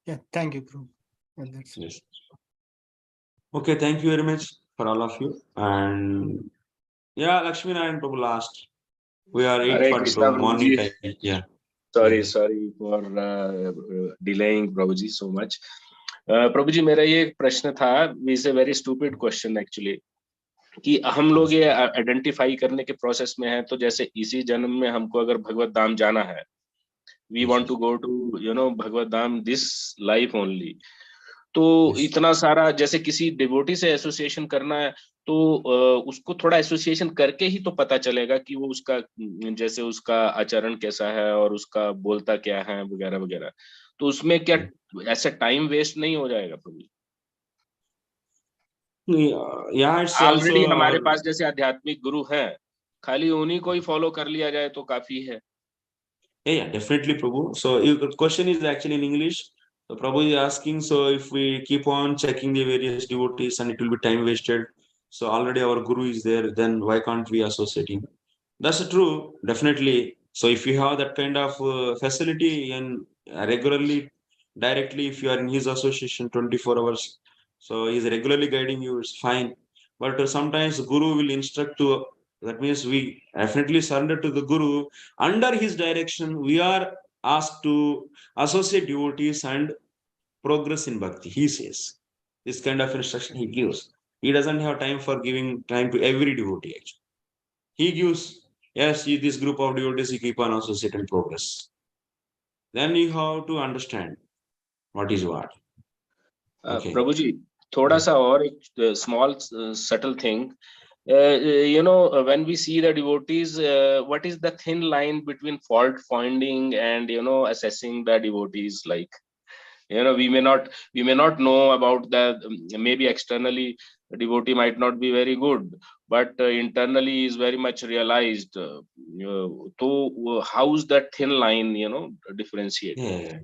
Yeah, thank you, Prabhu. Well, that's yes. Okay, thank you very much for all of you. And yeah, Lakshmi Narayan Prabhu last. We are 8:42 morning time. Yeah. Sorry for delaying Prabhuji so much. Prabhuji, मेरा ये एक प्रश्न था, is a very stupid question actually, कि हम लोग ये identify करने के प्रोसेस में हैं, तो जैसे इसी जन्म में हमको अगर भगवत धाम जाना है, we want to go to Bhagavad Dham this life only, तो इतना सारा जैसे किसी डिवोटी से एसोसिएशन करना है, तो उसको थोड़ा एसोसिएशन करके ही तो पता चलेगा कि वो उसका जैसे उसका आचरण कैसा है और उसका बोलता क्या है वगैरह वगैरह, तो उसमें क्या ऐसा टाइम वेस्ट नहीं हो जाएगा प्रभु? ऑलरेडी हमारे पास जैसे आध्यात्मिक गुरु हैं, खाली उन्हीं को ही फॉलो कर लिया जाए तो काफी है. Yeah, definitely, Prabhu. So your question is actually in English. So Prabhu is asking, so if we keep on checking the various devotees and it will be time wasted. So already our guru is there, then why can't we associate him? That's true, definitely. So if you have that kind of facility and regularly, directly, if you are in his association 24 hours, so he's regularly guiding you, it's fine. But sometimes guru will instruct to, that means we definitely surrender to the guru. Under his direction, we are asked to associate devotees and progress in bhakti. He says this kind of instruction he gives. He doesn't have time for giving time to every devotee. Actually, he gives, yes, this group of devotees you keep on associate and progress. Then you have to understand what is what. Okay. Prabhuji, thoda sa aur ek small subtle thing. When we see the devotees, what is the thin line between fault finding and assessing the devotees? Like, we may not know about that. Maybe externally the devotee might not be very good, but internally is very much realized. So how's that thin line differentiate? Yeah.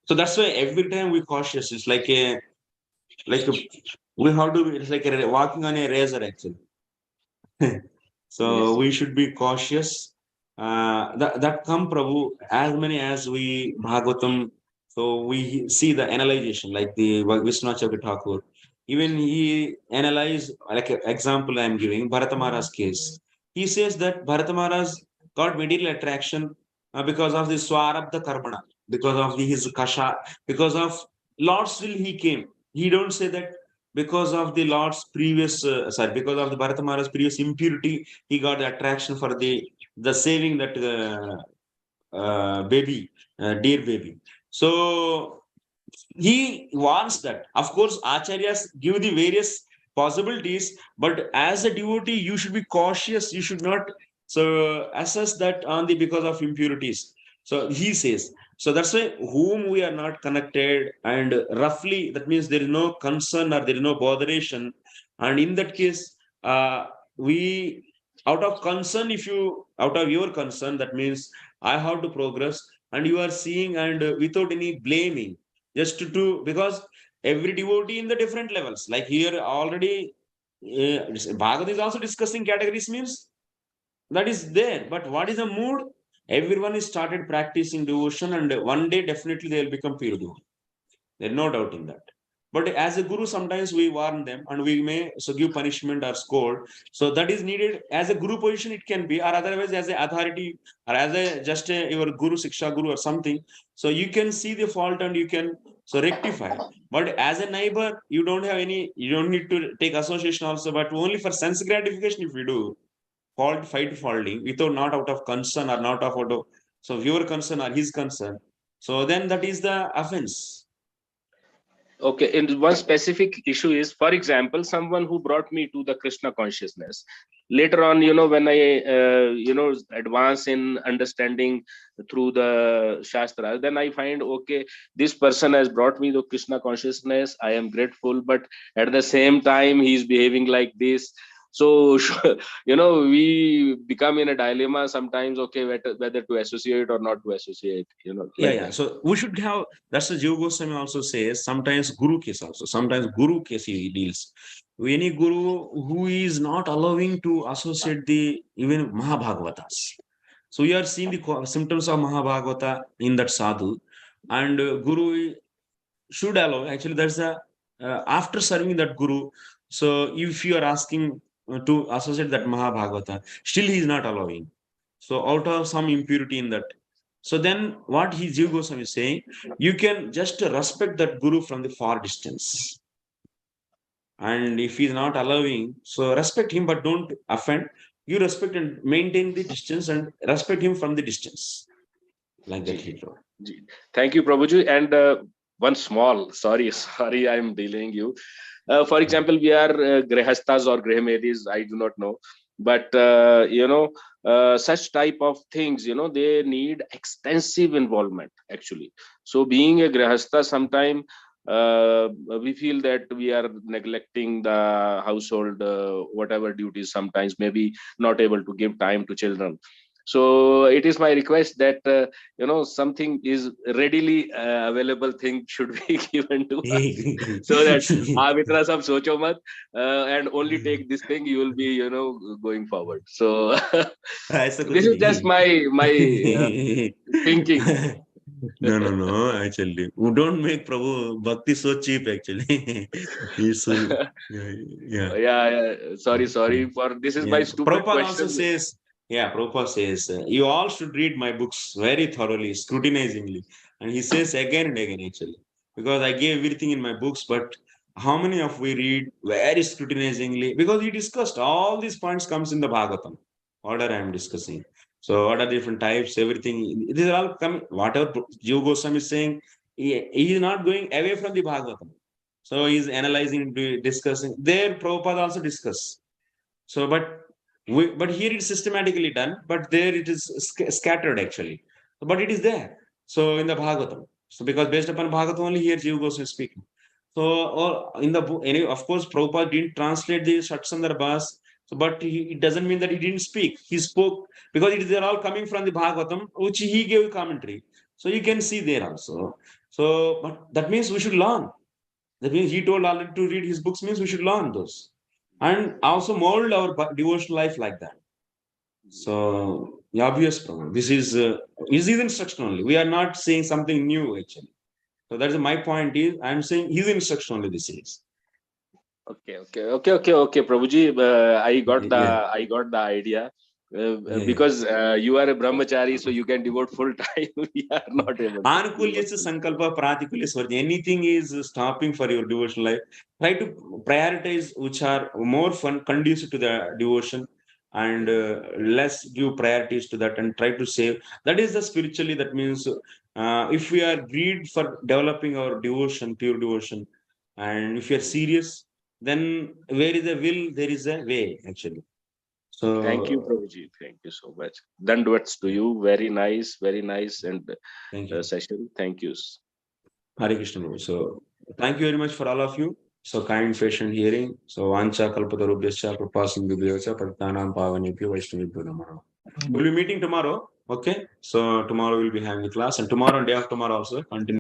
So that's why every time we cautious. It's like we have to, it's like walking on a razor actually. So we should be cautious. That come Prabhu, as many as we Bhagavatam, so we see the analyzation, like the Vishwanath Chakravarti Thakur. Even he analyzed, like an example I am giving, Bharata Maharaj's case. He says that Bharata Maharaj got material attraction because of the Swarabdha Karmana, because of his Kasha, because of Lord's will he came. He don't say that because of the Lord's previous, because of the Bharata Maharaj's previous impurity, he got the attraction for the saving that baby, dear baby. So he wants that. Of course, acharyas give the various possibilities, but as a devotee, you should be cautious. You should not assess that on the because of impurities. So he says. So that's why whom we are not connected, and roughly that means there is no concern or there is no botheration. And in that case, we, out of concern, out of your concern, that means I have to progress, and you are seeing, and without any blaming, just to, because every devotee in the different levels, like here already, Bhagavad is also discussing categories, means that is there. But what is the mood? Everyone is started practicing devotion, and one day definitely they will become pure devotee. There's no doubt in that. But as a guru, sometimes we warn them, and we may so give punishment or scold. So that is needed as a guru position. It can be, or otherwise as a authority, or as a just your guru, siksha guru, or something. So you can see the fault and you can so rectify. But as a neighbor, you don't have any. You don't need to take association also. But only for sense gratification, if you do fight faulting without, not out of concern or not out of so your concern or his concern. So then that is the offense. Okay, and one specific issue is, for example, someone who brought me to the Krishna consciousness. Later on, when I, advance in understanding through the Shastra, then I find, okay, this person has brought me to Krishna consciousness. I am grateful, but at the same time, he's behaving like this. So, we become in a dilemma sometimes, okay, whether to associate or not to associate, Yeah. that. So we should have, that's the Jiva Goswami also says, sometimes Guru case also, sometimes Guru case he deals. Any Guru who is not allowing to associate the even Mahabhagavatas. So we are seeing the symptoms of Mahabhagavata in that Sādhu, and Guru should allow. Actually, that's a after serving that Guru. So if you are asking to associate that Mahabhagavata, still he is not allowing. So out of some impurity in that. So then what Jiva Goswami is saying, you can just respect that Guru from the far distance. And if he is not allowing, so respect him, but don't offend. You respect and maintain the distance and respect him from the distance. Like that he wrote. Thank you, Prabhuji. And one small, sorry, I'm delaying you. For example, we are grihastas or grihmedis, I do not know. But, such type of things, they need extensive involvement, actually. So being a grihasta, sometime we feel that we are neglecting the household, whatever duties, sometimes maybe not able to give time to children. So it is my request that something is readily available thing should be given to us, so that Mitra sab socho mat, and only take this thing, you will be going forward. So this is just my thinking. No. Actually, we don't make Prabhu Bhakti so cheap. Actually, it's yeah. Sorry for this is my stupid Prabhupada question. also says. Yeah, Prabhupada says, you all should read my books very thoroughly, scrutinizingly. And he says again and again, actually, because I gave everything in my books, but how many of we read very scrutinizingly? Because he discussed all these points comes in the Bhagavatam, order I am discussing. So what are different types, everything, these are all coming, whatever Jiva Goswami is saying, he is not going away from the Bhagavatam. So he's analyzing, discussing. There, Prabhupada also discuss. So, but here it's systematically done, but there it is scattered actually. But it is there. So in the Bhagavatam. So because based upon Bhagavatam only here Jiva Goswami is speaking. So or in the book, anyway, of course, Prabhupada didn't translate the Shatsandarbhas. So, but it doesn't mean that he didn't speak. He spoke because they're all coming from the Bhagavatam, which he gave commentary. So you can see there also. So, but that means we should learn. That means he told already to read his books means we should learn those. And also mold our devotional life like that. So, obvious problem. This is his instruction only. We are not saying something new actually. So that's my point is I'm saying his instruction only this is. Okay, Prabhuji, I got the idea. Because you are a brahmachari, so you can devote full time. We are not able to. Anukulyasya sankalpa pratikulya swarja. Anything is stopping for your devotional life. Try to prioritize which are more fun, conducive to the devotion, and less give priorities to that, and try to save. That is the spiritually. That means if we are greed for developing our devotion, pure devotion, and if you are serious, then where is a will, there is a way. Actually. So thank you, Prabhuji. Thank you so much. Dandavats to you. Very nice, and thank you. Session. Thank you. Hare Krishna. So thank you very much for all of you. So kind patient hearing. So vancha kalpatarubhyascha kripa sindhubhyascha patitanam pavanebhyo vaishnavebhyo namaha. We'll be meeting tomorrow. Okay. So tomorrow we'll be having the class, and tomorrow and day after tomorrow also continue.